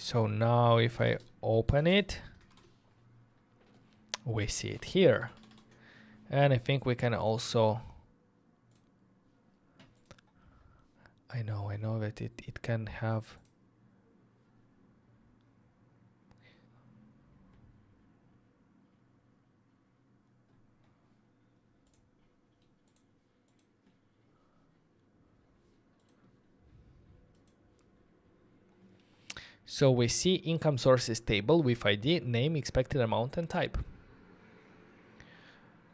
So now if I open it, we see it here. And I think we can also, I know that it can have, so we see income sources table with ID, name, expected amount, and type.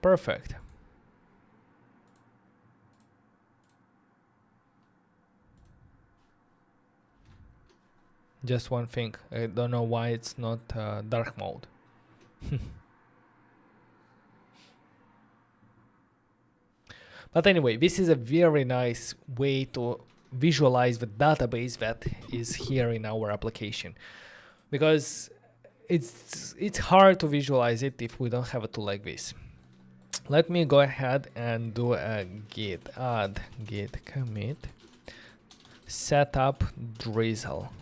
Perfect. Just one thing, I don't know why it's not dark mode. But anyway, this is a very nice way to visualize the database that is here in our application, because it's hard to visualize it if we don't have a tool like this. Let me go ahead and do a git add git commit setup Drizzle,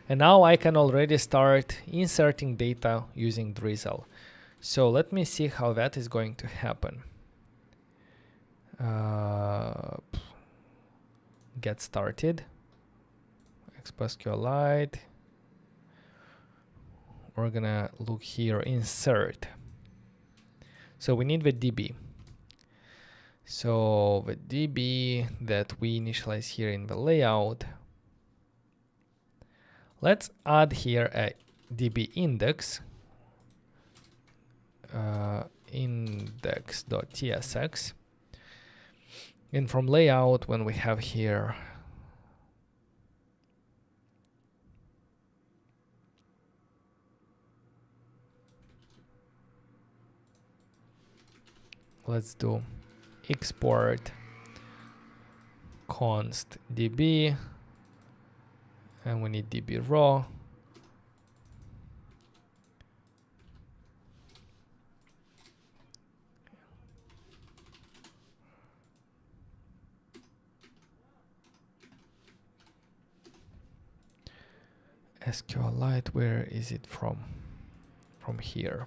and now I can already start inserting data using Drizzle. So let me see how that is going to happen. Get started, SQLite. We're gonna look here, insert. So we need the DB. So the DB that we initialize here in the layout, let's add here a DB index, index.tsx. And from layout, when we have here let's do export const db, and we need db raw. SQLite, where is it from? From here.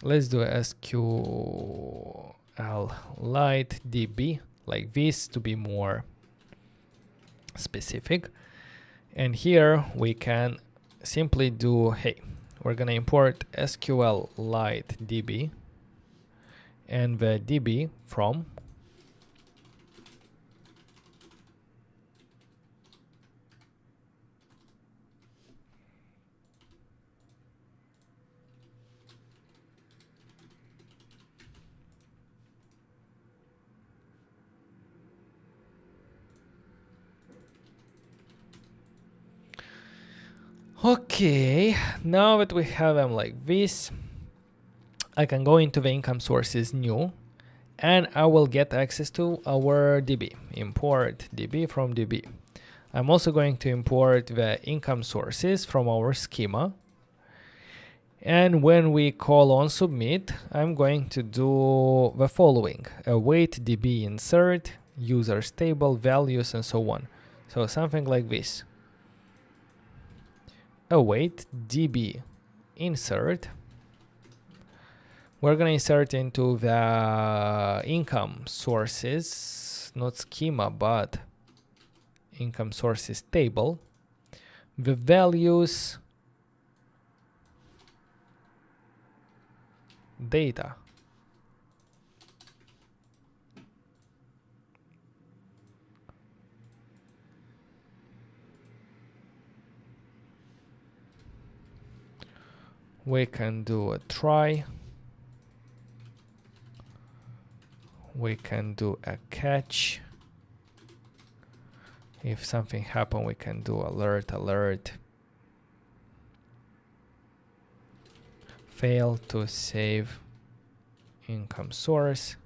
Let's do SQLite db like this to be more specific. And here we can simply do, hey, we're gonna import SQLite db and the db from okay, now that we have them like this, I can go into the income sources new, and I will get access to our DB. Import DB from DB. I'm also going to import the income sources from our schema. And when we call on submit, I'm going to do the following: await DB insert, users table, values, and so on. So something like this. Await DB insert. We're going to insert into the income sources, not schema, but income sources table, the values data. We can do a try. We can do a catch. If something happens, we can do alert, alert. Fail to save income source.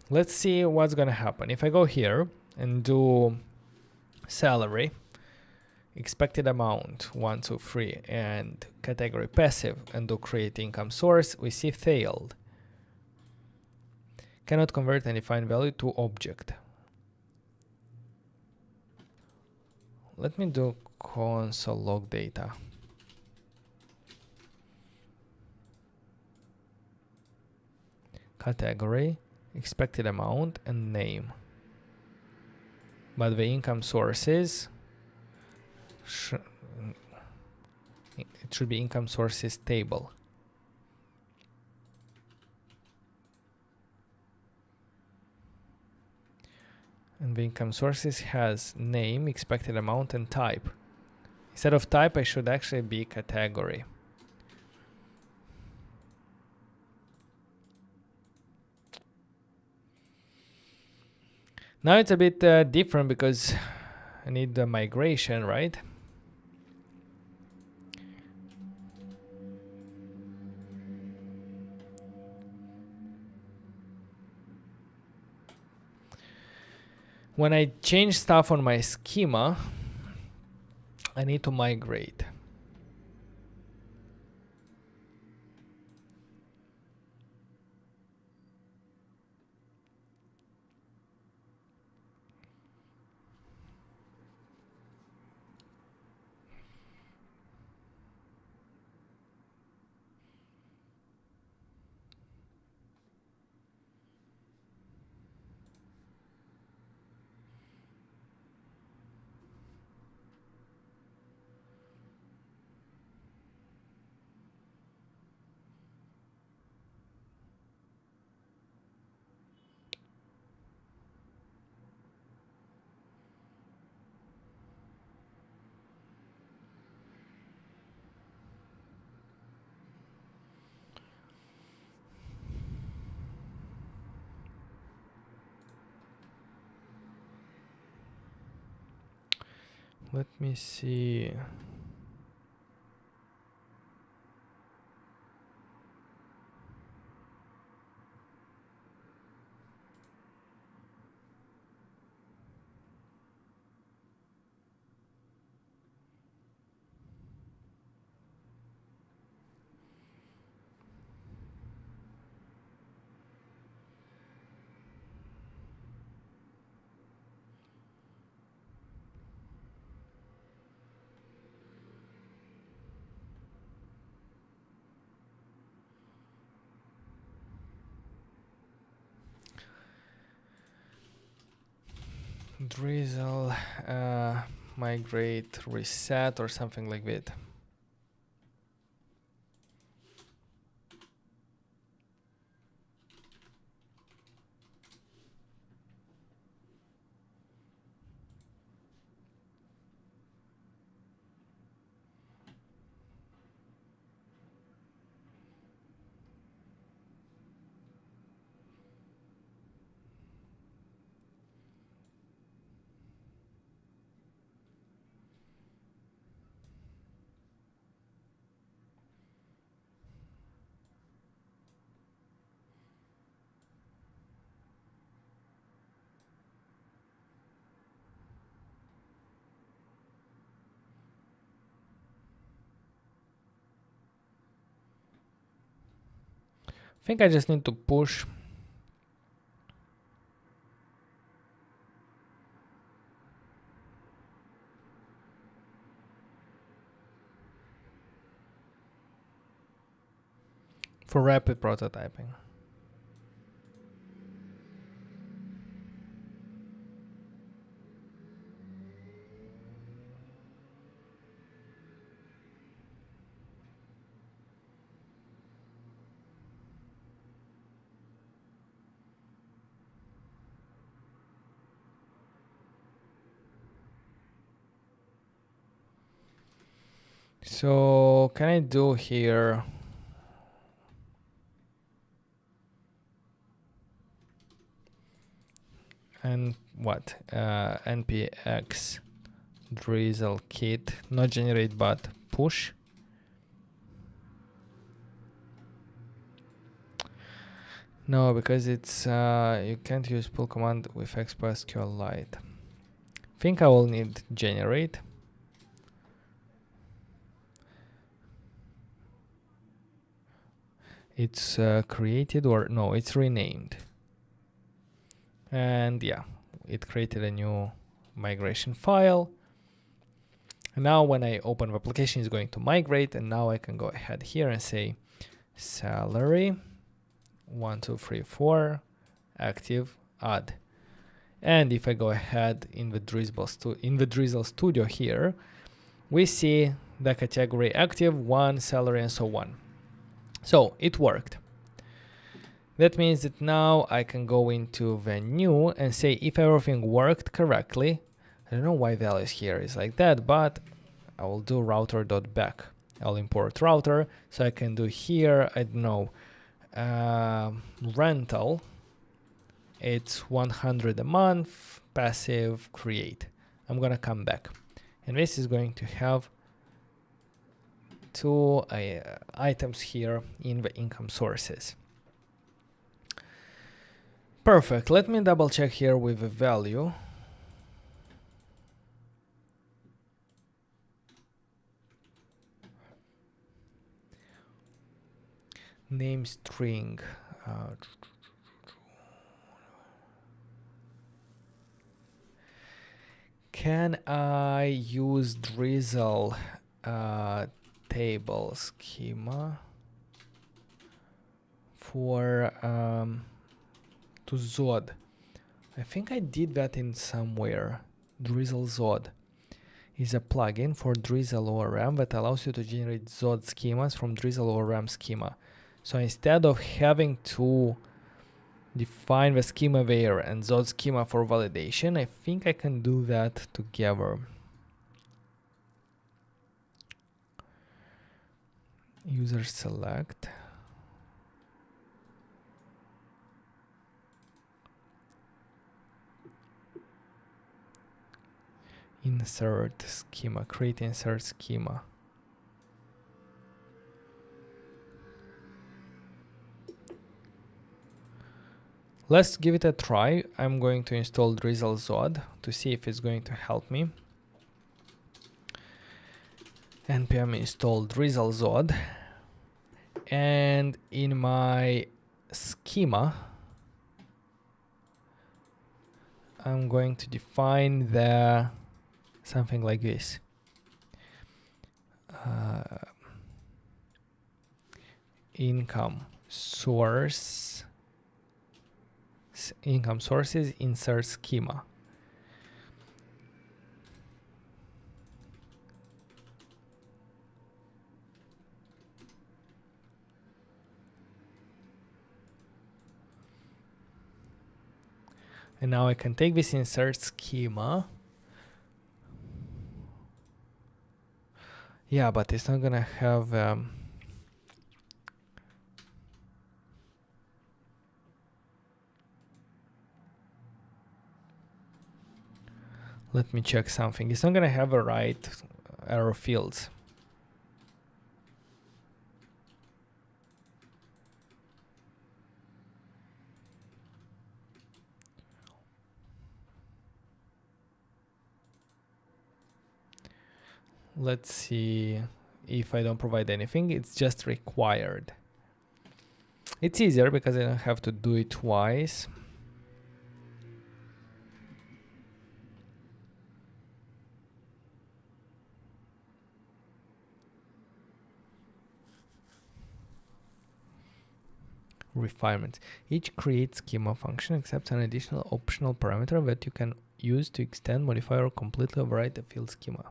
Let's see what's gonna happen. If I go here and do salary, expected amount 1, 2, 3, and category passive, and do create income source, we see failed. Cannot convert any defined value to object. Let me do console log data. Category, expected amount, and name. But the income sources, it should be income sources table. And the income sources has name, expected amount, and type. Instead of type, I should actually be category. Now it's a bit different because I need the migration, right? When I change stuff on my schema, I need to migrate. Let me see. Drizzle, migrate, reset, or something like that. I think I just need to push for rapid prototyping. So can I do here? And what? npx drizzle kit, not generate but push. No, because it's you can't use pull command with expo SQLite. Think I will need generate. It's created, or no, it's renamed. And yeah, it created a new migration file. And now when I open the application, it's going to migrate. And now I can go ahead here and say salary 1, 2, 3, 4 active add. And if I go ahead in the Drizzle Studio here, we see the category active, 1, salary, and so on. So it worked. That means that now I can go into the new and say if everything worked correctly. I don't know why values here is like that, but I will do router.back. I'll import router, so I can do here, I don't know, rental. It's 100 a month, passive, create. I'm gonna come back. And this is going to have two items here in the income sources. Perfect. Let me double check here with the value. Name string. Can I use drizzle table schema for to Zod? I think I did that in somewhere. Drizzle Zod is a plugin for Drizzle ORM that allows you to generate Zod schemas from Drizzle ORM schema. So instead of having to define the schema there and Zod schema for validation, I think I can do that together. User select. In Insert schema, create insert schema. Let's give it a try. I'm going to install Drizzle Zod to see if it's going to help me. npm install Drizzle Zod. And in my schema, I'm going to define the something like this. Income sources insert schema. And now I can take this insert schema. Yeah, but it's not gonna have let me check something. It's not gonna have a right arrow fields. Let's see if I don't provide anything. It's just required. It's easier because I don't have to do it twice. Refinements. Each create schema function accepts an additional optional parameter that you can use to extend, modify, or completely override the field schema.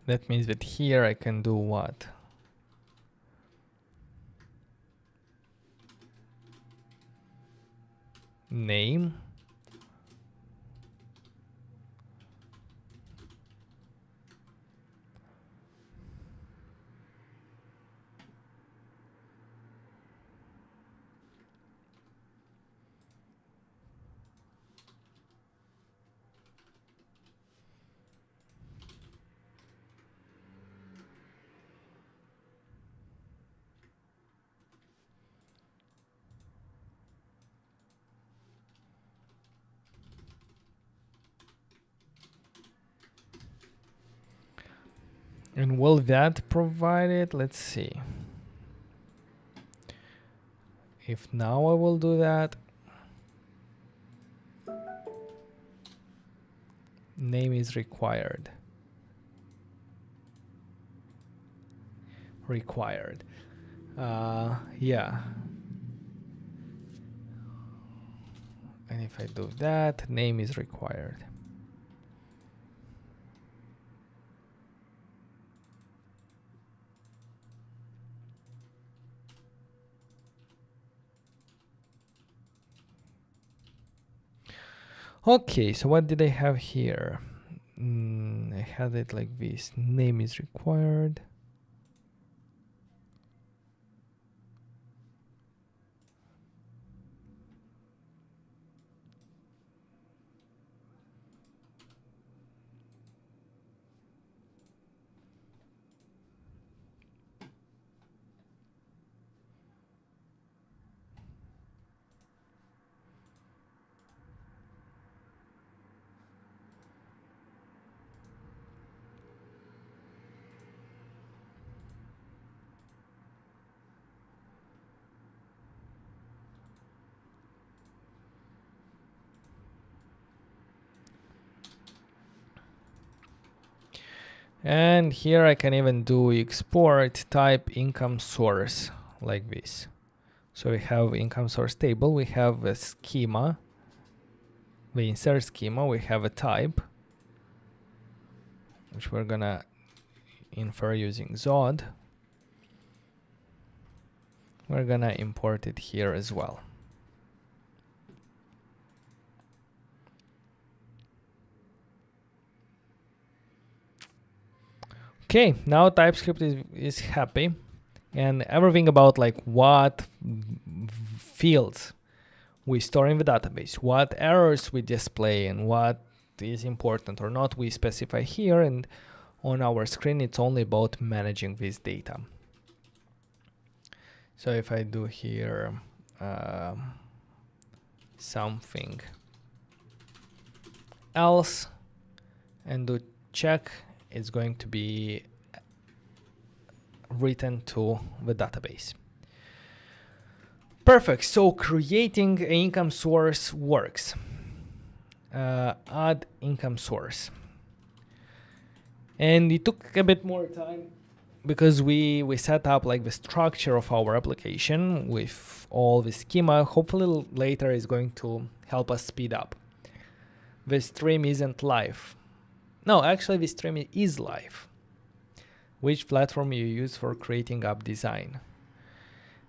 That means that here I can do what? Name. And will that provide it? Let's see. If now I will do that, name is required. Required. Yeah. And if I do that, name is required. Okay, so what did I have here? I had it like this. Name is required. And here I can even do export type income source like this. So we have income source table, we have a schema, we insert schema, we have a type, which we're gonna infer using Zod. We're gonna import it here as well. Okay, now TypeScript is happy, and everything about like what fields we store in the database, what errors we display, and what is important or not we specify here, and on our screen it's only about managing this data. So if I do here something else and do check, it's going to be written to the database. Perfect. So creating an income source works. Add income source. And it took a bit more time because we set up like the structure of our application with all the schema. Hopefully later is going to help us speed up. The stream isn't live. No, actually the stream is live. Which platform you use for creating app design?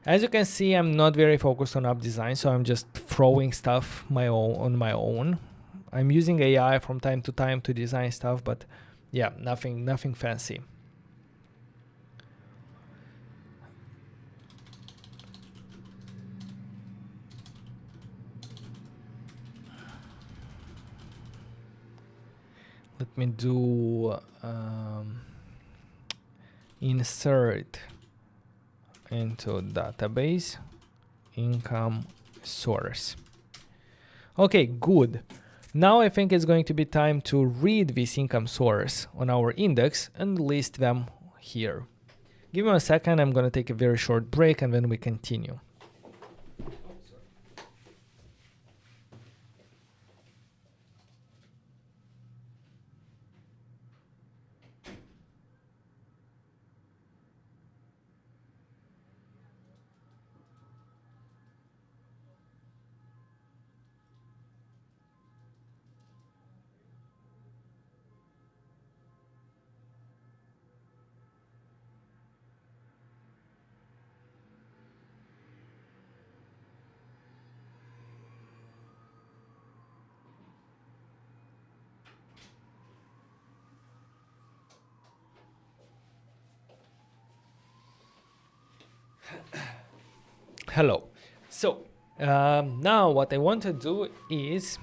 As you can see, I'm not very focused on app design, so I'm just throwing stuff on my own. I'm using AI from time to time to design stuff, but yeah, nothing fancy. Let me do insert into database income source. Okay, good. Now I think it's going to be time to read this income source on our index and list them here. Give me a second, I'm going to take a very short break and then we continue. Hello. So now what I want to do is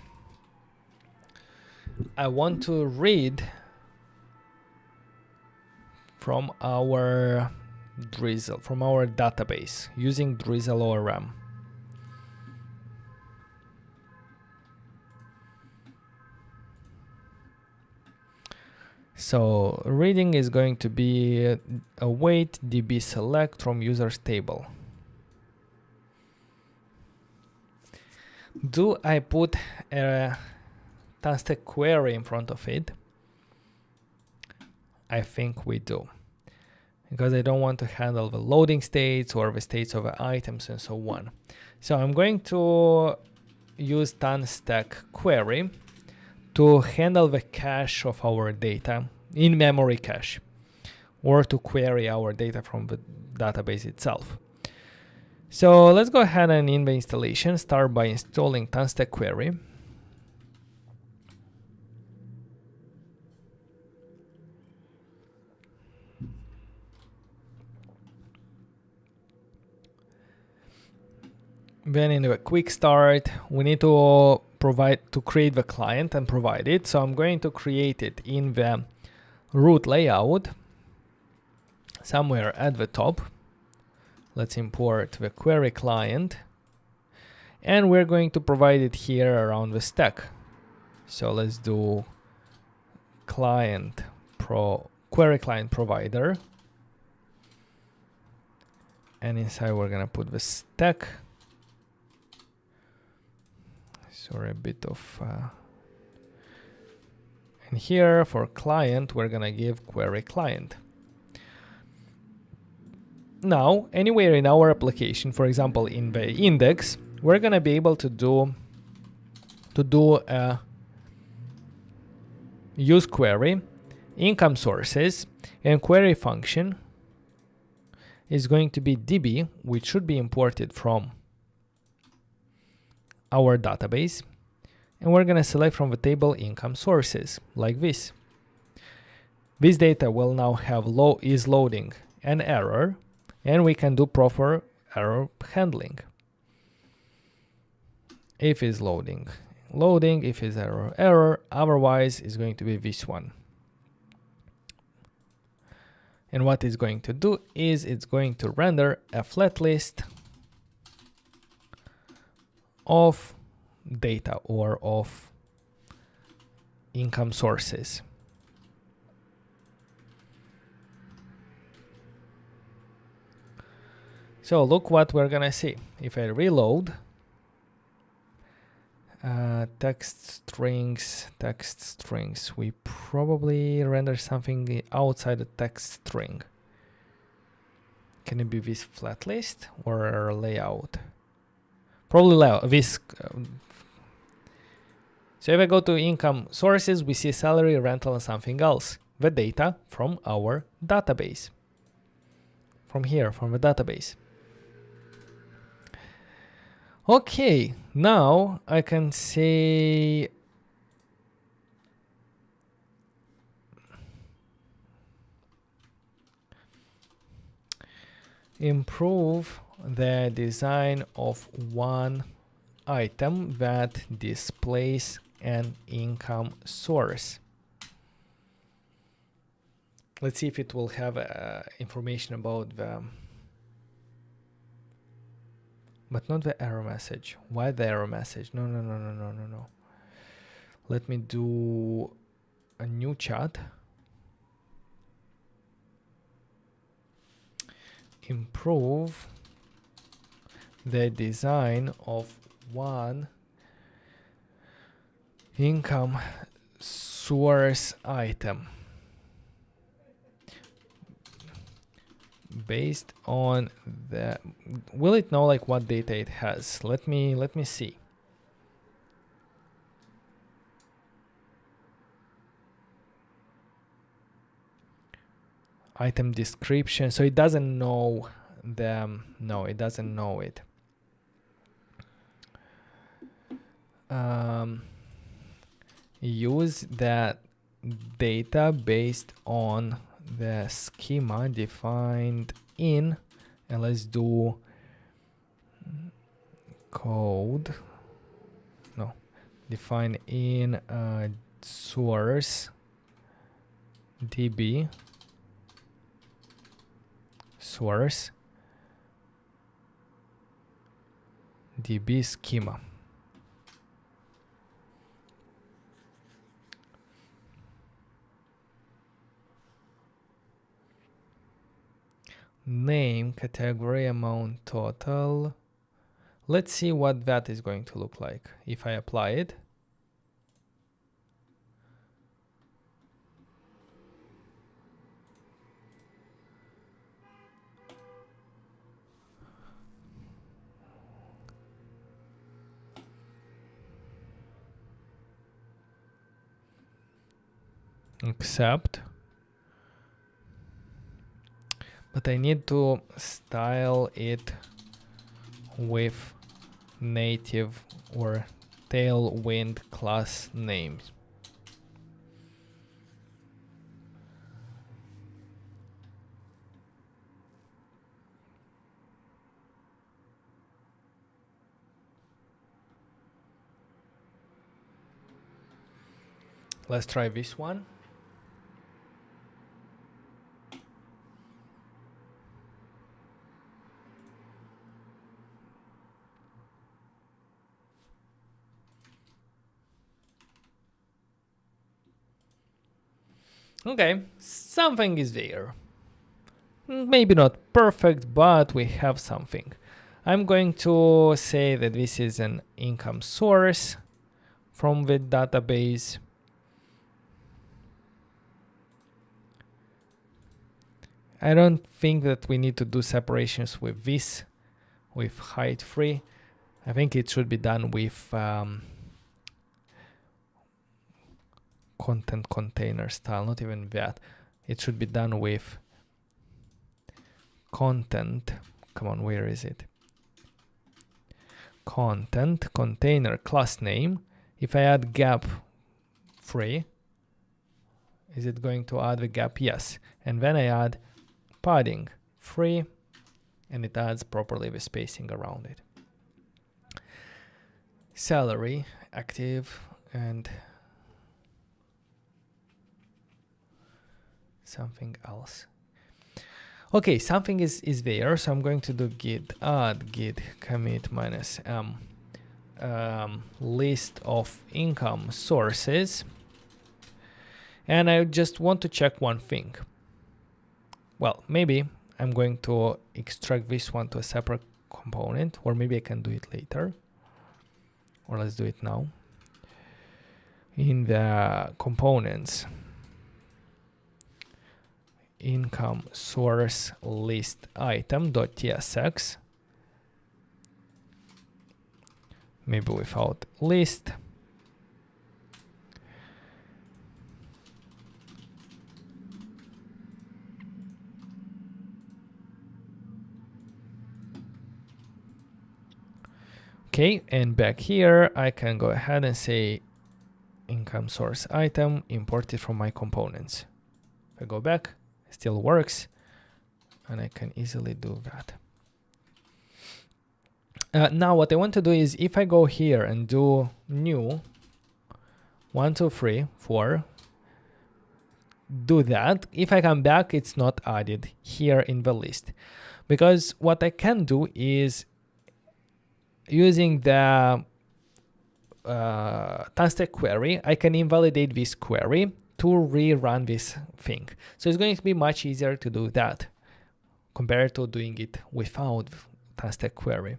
I want to read from our Drizzle, from our database using Drizzle ORM. So reading is going to be await db select from users table. Do I put a Tanstack query in front of it? I think we do, because I don't want to handle the loading states or the states of the items and so on. So I'm going to use Tanstack query to handle the cache of our data, in-memory cache, or to query our data from the database itself. So let's go ahead and in the installation, start by installing Tanstack query. Then in the quick start, we need to create the client and provide it. So I'm going to create it in the root layout, somewhere at the top. Let's import the query client, and we're going to provide it here around the stack. So let's do query client provider, and inside we're gonna put the stack. Sorry, a bit of and here for client we're gonna give query client. Now, anywhere in our application, for example, in the index, we're gonna be able to do a use query income sources, and query function is going to be db, which should be imported from our database. And we're going to select from the table income sources like this. This data will now have is loading an error, and we can do proper error handling. If is loading, if is error, otherwise is going to be this one. And what it's going to do is it's going to render a flat list of data or of income sources. So look what we're gonna see. If I reload, text strings, we probably render something outside the text string. Can it be this flat list or layout? Probably layout, this. So if I go to income sources, we see salary, rental, and something else. The data from our database. From here, from the database. Okay, now I can say improve the design of one item that displays an income source. Let's see if it will have information about the, but not the error message. Why the error message? No. Let me do a new chat. Improve the design of one income source item based on the, will it know like what data it has? Let me see. Item description. So it doesn't know them. No, it doesn't know it. Use that data based on the schema defined in, and let's do code. No, define in source db source db schema. Name, category, amount, total. Let's see what that is going to look like if I apply it. Accept. But I need to style it with native or Tailwind class names. Let's try this one. Okay, something is there. Maybe not perfect, but we have something. I'm going to say that this is an income source from the database. I don't think that we need to do separations with this, with height free. I think it should be done with content container style, not even that. It should be done with content. Come on, where is it? Content container class name. If I add gap free, is it going to add the gap? Yes. And then I add padding free, and it adds properly the spacing around it. Salary active and something else. Okay, something is there, so I'm going to do git add git commit -m list of income sources, and I just want to check one thing. Well, maybe I'm going to extract this one to a separate component, or maybe I can do it later, or let's do it now. In the components, income source list item.tsx, maybe without list. Okay, and back here I can go ahead and say income source item imported from my components. If I go back, it still works, and I can easily do that. Now what I want to do is, if I go here and do new 1 2 3 4, do that. If I come back, it's not added here in the list, because what I can do is, using the Tanstack query, I can invalidate this query to rerun this thing. So it's going to be much easier to do that compared to doing it without Tanstack query.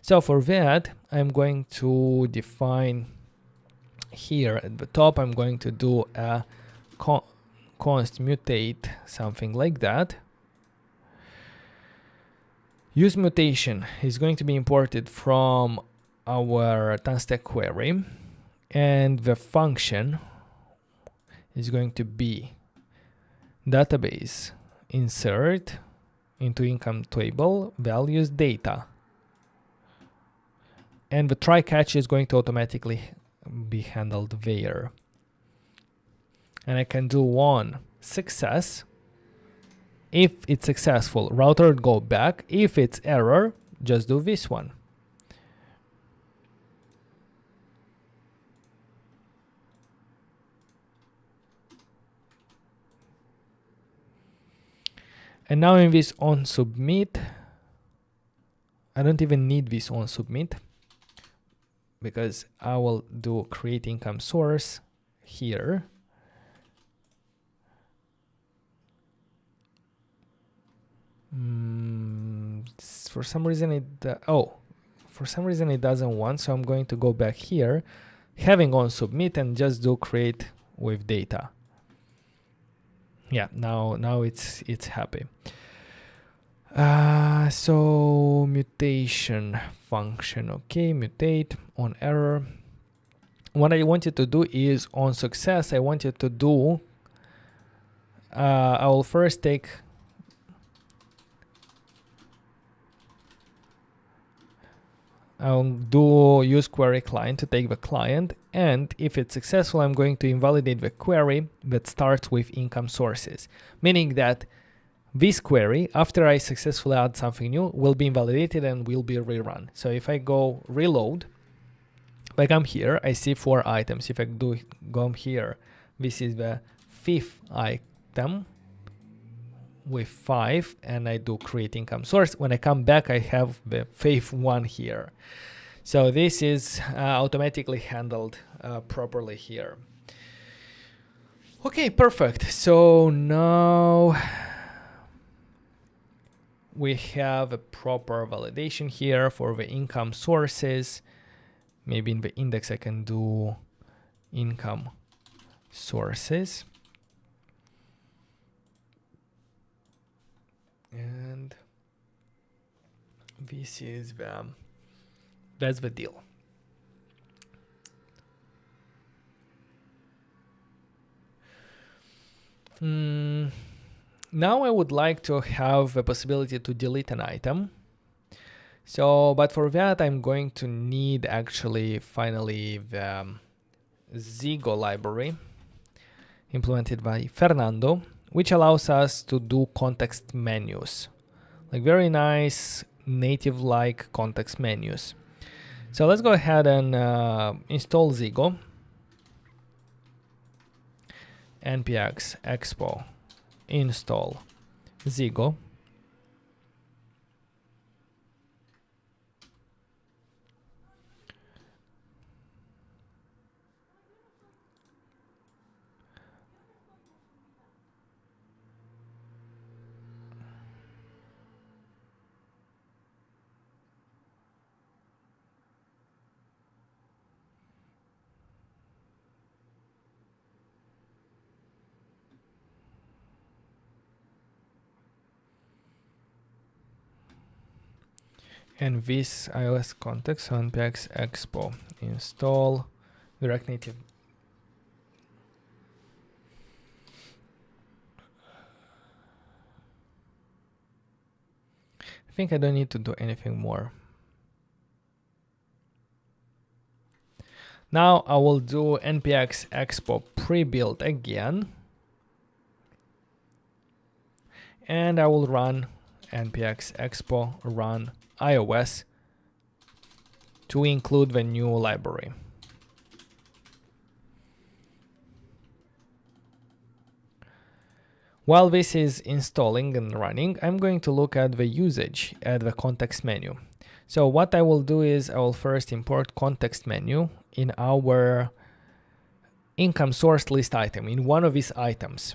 So for that, I'm going to define here at the top, I'm going to do a const mutate, something like that. Use mutation is going to be imported from our Tanstack query, and the function is going to be database insert into income table values data, and the try catch is going to automatically be handled there. And I can do one success. If it's successful, router go back. If it's error, just do this one. And now in this on submit, I don't even need this on submit, because I will do create income source here. For some reason it doesn't want, so I'm going to go back here, having on submit, and just do create with data. Yeah, now it's happy. So mutation function, okay, mutate on error. What I wanted to do is on success, I wanted to do, I will first take I'll do use query client to take the client, and if it's successful, I'm going to invalidate the query that starts with income sources, meaning that this query, after I successfully add something new, will be invalidated and will be rerun. So if I go reload, if I come here, I see 4 items. If I do go here, this is the 5th item with 5, and I do create income source. When I come back, I have the 5th one here. So this is automatically handled properly here. Okay, perfect. So now we have a proper validation here for the income sources. Maybe in the index I can do income sources. And this is that's the deal. Now I would like to have a possibility to delete an item. So, but for that, I'm going to need actually finally the Zigo library implemented by Fernando, which allows us to do context menus, like very nice native-like context menus. So let's go ahead and install Zigo, npx expo install Zigo. And this iOS context on npx expo install React Native. I think I don't need to do anything more. Now I will do npx expo pre-build again, and I will run npx expo run iOS to include the new library. While this is installing and running, I'm going to look at the usage at the context menu. So what I will do is I will first import context menu in our income source list item, in one of these items.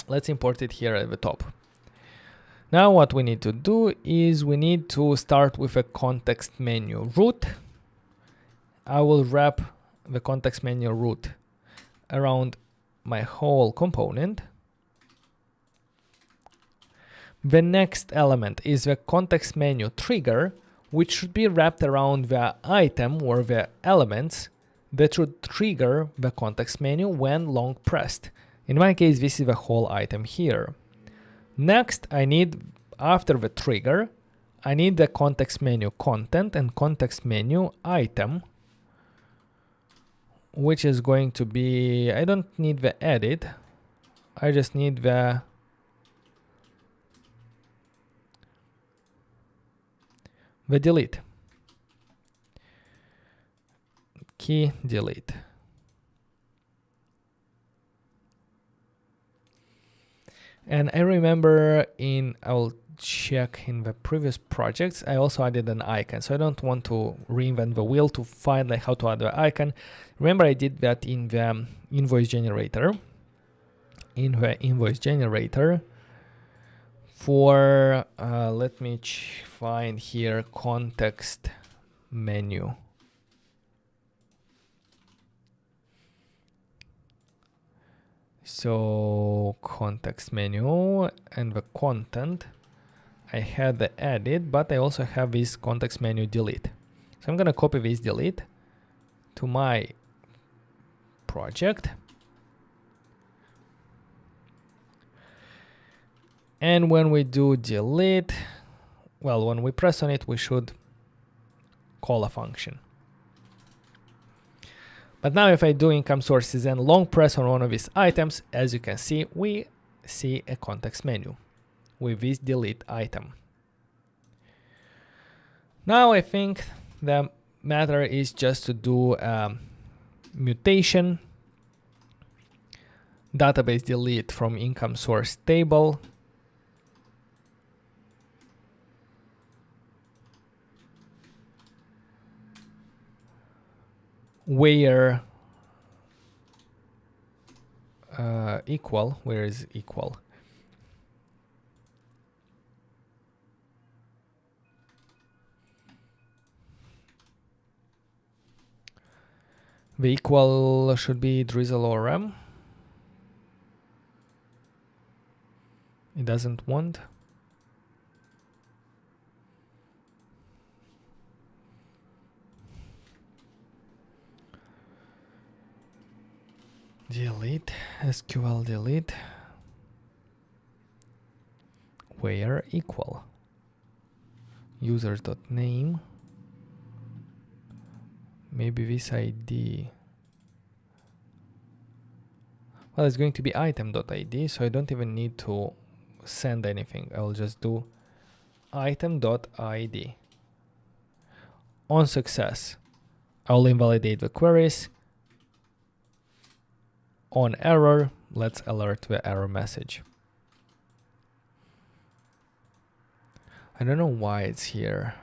Let's import it here at the top. Now what we need to do is we need to start with a context menu root. I will wrap the context menu root around my whole component. The next element is the context menu trigger, which should be wrapped around the item or the elements that should trigger the context menu when long pressed. In my case, this is the whole item here. Next, I need, after the trigger, I need the context menu content and context menu item, which is going to be, I don't need the edit, I just need the delete. Key delete. And I remember I'll check in the previous projects, I also added an icon. So I don't want to reinvent the wheel to find like how to add the icon. Remember I did that in the invoice generator. In the invoice generator for, let me find here context menu. So context menu and the content, I had the edit, but I also have this context menu delete. So I'm gonna copy this delete to my project. And when we do delete, well, when we press on it, we should call a function. But now if I do income sources and long press on one of these items, as you can see, we see a context menu with this delete item. Now I think the matter is just to do a mutation, database delete from income source table, where equal, where is equal? The equal should be drizzle or rem. It doesn't want. delete, SQL delete, where equal, users.name, maybe this ID. Well, it's going to be item.id, so I don't even need to send anything. I'll just do item.id. On success, I'll invalidate the queries. On error, let's alert the error message. I don't know why it's here.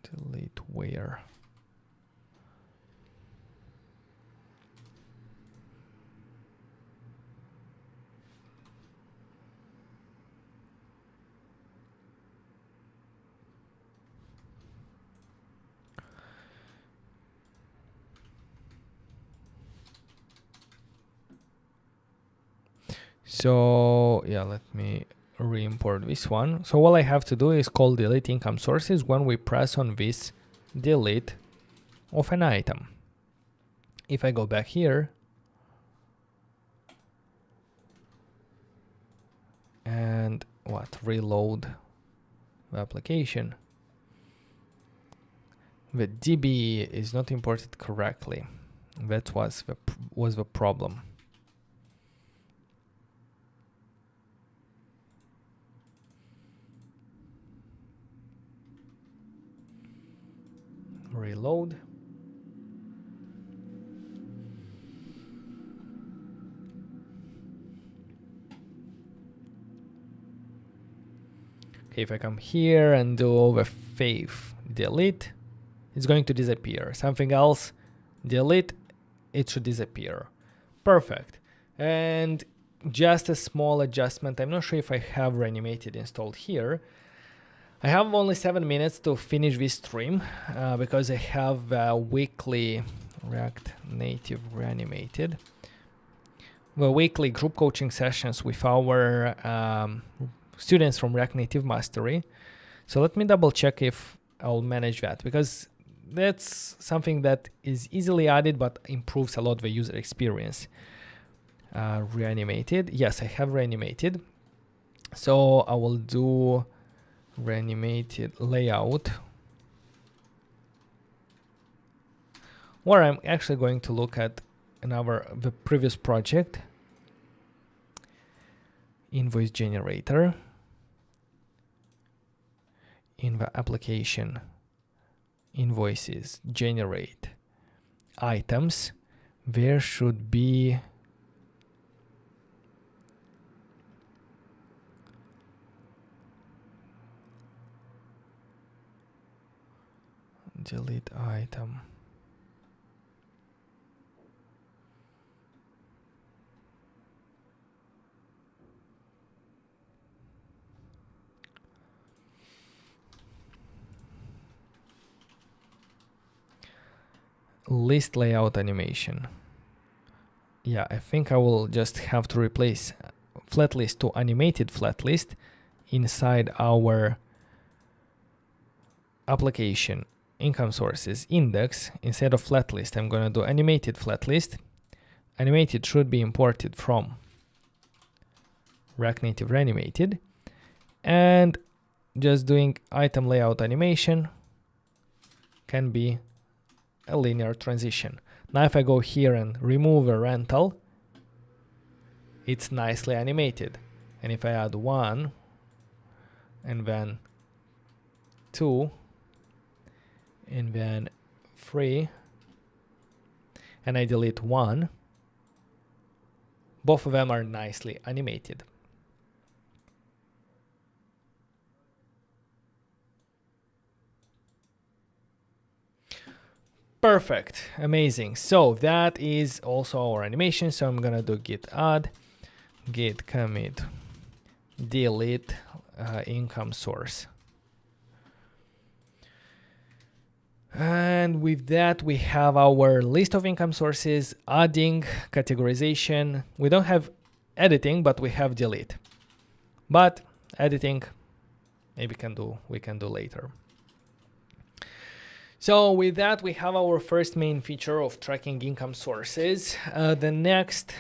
Delete where. So yeah, let me re-import this one. So all I have to do is call delete income sources when we press on this delete of an item. If I go back here and reload the application, the DB is not imported correctly. That was the problem. Reload. Okay, if I come here and do the faith delete, it's going to disappear. Something else, delete, it should disappear. Perfect. And just a small adjustment. I'm not sure if I have reanimated installed here. I have only 7 minutes to finish this stream because I have weekly React Native reanimated. The weekly group coaching sessions with our students from React Native Mastery. So let me double check if I'll manage that, because that's something that is easily added but improves a lot the user experience. Reanimated. Yes, I have reanimated. So I will do reanimated layout, where I'm actually going to look at the previous project, invoice generator. In the application, invoices, generate items, there should be delete item. List layout animation. Yeah, I think I will just have to replace flat list to animated flat list inside our application income sources index. Instead of flat list, I'm going to do animated flat list. Animated should be imported from React Native reanimated, and just doing item layout animation can be a linear transition. Now if I go here and remove a rental, it's nicely animated. And if I add 1 and then 2 and then 3 and I delete 1, both of them are nicely animated. Perfect, amazing. So that is also our animation. So I'm gonna do git add, git commit, delete income source. And with that, we have our list of income sources, adding, categorization. We don't have editing, but we have delete. But editing, maybe we can do later. So with that, we have our first main feature of tracking income sources. The next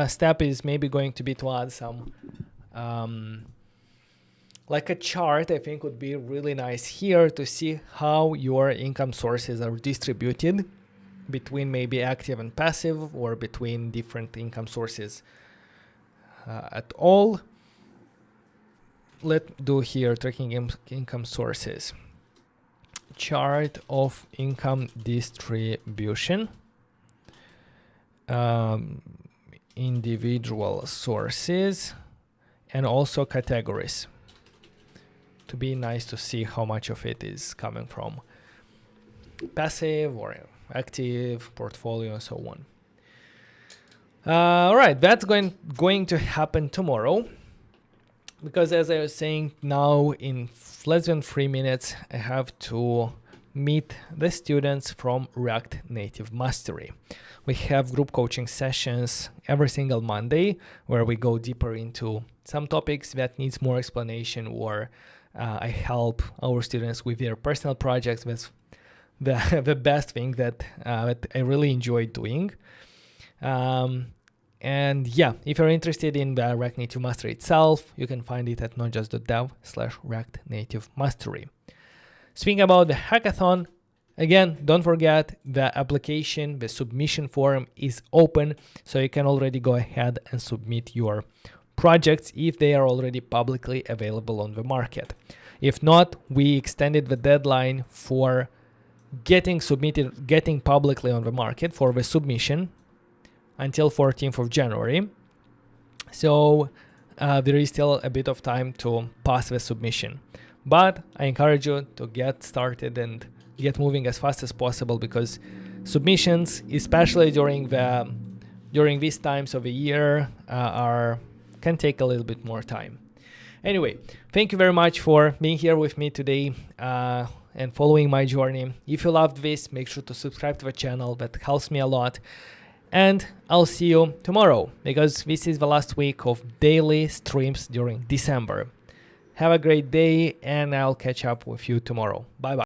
step is maybe going to be to add some like a chart. I think would be really nice here to see how your income sources are distributed between maybe active and passive, or between different income sources at all. Let's do here tracking income sources. Chart of income distribution. Individual sources and also categories, to be nice to see how much of it is coming from passive or active, portfolio, and so on. All right, that's going to happen tomorrow, because as I was saying, now in less than 3 minutes, I have to meet the students from React Native Mastery. We have group coaching sessions every single Monday where we go deeper into some topics that needs more explanation, or I help our students with their personal projects. That's the best thing that I really enjoy doing. And yeah, if you're interested in the React Native Mastery itself, you can find it at notjust.dev/React Native Mastery. Speaking about the hackathon, again, don't forget the application, the submission form is open, so you can already go ahead and submit your projects if they are already publicly available on the market. If not, we extended the deadline for getting publicly on the market for the submission until 14th of January. So there is still a bit of time to pass the submission. But I encourage you to get started and get moving as fast as possible, because submissions, especially during these times of the year, can take a little bit more time. Anyway, thank you very much for being here with me today and following my journey. If you loved this, make sure to subscribe to the channel. That helps me a lot. And I'll see you tomorrow, because this is the last week of daily streams during December. Have a great day, and I'll catch up with you tomorrow. Bye-bye.